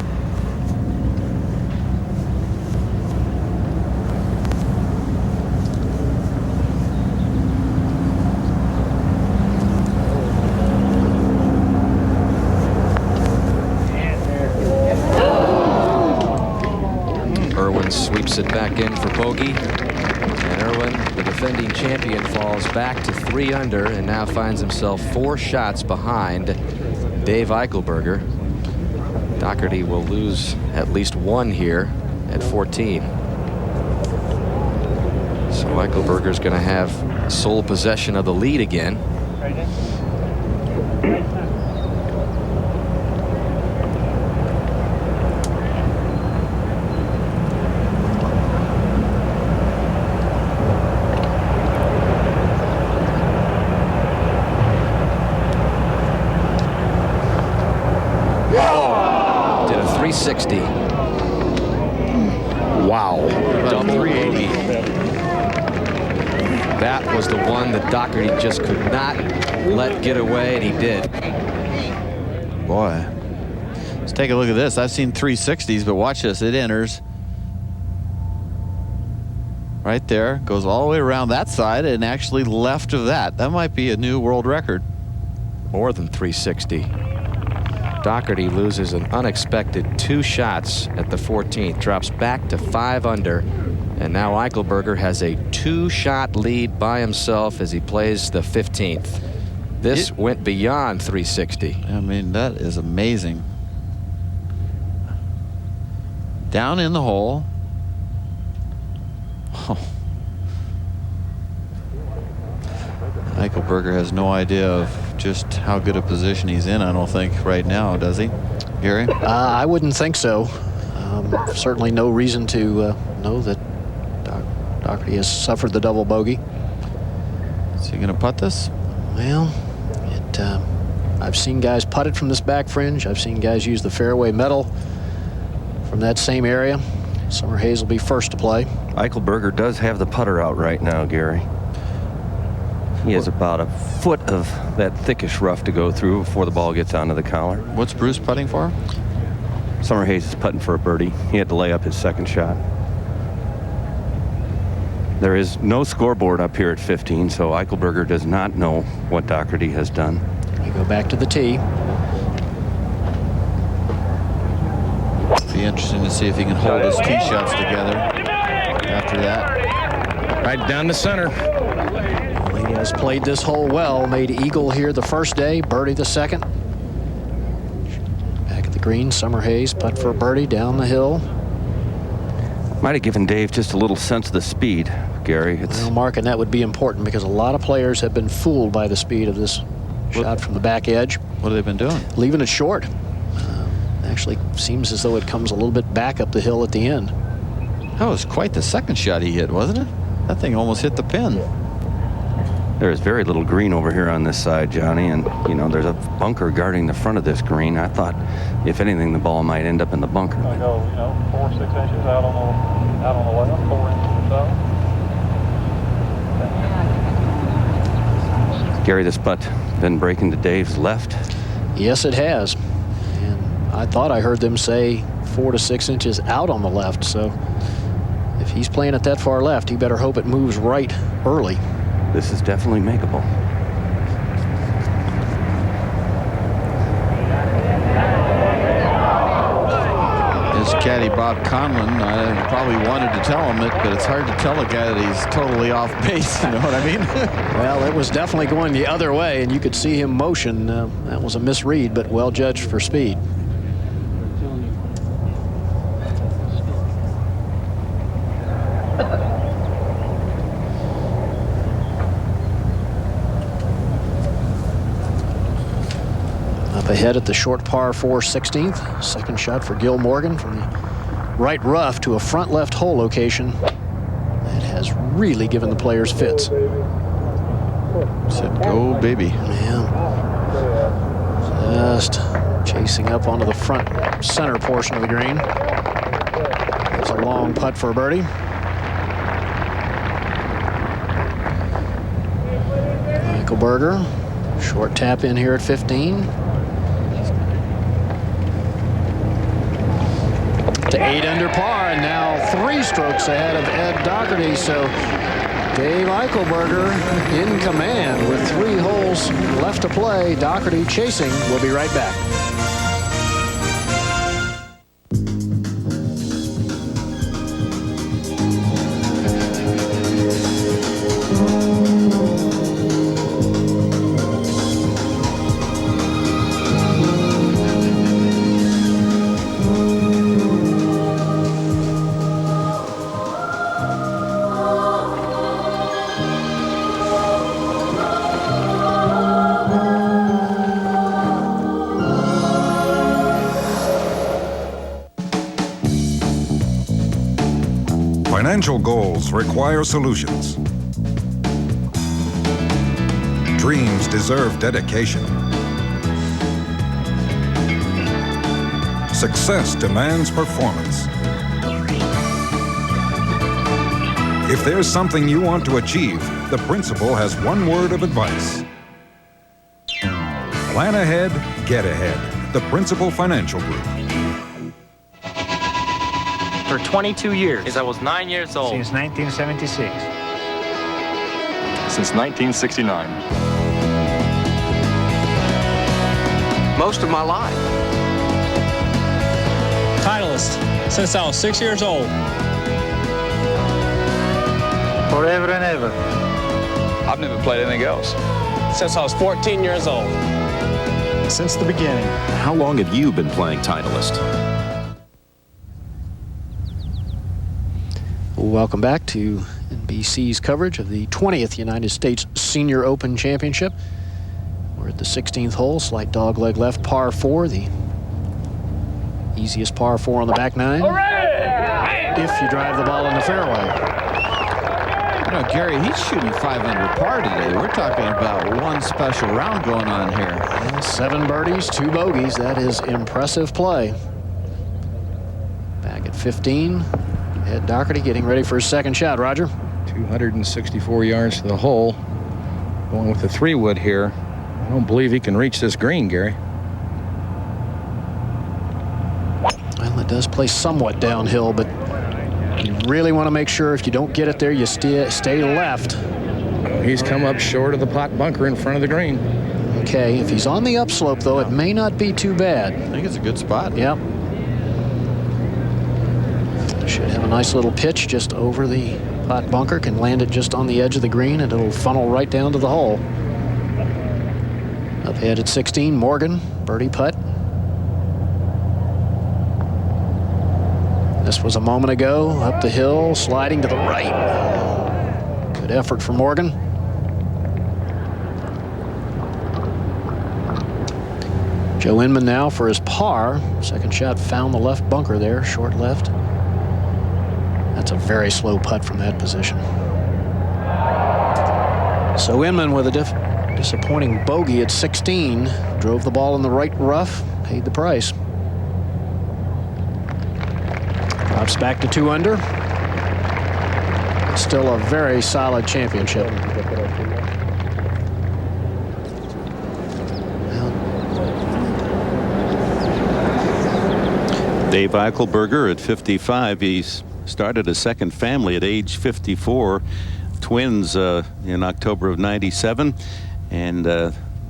Sweeps it back in for bogey, and Irwin, the defending champion, falls back to 3 under and now finds himself 4 shots behind Dave Eichelberger. Dougherty will lose at least 1 here at 14. So Eichelberger's going to have sole possession of the lead again. Did a 360. Wow. Double 380. That was the one that Dougherty just could not let get away, and he did. Boy. Let's take a look at this. I've seen 360s, but watch this. It enters right there, goes all the way around that side, and actually left of that. That might be a new world record. More than 360. Dougherty loses an unexpected 2 shots at the 14th, drops back to 5 under, and now Eichelberger has a 2-shot lead by himself as he plays the 15th. This went beyond 360. I mean, that is amazing. Down in the hole. Oh. Eichelberger has no idea of just how good a position he's in, I don't think, right now, does he, Gary? I wouldn't think so. Certainly no reason to know that Dougherty has suffered the double bogey. Is he going to putt this? Well, I've seen guys putt it from this back fringe. I've seen guys use the fairway metal from that same area. Summer Hayes will be first to play. Eichelberger does have the putter out right now, Gary. He has about a foot of that thickish rough to go through before the ball gets onto the collar. What's Bruce putting for? Summer Hayes is putting for a birdie. He had to lay up his 2nd shot. There is no scoreboard up here at 15, so Eichelberger does not know what Dougherty has done. You go back to the tee. Be interesting to see if he can hold his tee shots together after that. Right down the center. He has played this hole well. Made eagle here the first day, birdie the second. Back at the green, Summer Hayes putt for a birdie down the hill. Might have given Dave just a little sense of the speed, Gary. Well, Mark, and that would be important because a lot of players have been fooled by the speed of this shot from the back edge. What have they been doing? Leaving it short. Actually seems as though it comes a little bit back up the hill at the end. That was quite the second shot he hit, wasn't it? That thing almost hit the pin. There's very little green over here on this side, Johnny, and you know there's a bunker guarding the front of this green. I thought, if anything, the ball might end up in the bunker. I go, 4 or 6 inches out on the left, 4 inches or so. Gary, this putt been breaking to Dave's left. Yes, it has. And I thought I heard them say 4 to 6 inches out on the left. So if he's playing it that far left, he better hope it moves right early. This is definitely makeable. His caddy, Bob Conlon, I probably wanted to tell him it, but it's hard to tell a guy that he's totally off base. You know what I mean? Well, it was definitely going the other way, and you could see him motion. That was a misread, but well judged for speed. Ahead at the short par 4 16th. Second shot for Gil Morgan from the right rough to a front left hole location that has really given the players fits. Said go, baby. Yeah. Just chasing up onto the front center portion of the green. It's a long putt for a birdie. Eichelberger, short tap in here at 15. To 8 under par, and now 3 strokes ahead of Ed Dougherty. So Dave Eichelberger in command with 3 holes left to play. Dougherty chasing. We'll be right back. Financial goals require solutions. Dreams deserve dedication. Success demands performance. If there's something you want to achieve, the principal has one word of advice. Plan ahead, get ahead. The Principal Financial Group. For 22 years, since I was 9 years old. Since 1976. Since 1969. Most of my life. Titleist, since I was 6 years old. Forever and ever. I've never played anything else. Since I was 14 years old. Since the beginning. How long have you been playing Titleist? Welcome back to NBC's coverage of the 20th United States Senior Open Championship. We're at the 16th hole, slight dogleg left, par 4, the easiest par 4 on the back 9. If you drive the ball in the fairway. You know, Gary, he's shooting 5 under par today. We're talking about one special round going on here. And 7 birdies, 2 bogeys. That is impressive play. Back at 15. Ed Dougherty getting ready for his second shot. Roger. 264 yards to the hole. Going with the 3-wood here. I don't believe he can reach this green, Gary. Well, it does play somewhat downhill, but you really want to make sure if you don't get it there, you stay left. He's come up short of the pot bunker in front of the green. Okay, if he's on the upslope, though, it may not be too bad. I think it's a good spot. Yep. Should have a nice little pitch just over the pot bunker. Can land it just on the edge of the green, and it'll funnel right down to the hole. Up ahead at 16, Morgan, birdie putt. This was a moment ago, up the hill, sliding to the right. Good effort for Morgan. Joe Inman now for his par. Second shot found the left bunker there, short left. That's a very slow putt from that position. So Inman with a disappointing bogey at 16. Drove the ball in the right rough, paid the price. Drops back to 2 under. Still a very solid championship. Dave Eichelberger at 55. He's started a second family at age 54. Twins in October of '97. And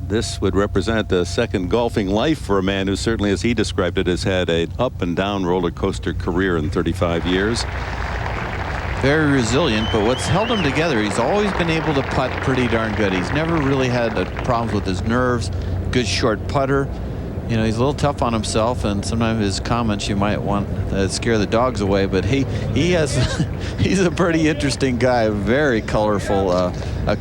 this would represent the second golfing life for a man who certainly, as he described it, has had an up and down roller coaster career in 35 years. Very resilient, but what's held him together, he's always been able to putt pretty darn good. He's never really had problems with his nerves. Good short putter. You know, he's a little tough on himself, and sometimes his comments you might want to scare the dogs away, but he has he's a pretty interesting guy. Very colorful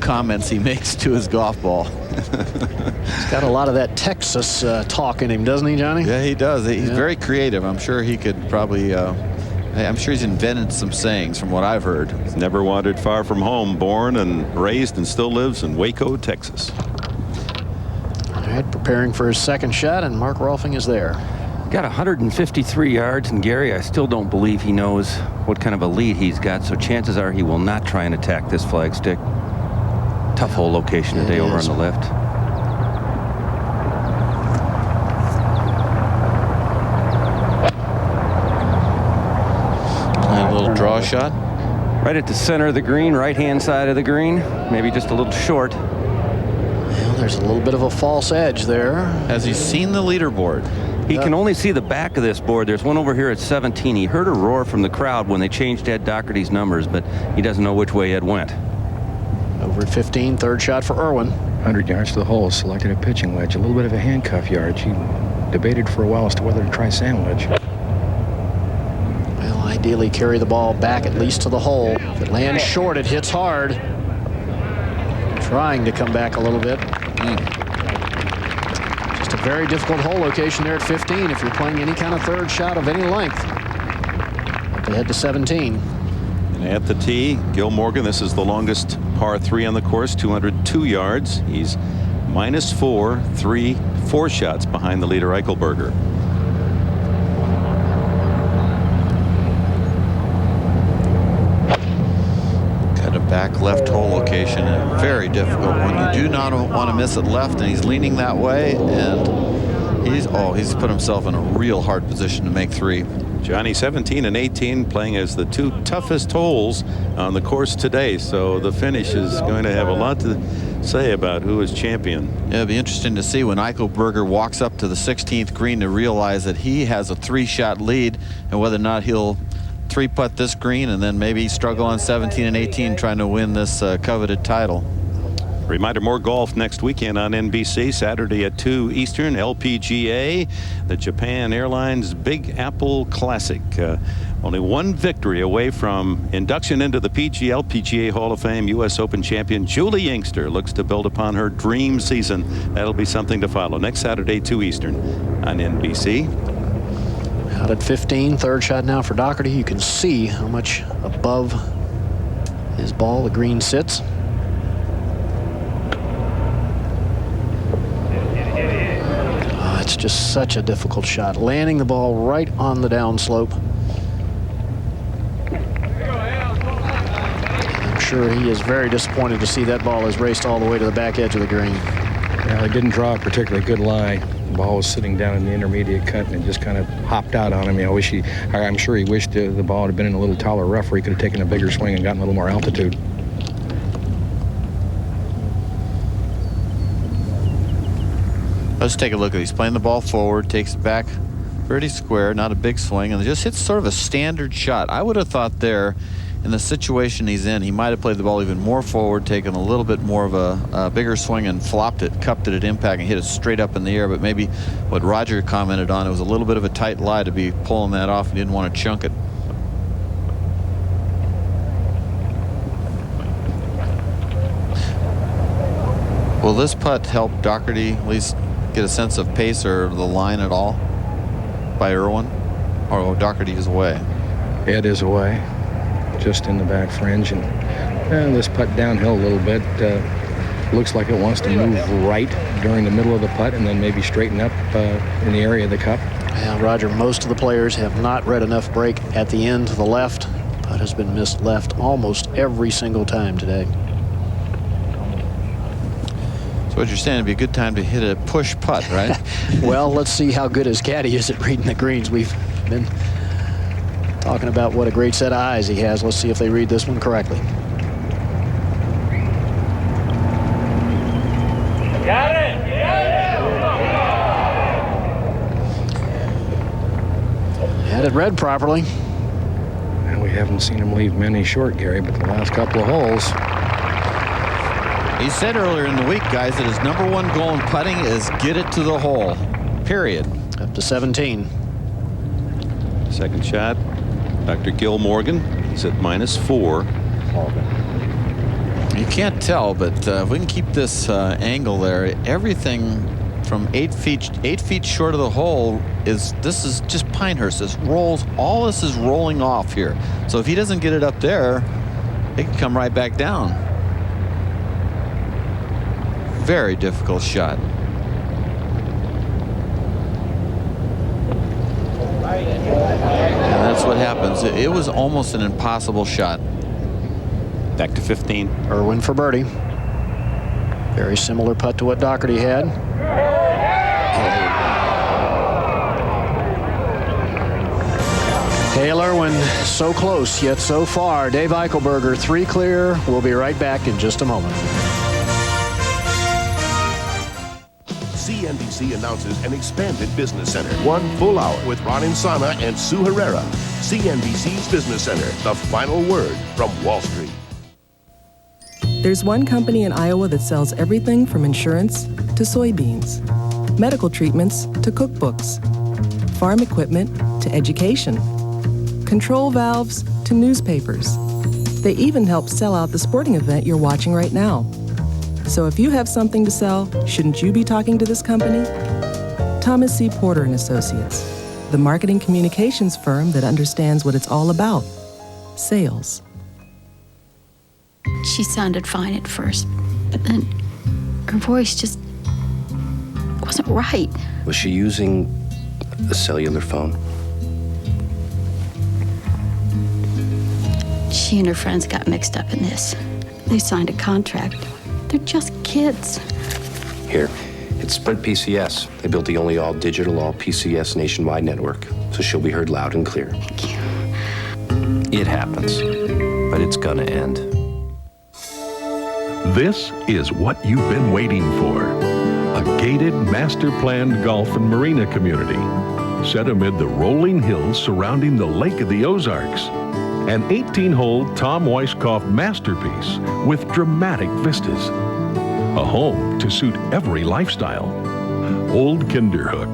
comments he makes to his golf ball. He's got a lot of that Texas talk in him, doesn't he, Johnny? Yeah, he does. He's very creative. I'm sure he could probably I'm sure he's invented some sayings from what I've heard. He's never wandered far from home, born and raised and still lives in Waco, Texas. All right, preparing for his second shot, and Mark Rolfing is there. Got 153 yards, and Gary, I still don't believe he knows what kind of a lead he's got, so chances are he will not try and attack this flagstick. Tough hole location today over on the left. A little draw shot. Right at the center of the green, right-hand side of the green. Maybe just a little short. Well, there's a little bit of a false edge there. Has he seen the leaderboard? He can only see the back of this board. There's one over here at 17. He heard a roar from the crowd when they changed Ed Dougherty's numbers, but he doesn't know which way Ed went. Over at 15, third shot for Irwin. 100 yards to the hole, selected a pitching wedge, a little bit of a handcuff yard. He debated for a while as to whether to try sandwich. Well, ideally carry the ball back at least to the hole. If it lands short, it hits hard. Trying to come back a little bit. Just a very difficult hole location there at 15 if you're playing any kind of third shot of any length. Up ahead to 17. And at the tee, Gil Morgan, this is the longest par 3 on the course, 202 yards. He's -4, 4 shots behind the leader, Eichelberger. Got a back left hole location, and a very difficult one. You do not want to miss it left, and he's leaning that way, and he's put himself in a real hard position to make 3. Johnny, 17 and 18, playing as the 2 toughest holes on the course today. So the finish is going to have a lot to say about who is champion. Yeah, it'll be interesting to see when Eichelberger walks up to the 16th green to realize that he has a 3-shot lead, and whether or not he'll 3-putt this green and then maybe struggle on 17 and 18 trying to win this coveted title. Reminder, more golf next weekend on NBC. Saturday at 2 Eastern, LPGA, the Japan Airlines Big Apple Classic. Only one victory away from induction into the LPGA Hall of Fame. U.S. Open champion Julie Inkster looks to build upon her dream season. That'll be something to follow. Next Saturday, 2 Eastern on NBC. Out at 15, third shot now for Dougherty. You can see how much above his ball the green sits. It's just such a difficult shot. Landing the ball right on the downslope. I'm sure he is very disappointed to see that ball has raced all the way to the back edge of the green. Well, he didn't draw a particularly good lie. The ball was sitting down in the intermediate cut, and it just kind of hopped out on him. I'm sure he wished the ball had been in a little taller rough where he could have taken a bigger swing and gotten a little more altitude. Let's take a look at it. He's playing the ball forward, takes it back pretty square, not a big swing, and just hits sort of a standard shot. I would have thought there, in the situation he's in, he might have played the ball even more forward, taken a little bit more of a bigger swing and flopped it, cupped it at impact and hit it straight up in the air. But maybe what Roger commented on, it was a little bit of a tight lie to be pulling that off and didn't want to chunk it. Will this putt help Dougherty at least get a sense of pace or the line at all by Irwin? Or Dougherty is away? Ed is away, just in the back fringe, and this putt downhill a little bit. Looks like it wants to move right during the middle of the putt and then maybe straighten up in the area of the cup. Yeah, Roger, most of the players have not read enough break at the end to the left. Putt has been missed left almost every single time today. So what you're saying, it'd be a good time to hit a push putt, right? Well, let's see how good his caddy is at reading the greens. We've been talking about what a great set of eyes he has. Let's see if they read this one correctly. Got it! Had it read properly. And we haven't seen him leave many short, Gary, but the last couple of holes. He said earlier in the week, guys, that his #1 goal in putting is get it to the hole, period. Up to 17. Second shot, Dr. Gil Morgan is at -4. You can't tell, but if we can keep this angle there, everything from 8 feet short of the hole this is just Pinehurst. This rolls, all this is rolling off here. So if he doesn't get it up there, it can come right back down. Very difficult shot. And that's what happens. It was almost an impossible shot. Back to 15. Irwin for birdie. Very similar putt to what Dougherty had. Hale Irwin, so close yet so far. Dave Eichelberger, 3 clear. We'll be right back in just a moment. CNBC announces an expanded business center. 1 full hour with Ron Insana and Sue Herrera. CNBC's Business Center, the final word from Wall Street. There's one company in Iowa that sells everything from insurance to soybeans, medical treatments to cookbooks, farm equipment to education, control valves to newspapers. They even help sell out the sporting event you're watching right now. So if you have something to sell, shouldn't you be talking to this company? Thomas C. Porter & Associates, the marketing communications firm that understands what it's all about, sales. She sounded fine at first, but then her voice just wasn't right. Was she using a cellular phone? She and her friends got mixed up in this. They signed a contract. They're just kids. Here, it's Sprint PCS. They built the only all-digital, all-PCS nationwide network, so she'll be heard loud and clear. Thank you. It happens, but it's gonna end. This is what you've been waiting for. A gated, master-planned golf and marina community set amid the rolling hills surrounding the Lake of the Ozarks. An 18-hole Tom Weisskopf masterpiece with dramatic vistas. A home to suit every lifestyle. Old Kinderhook,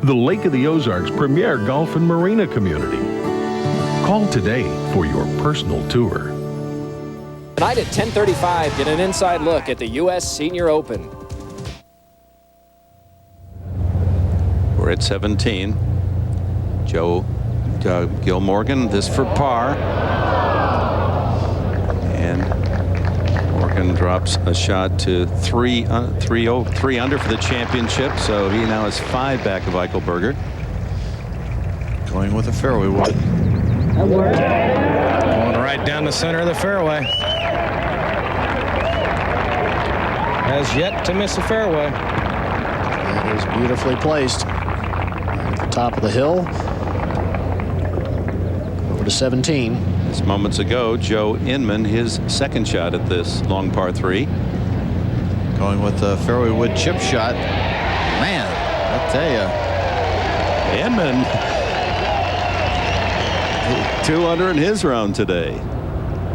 the Lake of the Ozarks' premier golf and marina community. Call today for your personal tour. Tonight at 10:35, get an inside look at the U.S. Senior Open. We're at 17. Gil Morgan, this for par. And Morgan drops a shot to 3 under for the championship. So he now has 5 back of Eichelberger. Going with a fairway wood. Going right down the center of the fairway. Has yet to miss a fairway. It is beautifully placed. Right at the top of the hill. Over to 17. Just moments ago, Joe Inman, his second shot at this long par 3. Going with a fairway wood chip shot. Man, I'll tell you. Inman, 2 under in his round today.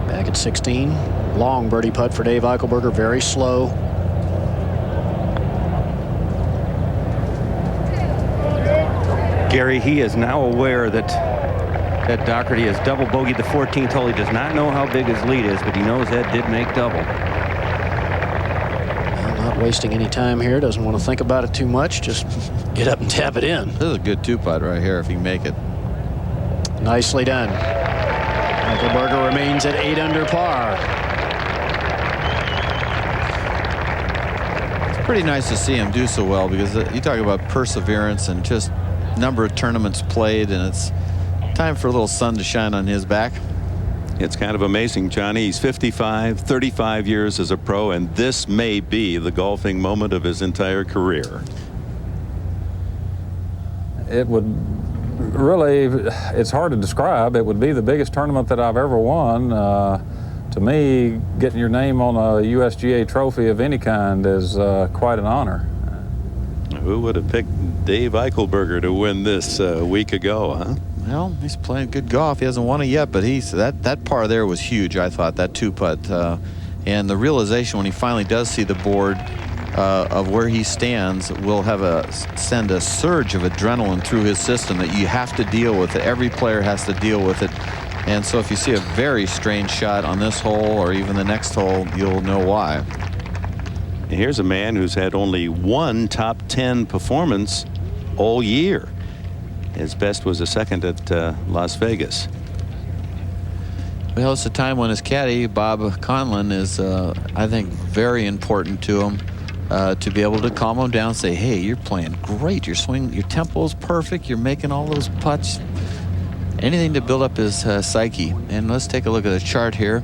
Back at 16. Long birdie putt for Dave Eichelberger. Very slow. Gary, he is now aware that Dougherty has double bogeyed the 14th hole. He does not know how big his lead is, but he knows Ed did make double. Well, not wasting any time here. Doesn't want to think about it too much. Just get up and tap it in. This is a good 2-putt right here if you make it. Nicely done. Eichelberger remains at 8 under par. Pretty nice to see him do so well, because you talk about perseverance and just number of tournaments played, and it's time for a little sun to shine on his back. It's kind of amazing, Johnny. He's 55, 35 years as a pro, and this may be the golfing moment of his entire career. It would really, it's hard to describe. It would be the biggest tournament that I've ever won. To me, getting your name on a USGA trophy of any kind is quite an honor. Who would have picked Dave Eichelberger to win this a week ago, huh? Well, he's playing good golf. He hasn't won it yet, but that par there was huge, I thought, that two-putt. And the realization when he finally does see the board of where he stands will send a surge of adrenaline through his system that you have to deal with it. Every player has to deal with it. And so if you see a very strange shot on this hole or even the next hole, you'll know why. Here's a man who's had only one top 10 performance all year. His best was a second at Las Vegas. Well, it's a time when his caddy, Bob Conlon, is, I think, very important to him to be able to calm him down and say, hey, you're playing great. Your swing, your tempo is perfect. You're making all those putts. Anything to build up his psyche. And let's take a look at the chart here.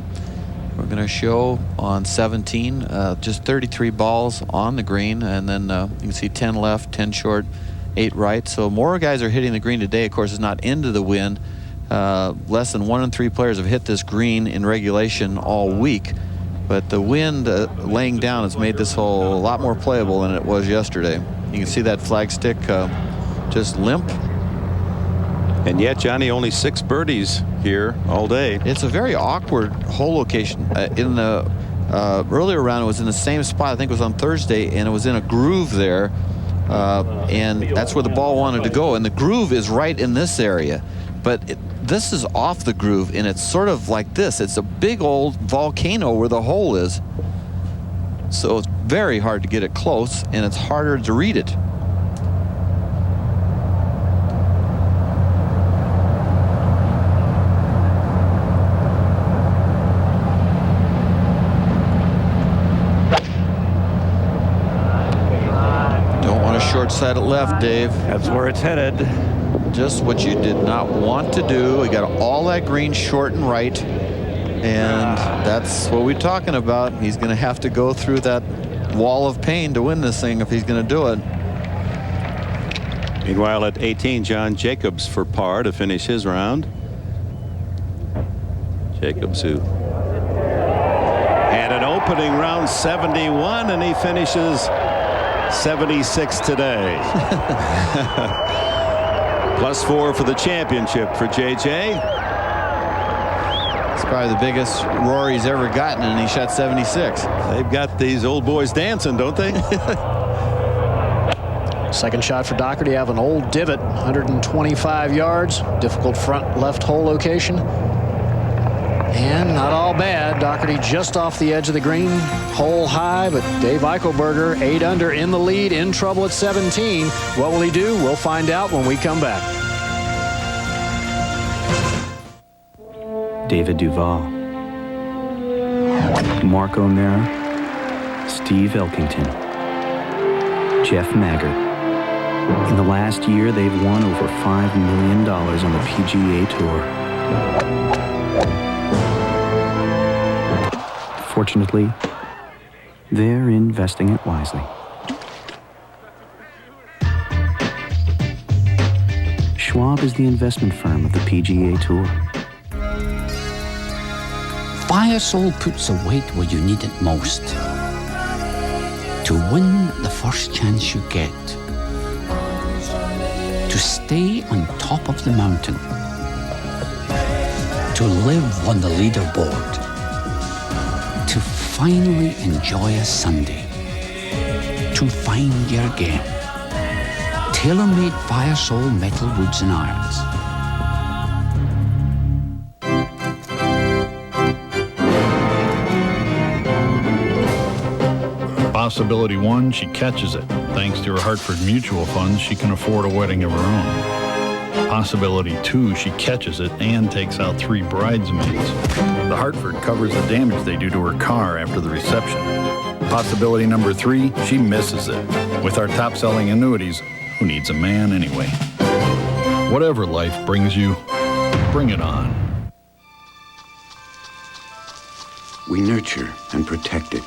We're going to show on 17 just 33 balls on the green, and then you can see 10 left, 10 short, 8 right. So more guys are hitting the green today. Of course, it's not into the wind. Less than 1 in 3 players have hit this green in regulation all week, but the wind laying down has made this hole a lot more playable than it was yesterday. You can see that flag stick just limp. And yet, Johnny, only 6 birdies here all day. It's a very awkward hole location. In the earlier round, it was in the same spot. I think it was on Thursday, and it was in a groove there. And that's where the ball wanted to go. And the groove is right in this area. But this is off the groove, and it's sort of like this. It's a big old volcano where the hole is. So it's very hard to get it close, and it's harder to read it. Short side at left, Dave. That's where it's headed. Just what you did not want to do. We got all that green short and right, and that's what we're talking about. He's going to have to go through that wall of pain to win this thing if he's going to do it. Meanwhile, at 18, John Jacobs for par to finish his round. Jacobs, who had an opening round 71, and he finishes 76 today. +4 for the championship for JJ. It's probably the biggest Rory's ever gotten, and he shot 76. They've got these old boys dancing, don't they? Second shot for Dougherty. Have an old divot, 125 yards. Difficult front left hole location. And not all bad. Dougherty just off the edge of the green, hole high, but Dave Eichelberger 8 under in the lead, in trouble at 17. What will he do? We'll find out when we come back. David Duval, Mark O'Meara, Steve Elkington, Jeff Maggart. In the last year, they've won over $5 million on the PGA Tour. Fortunately, they're investing it wisely. Schwab is the investment firm of the PGA Tour. Firesol puts a weight where you need it most. To win the first chance you get. To stay on top of the mountain. To live on the leaderboard. To finally enjoy a Sunday. To find your game. Tailor-made Firesol metal woods and irons. Possibility 1, she catches it. Thanks to her Hartford Mutual Funds, she can afford a wedding of her own. Possibility 2, she catches it and takes out 3 bridesmaids. The Hartford covers the damage they do to her car after the reception. Possibility number 3, she misses it. With our top-selling annuities, who needs a man anyway? Whatever life brings you, bring it on. We nurture and protect it.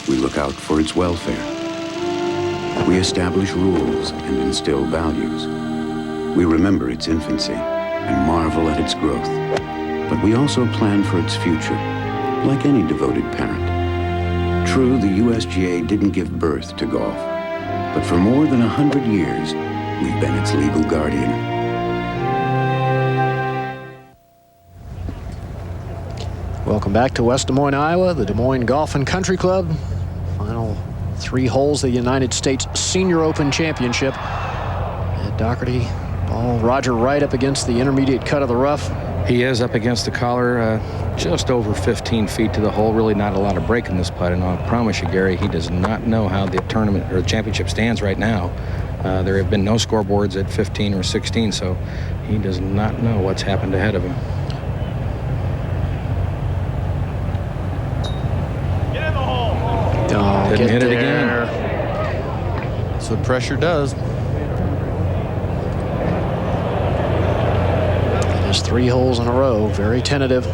We look out for its welfare. We establish rules and instill values. We remember its infancy and marvel at its growth. But we also plan for its future, like any devoted parent. True, the USGA didn't give birth to golf, but for more than 100 years, we've been its legal guardian. Welcome back to West Des Moines, Iowa, the Des Moines Golf and Country Club. Final 3 holes of the United States Senior Open Championship. Ed Dougherty, ball Roger right up against the intermediate cut of the rough. He is up against the collar, just over 15 feet to the hole. Really not a lot of break in this putt, and I'll promise you, Gary, he does not know how the tournament or the championship stands right now. There have been no scoreboards at 15 or 16, so he does not know what's happened ahead of him. Didn't hit it again. That's what pressure does. There's 3 holes in a row. Very tentative.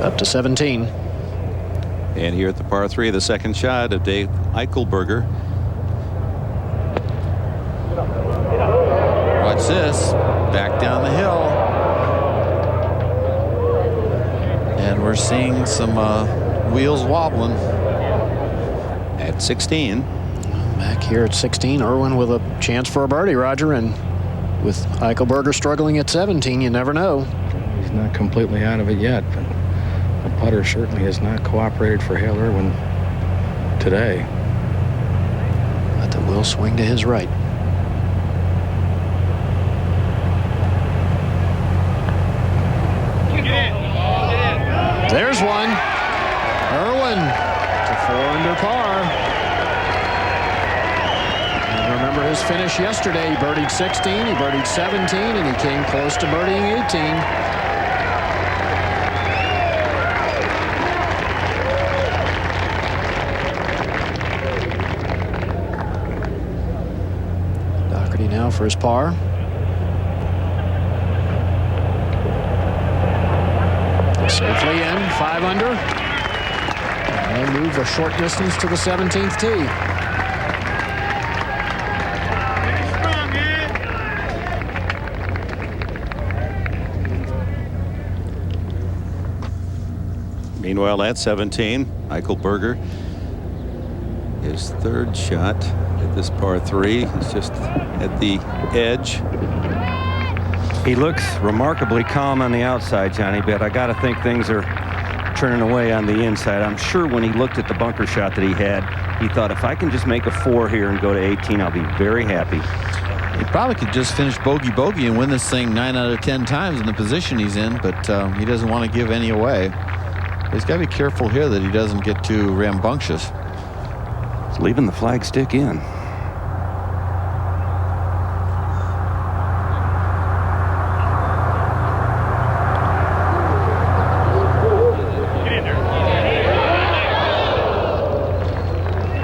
Up to 17. And here at the par 3, the second shot of Dave Eichelberger. Watch this. Back down the hill. And we're seeing some wheels wobbling. At 16. Back here at 16, Irwin with a chance for a birdie, Roger, and with Eichelberger struggling at 17, you never know. He's not completely out of it yet, but the putter certainly has not cooperated for Hale Irwin today. Let the wheel swing to his right. There's one. Irwin to 4 under par. And remember his finish yesterday. He birdied 16, he birdied 17, and he came close to birdieing 18. Dougherty now for his par. Safely in, 5 under. And move a short distance to the 17th tee. Meanwhile, at 17, Eichelberger, his 3rd shot at this par 3. He's just at the edge. He looks remarkably calm on the outside, Johnny, but I got to think things are turning away on the inside. I'm sure when he looked at the bunker shot that he had, he thought, if I can just make a 4 here and go to 18, I'll be very happy. He probably could just finish bogey and win this thing 9 out of 10 times in the position he's in, but he doesn't want to give any away. He's got to be careful here that he doesn't get too rambunctious. He's leaving the flag stick in.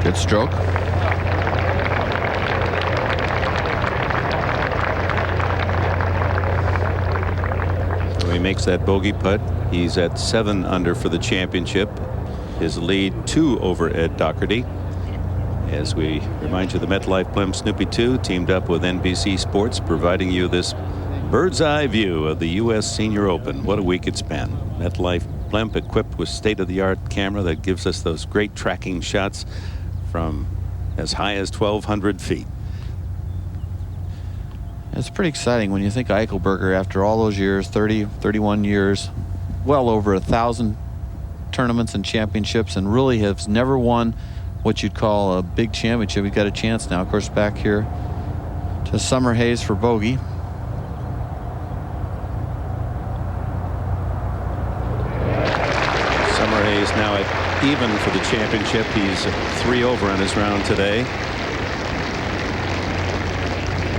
Good stroke. So he makes that bogey putt. He's at 7 under for the championship. His lead 2 over Ed Dougherty. As we remind you, the MetLife Blimp Snoopy 2 teamed up with NBC Sports, providing you this bird's eye view of the U.S. Senior Open. What a week it's been. MetLife Blimp equipped with state-of-the-art camera that gives us those great tracking shots from as high as 1,200 feet. It's pretty exciting when you think Eichelberger, after all those years, 31 years, well over 1,000 tournaments and championships, and really has never won what you'd call a big championship. He's got a chance now. Of course, back here to Summerhays for bogey. Summerhays now at even for the championship. He's 3 over on his round today.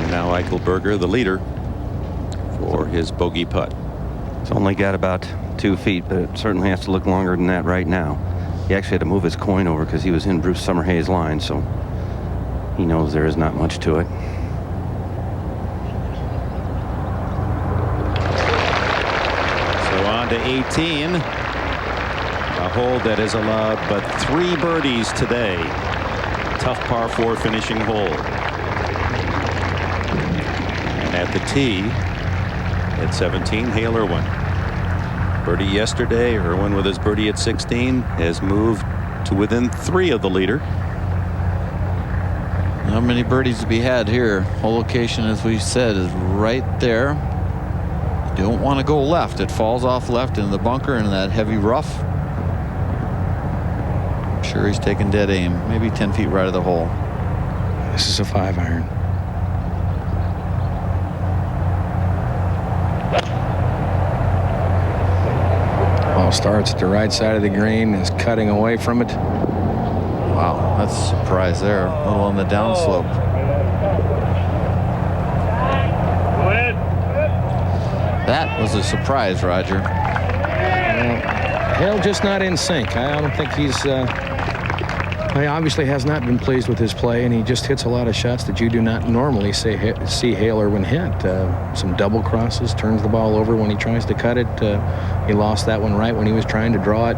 And now Eichelberger, the leader, for his bogey putt. It's only got about 2 feet, but it certainly has to look longer than that right now. He actually had to move his coin over because he was in Bruce Summerhays' line, so he knows there is not much to it. So on to 18. A hole that has allowed but 3 birdies today. Tough par 4 finishing hole. And at the tee at 17, Hale Irwin. Birdie yesterday. Irwin with his birdie at 16 has moved to within 3 of the leader. How many birdies to be had here? Whole location, as we said, is right there. You don't want to go left. It falls off left in the bunker in that heavy rough. I'm sure he's taking dead aim. Maybe 10 feet right of the hole. This is a 5-iron. Ball starts at the right side of the green, is cutting away from it. Wow, that's a surprise there. A little on the downslope. That was a surprise, Roger. Hale just not in sync. I don't think he's. He obviously has not been pleased with his play, and he just hits a lot of shots that you do not normally see Hale Irwin hit. Some double crosses, turns the ball over when he tries to cut it. He lost that one right when he was trying to draw it.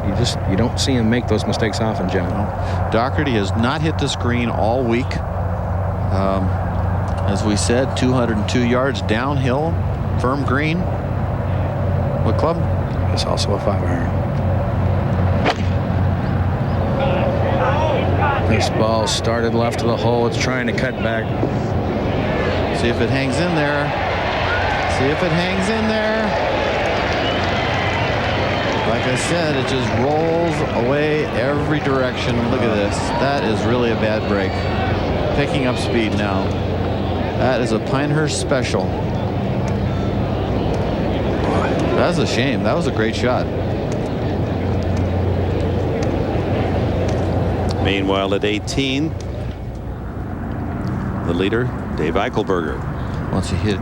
You don't see him make those mistakes often, John. Dougherty has not hit this green all week. As we said, 202 yards downhill, firm green. What club? It's also a 5-iron. This ball started left of the hole. It's trying to cut back. See if it hangs in there. See if it hangs in there. Like I said, it just rolls away every direction. Look at this. That is really a bad break. Picking up speed now. That is a Pinehurst special. That's a shame. That was a great shot. Meanwhile, at 18, the leader, Dave Eichelberger. Wants to hit it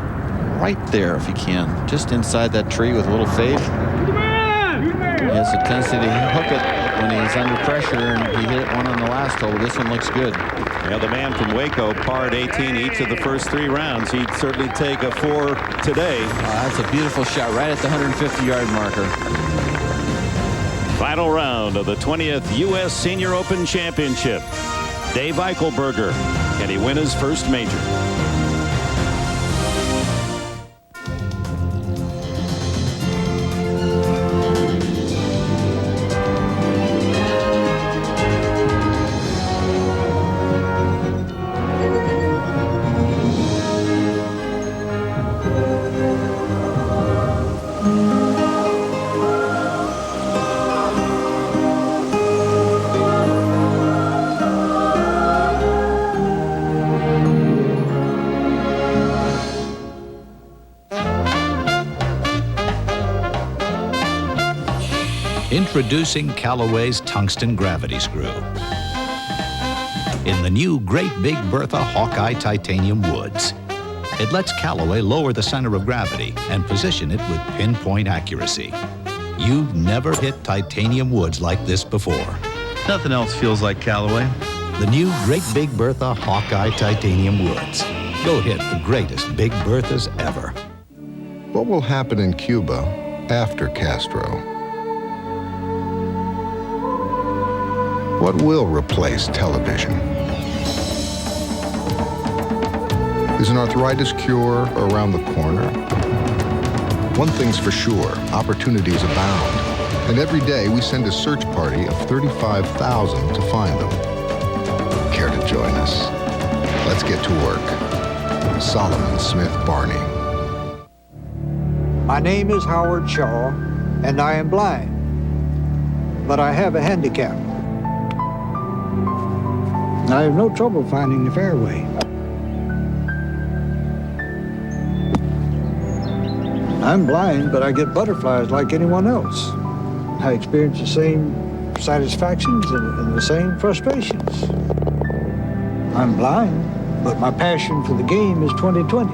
right there if he can. Just inside that tree with a little fade. He has a tendency to hook it when he's under pressure, and he hit one on the last hole. This one looks good. Yeah, the man from Waco parred 18 each of the first 3 rounds. He'd certainly take a 4 today. That's a beautiful shot right at the 150-yard marker. Final round of the 20th U.S. Senior Open Championship. Dave Eichelberger. Can he win his first major? Introducing Callaway's tungsten gravity screw. In the new Great Big Bertha Hawkeye titanium woods. It lets Callaway lower the center of gravity and position it with pinpoint accuracy. You've never hit titanium woods like this before. Nothing else feels like Callaway. The new Great Big Bertha Hawkeye titanium woods. Go hit the greatest Big Berthas ever. What will happen in Cuba after Castro? What will replace television? Is an arthritis cure around the corner? One thing's for sure, opportunities abound. And every day we send a search party of 35,000 to find them. Care to join us? Let's get to work. Solomon Smith Barney. My name is Howard Shaw, and I am blind, but I have a handicap. I have no trouble finding the fairway. I'm blind, but I get butterflies like anyone else. I experience the same satisfactions and the same frustrations. I'm blind, but my passion for the game is 2020.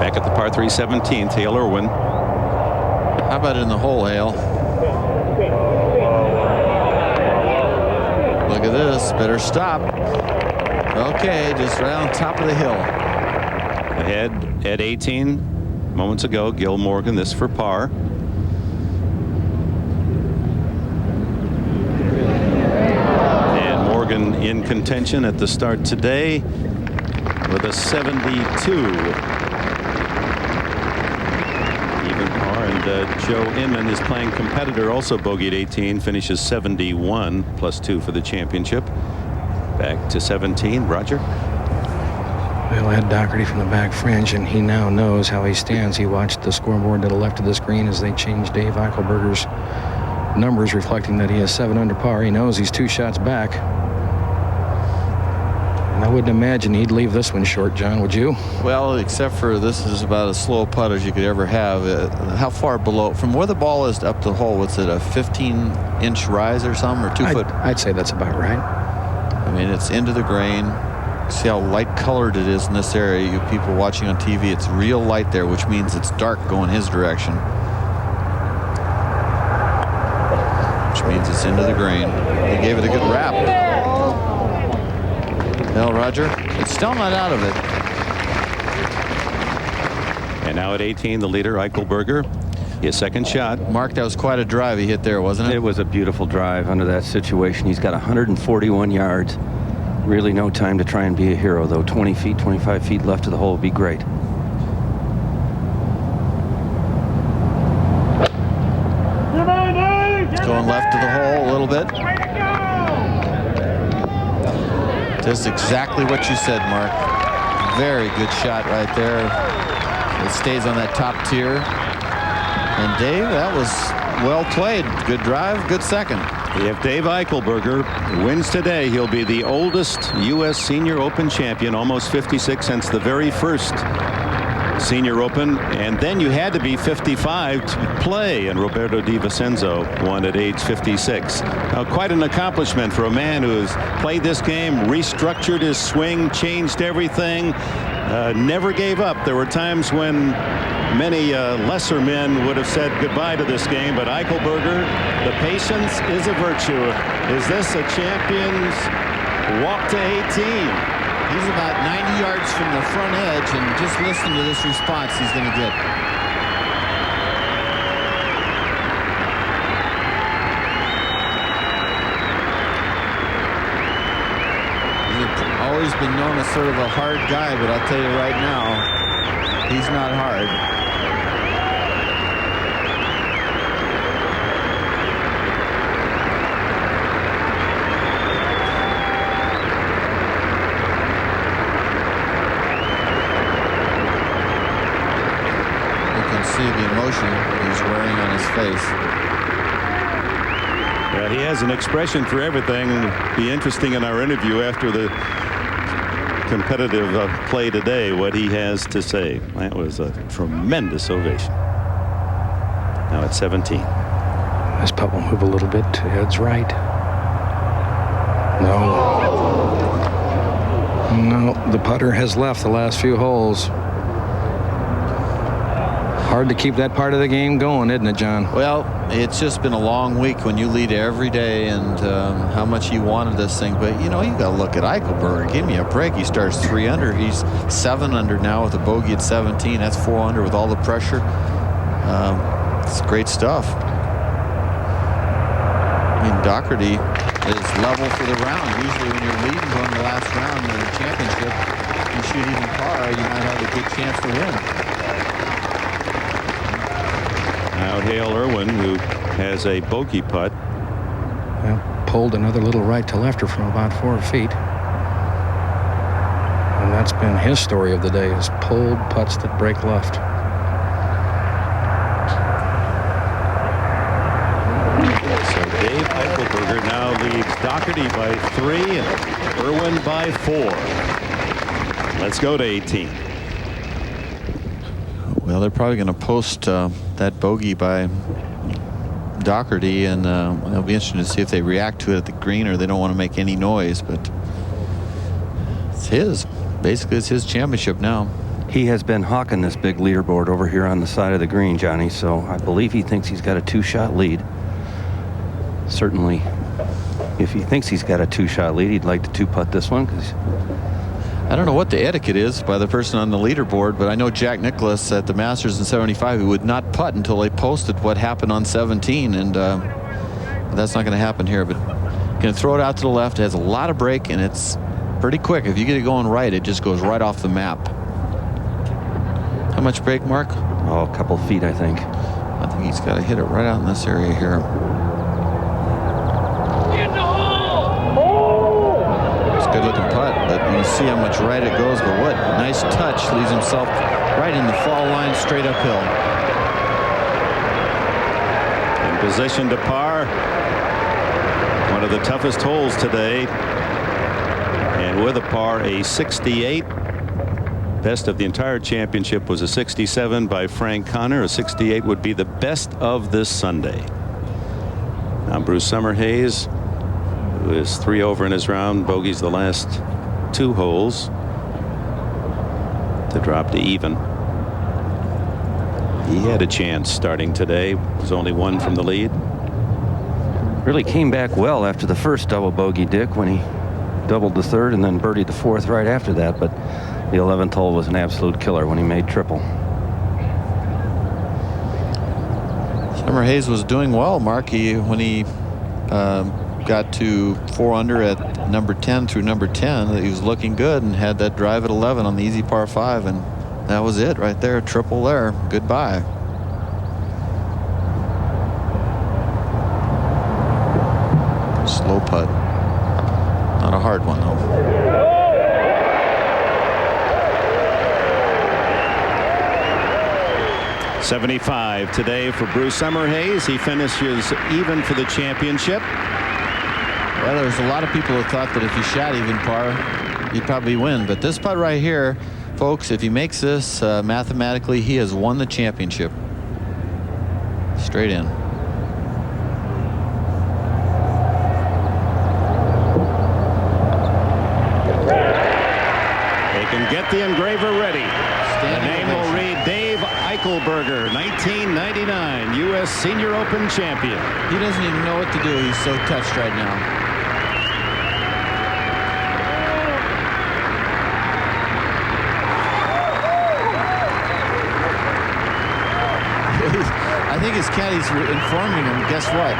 Back at the par 3 17th, Hale Irwin. How about in the hole, Hale? Look at this. Better stop. Okay, just right on top of the hill. Ahead at 18 moments ago, Gil Morgan, this for par. And Morgan in contention at the start today with a 72. And Joe Inman, his playing competitor, also bogeyed 18, finishes 71 +2 for the championship. Back to 17, Roger. They'll add Dougherty from the back fringe, and he now knows how he stands. He watched the scoreboard to the left of the screen as they changed Dave Eichelberger's numbers, reflecting that he has 7 under par. He knows he's 2 shots back. I wouldn't imagine he'd leave this one short, John, would you? Well, except for this is about as slow a putt as you could ever have. How far below, from where the ball is up the hole, what's it, a 15-inch rise or something, or 2 foot? I'd say that's about right. I mean, it's into the grain. See how light colored it is in this area. You people watching on TV, it's real light there, which means it's dark going his direction. Which means it's into the grain. He gave it a good wrap. Well, Roger, it's still not out of it. And now at 18, the leader, Eichelberger, his second shot. Mark, that was quite a drive he hit there, wasn't it? It was a beautiful drive under that situation. He's got 141 yards. Really no time to try and be a hero, though. 20 feet, 25 feet left of the hole would be great. It's going left of the hole a little bit. Just exactly what you said, Mark. Very good shot right there. It stays on that top tier. And Dave, that was well played. Good drive, good second. If Dave Eichelberger wins today, he'll be the oldest U.S. Senior Open champion, almost 56 since the very first Senior Open. And then you had to be 55 to play, and Roberto Di Vincenzo won at age 56. Now, quite an accomplishment for a man who has played this game, restructured his swing, changed everything, never gave up. There were times when many lesser men would have said goodbye to this game, but Eichelberger, the patience is a virtue. Is this a champion's walk to 18? He's about 90 yards from the front edge, and just listen to this response he's going to get. He's always been known as sort of a hard guy, but I'll tell you right now, he's not hard. See the emotion he's wearing on his face. Yeah, he has an expression for everything. Be interesting in our interview after the competitive play today, what he has to say. That was a tremendous ovation. Now at 17. This putt will move a little bit to Ed's right. No, the putter has left the last few holes. Hard to keep that part of the game going, isn't it, John? Well, it's just been a long week when you lead every day, and how much you wanted this thing. But, you know, you got to look at Eichelberger. Give me a break. He starts 3 under. He's 7 under now with a bogey at 17. That's 4 under with all the pressure. It's great stuff. I mean, Dougherty is level for the round. Usually when you're leading going the last round in the championship, you shoot even par, you might have a good chance to win. Now Hale Irwin, who has a bogey putt. Well, pulled another little right to lefter from about 4 feet. And that's been his story of the day, is pulled putts that break left. So Dave Eichelberger now leads Dougherty by 3 and Irwin by 4. Let's go to 18. Well, they're probably going to post that bogey by Dougherty, and it'll be interesting to see if they react to it at the green or they don't want to make any noise, but it's his. Basically, it's his championship now. He has been hawking this big leaderboard over here on the side of the green, Johnny, so I believe he thinks he's got a 2-shot lead. Certainly, if he thinks he's got a 2-shot lead, he'd like to 2-putt this one, because I don't know what the etiquette is by the person on the leaderboard, but I know Jack Nicklaus at the Masters in 75, he would not putt until they posted what happened on 17, and that's not going to happen here. But going to throw it out to the left. It has a lot of break, and it's pretty quick. If you get it going right, it just goes right off the map. How much break, Mark? Oh, a couple feet, I think. I think he's got to hit it right out in this area here. It's a good-looking putt, but you see how much right it goes. But what nice touch, leaves himself right in the fall line, straight uphill. In position to par. One of the toughest holes today. And with a par, a 68. Best of the entire championship was a 67 by Frank Connor. A 68 would be the best of this Sunday. Now Bruce Summerhays, who is 3 over in his round, bogeys the last 2 holes to drop to even. He had a chance starting today. Was only 1 from the lead. Really came back well after the first double bogey, Dick, when he doubled the third and then birdied the fourth right after that. But the 11th hole was an absolute killer when he made triple. Summerhays was doing well, Mark. When he got to 4 under at number 10 through number 10, he was looking good and had that drive at 11 on the easy par 5, and that was it right there. Triple there. Goodbye. Slow putt. Not a hard one, though. 75 today for Bruce Summerhays. He finishes even for the championship. Well, there's a lot of people who thought that if he shot even par, he'd probably win. But this putt right here, folks, if he makes this mathematically, he has won the championship. Straight in. They can get the engraver ready. The name will read Dave Eichelberger, 1999 U.S. Senior Open champion. He doesn't even know what to do. He's so touched right now. I think his caddy's informing him, guess what?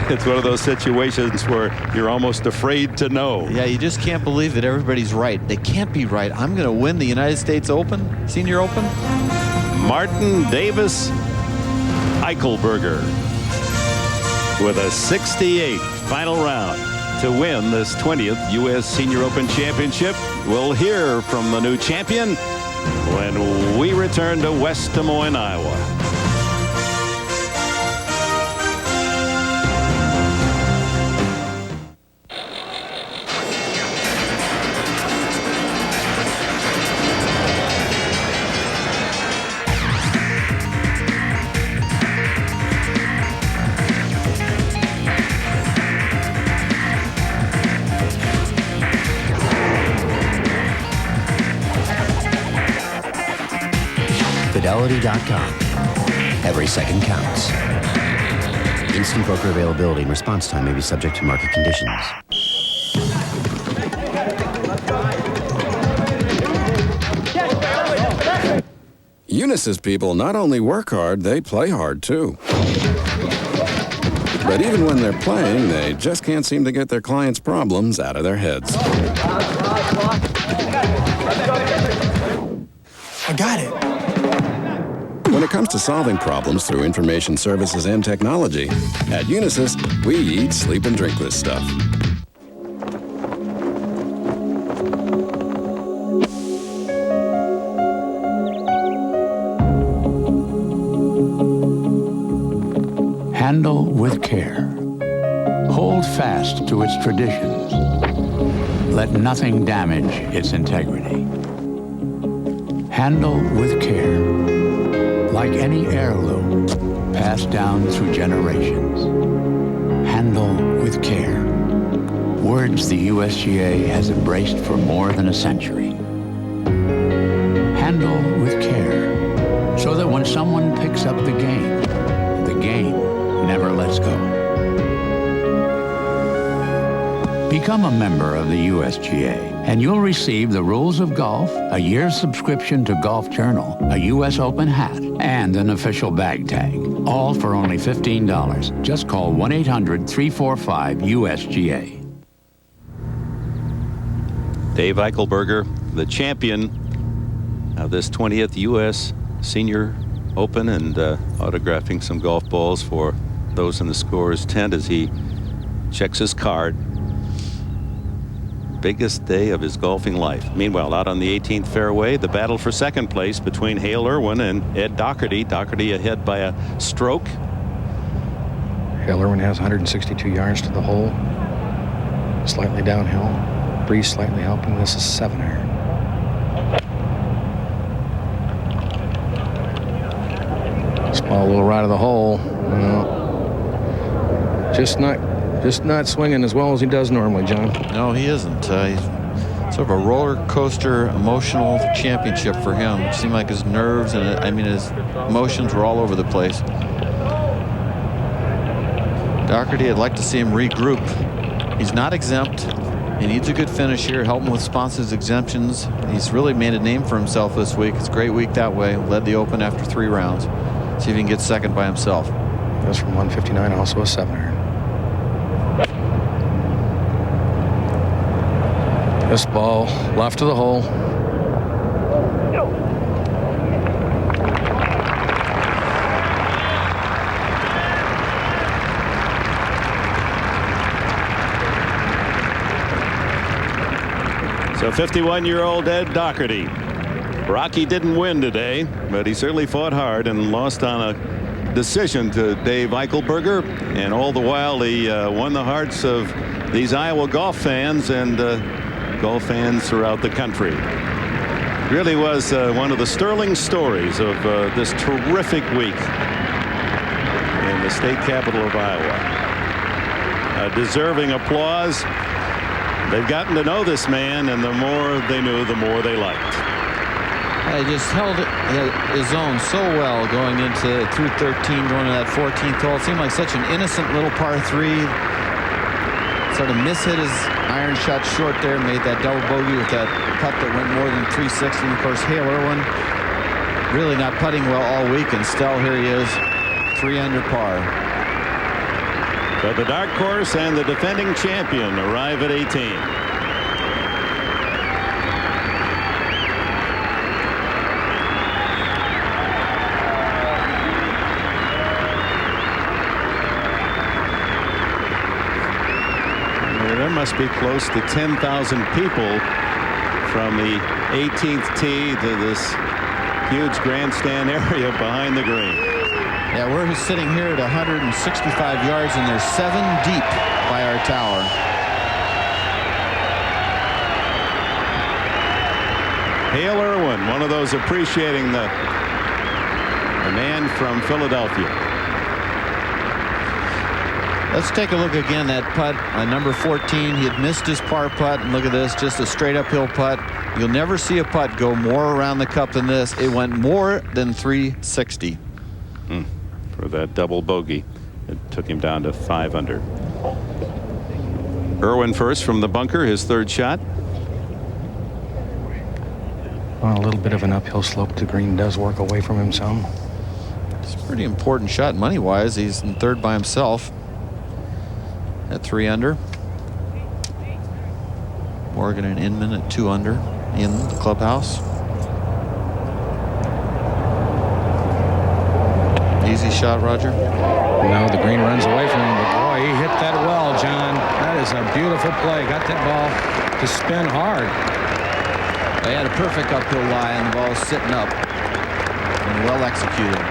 It's one of those situations where you're almost afraid to know. Yeah, you just can't believe that everybody's right. They can't be right. I'm going to win the United States Open, Senior Open. Martin Davis Eichelberger with a 68 final round to win this 20th U.S. Senior Open Championship. We'll hear from the new champion when we return to West Des Moines, Iowa. Fidelity.com. Every second counts. Instant broker availability and response time may be subject to market conditions. Unisys people not only work hard, they play hard too. But even when they're playing, they just can't seem to get their clients' problems out of their heads. I got it. When it comes to solving problems through information services and technology, at Unisys, we eat, sleep, and drink this stuff. Handle with care. Hold fast to its traditions. Let nothing damage its integrity. Handle with care, like any heirloom passed down through generations. Handle with care. Words the USGA has embraced for more than a century. Handle with care, so that when someone picks up the game never lets go. Become a member of the USGA, and you'll receive the rules of golf, a year's subscription to Golf Journal, a U.S. Open hat, and an official bag tag. All for only $15. Just call 1-800-345-USGA. Dave Eichelberger, the champion of this 20th U.S. Senior Open, and autographing some golf balls for those in the scorer's tent as he checks his card. Biggest day of his golfing life. Meanwhile, out on the 18th fairway, the battle for second place between Hale Irwin and Ed Dougherty. Dougherty ahead by a stroke. Hale Irwin has 162 yards to the hole. Slightly downhill. Breeze slightly helping. This is 7-iron. This ball a little right of the hole. Well, just not swinging as well as he does normally, John. No, he isn't. He's sort of a roller coaster emotional championship for him. It seemed like his nerves and his emotions were all over the place. Dougherty, I'd like to see him regroup. He's not exempt. He needs a good finish here, help him with sponsors exemptions. He's really made a name for himself this week. It's a great week that way. Led the Open after 3 rounds. See if he can get second by himself. Goes from 159, also a 7-iron. This ball left of the hole. So 51-year-old Ed Dougherty. Rocky didn't win today, but he certainly fought hard and lost on a decision to Dave Eichelberger. And all the while, he won the hearts of these Iowa golf fans and golf fans throughout the country. Really was one of the sterling stories of this terrific week in the state capital of Iowa. Deserving applause. They've gotten to know this man, and the more they knew, the more they liked. He just held his own so well going through 13, going to that 14th hole. It seemed like such an innocent little par 3. Sort of mishit his iron shot short there, made that double bogey with that putt that went more than 360. And of course, Hale Irwin really not putting well all week, and still here he is, 3 under par. But the dark horse and the defending champion arrive at 18. There must be close to 10,000 people from the 18th tee to this huge grandstand area behind the green. Yeah, we're sitting here at 165 yards, and they're 7 deep by our tower. Hale Irwin, one of those appreciating the man from Philadelphia. Let's take a look again at putt number 14. He had missed his par putt, and look at this, just a straight uphill putt. You'll never see a putt go more around the cup than this. It went more than 360. For that double bogey. It took him down to 5 under. Irwin first from the bunker, his 3rd shot. Well, a little bit of an uphill slope. The green does work away from him some. It's a pretty important shot money-wise. He's in 3rd by himself at 3 under. Morgan and Inman at 2 under in the clubhouse. Easy shot, Roger. No, the green runs away from him, but boy, he hit that well, John. That is a beautiful play. Got that ball to spin hard. They had a perfect uphill lie, and the ball sitting up and well executed.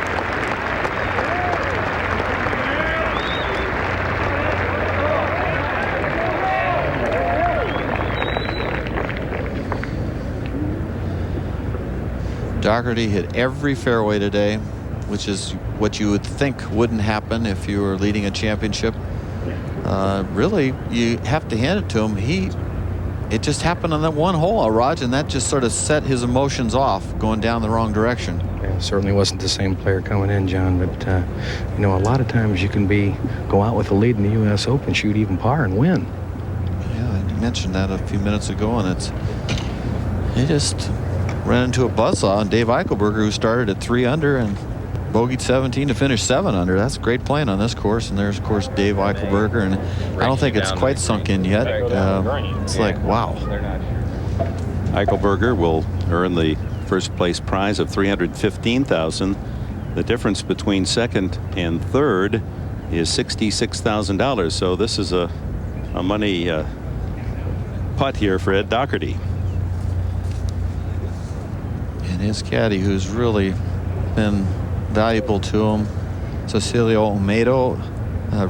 Dougherty hit every fairway today, which is what you would think wouldn't happen if you were leading a championship. Really, you have to hand it to him. It just happened on that one hole, Raj, and that just sort of set his emotions off going down the wrong direction. Yeah, certainly wasn't the same player coming in, John, but you know, a lot of times you can go out with a lead in the U.S. Open, shoot even par and win. Yeah, I mentioned that a few minutes ago, and he just ran into a buzzsaw on Dave Eichelberger, who started at 3 under and bogeyed 17 to finish 7 under. That's great playing on this course. And there's, of course, Dave Eichelberger, and I don't think it's quite sunk in yet. It's like, wow. Eichelberger will earn the first place prize of $315,000. The difference between second and third is $66,000. So this is a money putt here for Ed Dougherty. And his caddy, who's really been valuable to him, Cecilio Omedo,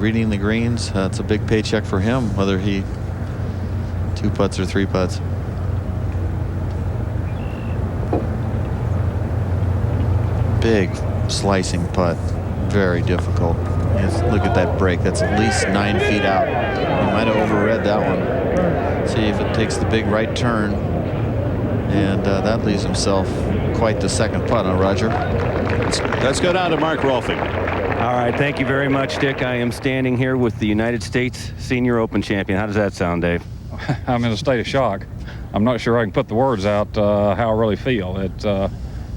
reading the greens. It's a big paycheck for him, whether he 2 putts or 3 putts. Big slicing putt, very difficult. Yes, look at that break. That's at least 9 feet out. He might have overread that one. See if it takes the big right turn, and that leaves himself quite the second putt on Roger. Let's go down to Mark Rolfing. All right, thank you very much, Dick. I am standing here with the United States Senior Open champion. How does that sound, Dave? I'm in a state of shock. I'm not sure I can put the words out how I really feel. It's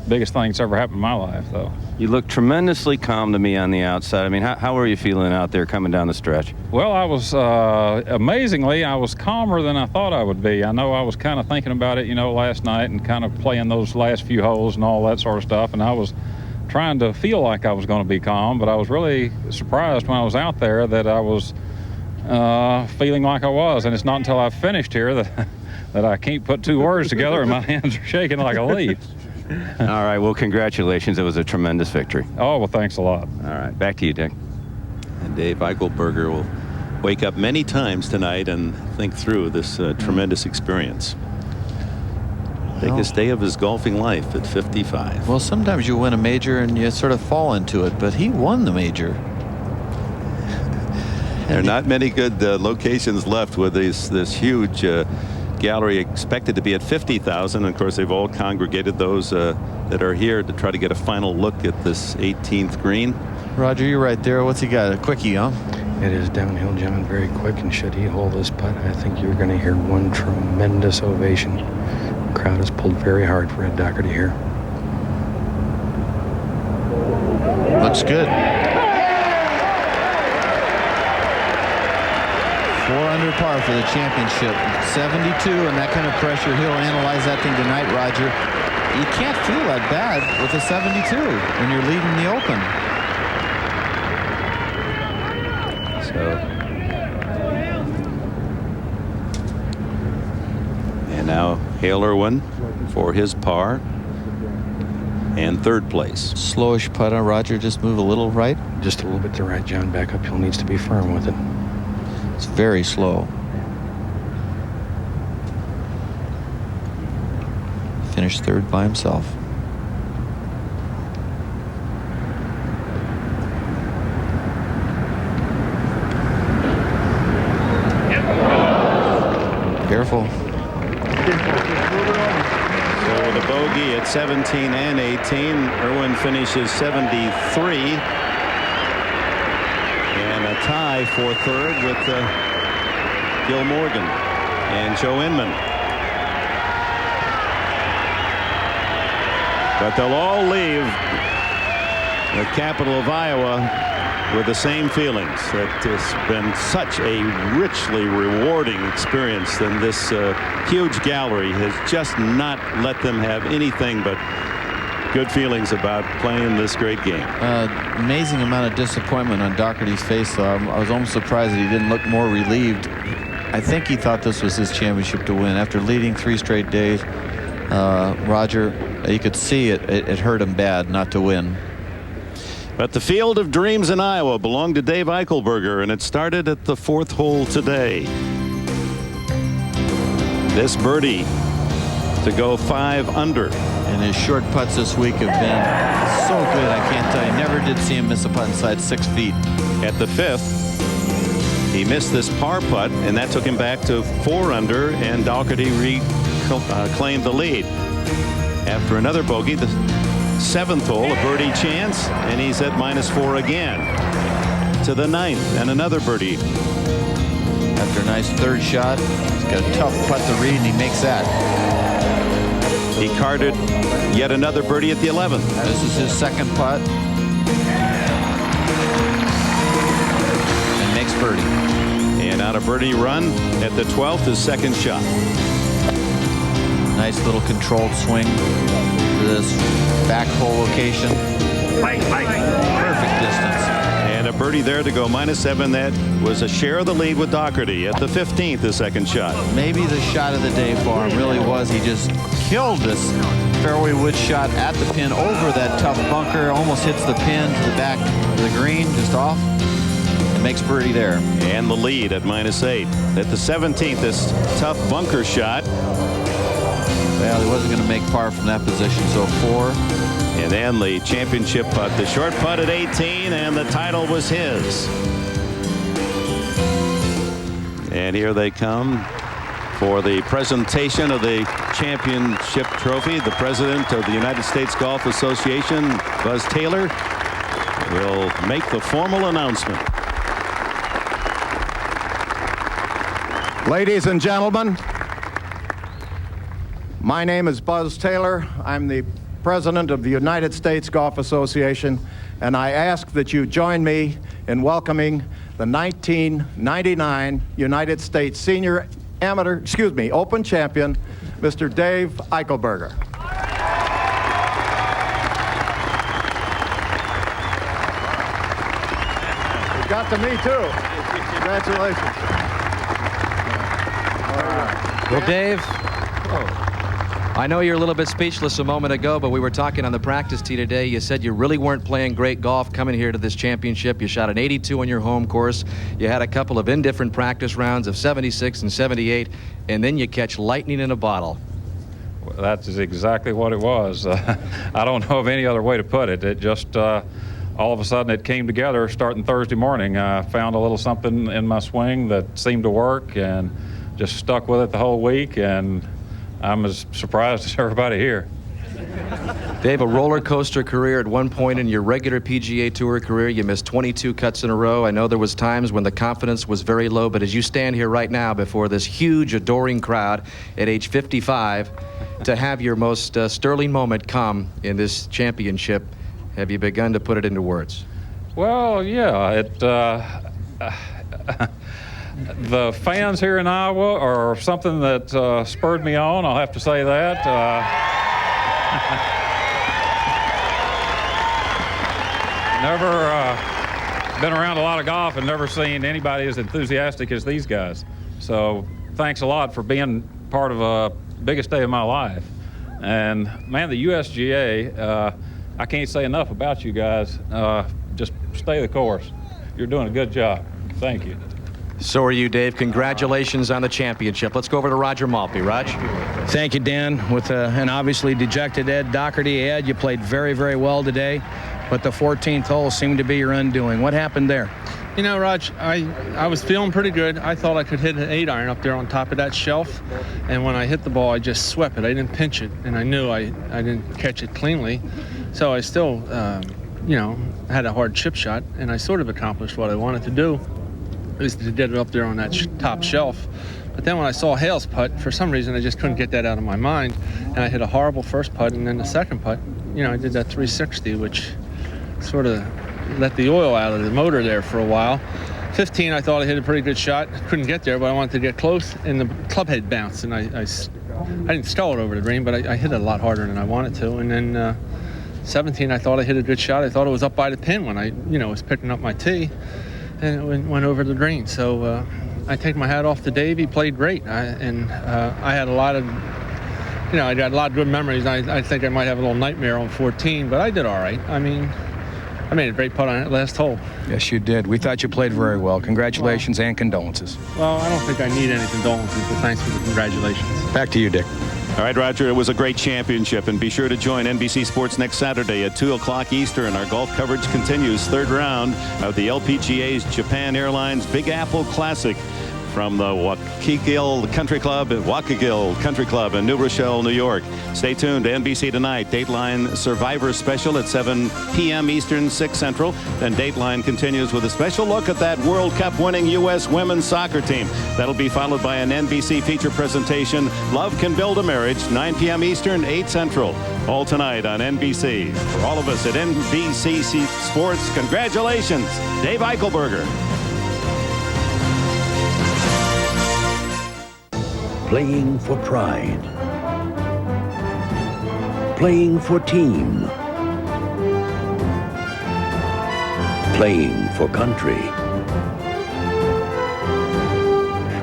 biggest thing that's ever happened in my life, though. You look tremendously calm to me on the outside. I mean, how are you feeling out there coming down the stretch? Well, I was, amazingly, I was calmer than I thought I would be. I know I was kind of thinking about it, you know, last night and kind of playing those last few holes and all that sort of stuff, and I was trying to feel like I was going to be calm, but I was really surprised when I was out there that I was feeling like I was, and it's not until I finished here that I can't put 2 words together and my hands are shaking like a leaf. All right, well, congratulations. It was a tremendous victory. Oh, well, thanks a lot. All right, back to you, Dick. And Dave Eichelberger will wake up many times tonight and think through this tremendous experience. Biggest day of his golfing life at 55. Well, sometimes you win a major and you sort of fall into it, but he won the major. There are not many good locations left with this huge gallery expected to be at 50,000. Of course, they've all congregated those that are here to try to get a final look at this 18th green. Roger, you're right there. What's he got? A quickie, huh? It is downhill, John, very quick, and should he hold this putt, I think you're going to hear one tremendous ovation. The crowd has pulled very hard for Ed Dougherty here. Looks good. 4 under par for the championship. 72, and that kind of pressure. He'll analyze that thing tonight, Roger. You can't feel that bad with a 72 when you're leading the Open. And now Hale Irwin for his par and 3rd place. Slowish putt on Roger. Just move a little right. Just a little bit to right, John. Back uphill needs to be firm with it. It's very slow. Finished 3rd by himself. Careful. So with a bogey at 17 and 18, Irwin finishes 73. And a tie for 3rd with Gil Morgan and Joe Inman. But they'll all leave the capital of Iowa with the same feelings. That it's been such a richly rewarding experience, and this huge gallery has just not let them have anything but good feelings about playing this great game. Amazing amount of disappointment on Dougherty's face, though. I was almost surprised that he didn't look more relieved. I think he thought this was his championship to win. After leading 3 straight days, Roger, you could see it hurt him bad not to win. But the field of dreams in Iowa belonged to Dave Eichelberger, and it started at the 4th hole today. This birdie to go 5 under And his short putts this week have been so good, I can't tell you. Never did see him miss a putt inside 6 feet. At the 5th, he missed this par putt, and that took him back to 4 under, and Dougherty claimed the lead. After another bogey, the 7th hole, a birdie chance, and he's at -4 again. To the 9th, and another birdie. After a nice third shot, he's got a tough putt to read, and he makes that. He carded yet another birdie at the 11th. This is his second putt. And makes birdie. And on a birdie run at the 12th, his second shot. Nice little controlled swing to this back hole location. Perfect distance. And a birdie there to go -7. That was a share of the lead with Dougherty at the 15th, his second shot. Maybe the shot of the day for him really was. He just killed this fairway wood shot at the pin over that tough bunker. Almost hits the pin to the back of the green, just off. And makes birdie there. And the lead at -8. At the 17th, this tough bunker shot. Well, he wasn't going to make par from that position, so 4. And then the championship putt, the short putt at 18, and the title was his. And here they come for the presentation of the championship trophy. The president of the United States Golf Association, Buzz Taylor, will make the formal announcement. Ladies and gentlemen, my name is Buzz Taylor. I'm the President of the United States Golf Association, and I ask that you join me in welcoming the 1999 United States Senior Open Champion, Mr. Dave Eichelberger. It got to me too. Congratulations. All right. Well, Dave, I know you're a little bit speechless a moment ago, but we were talking on the practice tee today. You said you really weren't playing great golf coming here to this championship. You shot an 82 on your home course. You had a couple of indifferent practice rounds of 76 and 78, and then you catch lightning in a bottle. Well, that's exactly what it was. I don't know of any other way to put it. It just, all of a sudden, it came together starting Thursday morning. I found a little something in my swing that seemed to work and just stuck with it the whole week, and I'm as surprised as everybody here. Dave, a roller coaster career. At one point in your regular PGA Tour career, you missed 22 cuts in a row. I know there was times when the confidence was very low, but as you stand here right now before this huge, adoring crowd at age 55, to have your most sterling moment come in this championship, have you begun to put it into words? Well, yeah. The fans here in Iowa are something that spurred me on, I'll have to say that. Never been around a lot of golf and never seen anybody as enthusiastic as these guys. So thanks a lot for being part of the biggest day of my life. And man, the USGA, I can't say enough about you guys. Just stay the course. You're doing a good job. Thank you. So are you, Dave. Congratulations on the championship. Let's go over to Roger Maltby. Raj? Thank you, Dan. With an obviously dejected Ed Dougherty. Ed, you played very, very well today, but the 14th hole seemed to be your undoing. What happened there? You know, Raj, I was feeling pretty good. I thought I could hit an 8-iron up there on top of that shelf, and when I hit the ball, I just swept it. I didn't pinch it, and I knew I didn't catch it cleanly. So I still, had a hard chip shot, and I sort of accomplished what I wanted to do, is to get it up there on that top shelf. But then when I saw Hale's putt, for some reason I just couldn't get that out of my mind, and I hit a horrible first putt, and then the second putt, I did that 360, which sort of let the oil out of the motor there for a while. 15, I thought I hit a pretty good shot. Couldn't get there, but I wanted to get close, and the club head bounced, and I didn't stall it over the green, but I hit it a lot harder than I wanted to. And then 17, I thought I hit a good shot. I thought it was up by the pin when I was picking up my tee, and it went over the green. So I take my hat off to Dave. He played great, I had a lot of, I got a lot of good memories. I think I might have a little nightmare on 14, but I did all right. I mean, I made a great putt on that last hole. Yes, you did. We thought you played very well. Congratulations and condolences. Well, I don't think I need any condolences, but thanks for the congratulations. Back to you, Dick. All right, Roger, it was a great championship, and be sure to join NBC Sports next Saturday at 2 o'clock Eastern. Our golf coverage continues. Third round of the LPGA's Japan Airlines Big Apple Classic from the Waukegan Country Club in New Rochelle, New York. Stay tuned to NBC Tonight. Dateline Survivor Special at 7 p.m. Eastern, 6 Central. Then Dateline continues with a special look at that World Cup winning U.S. women's soccer team. That'll be followed by an NBC feature presentation, Love Can Build a Marriage, 9 p.m. Eastern, 8 Central. All tonight on NBC. For all of us at NBC Sports, congratulations, Dave Eichelberger. Playing for pride. Playing for team. Playing for country.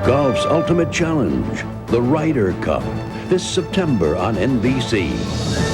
Golf's ultimate challenge, the Ryder Cup, this September on NBC.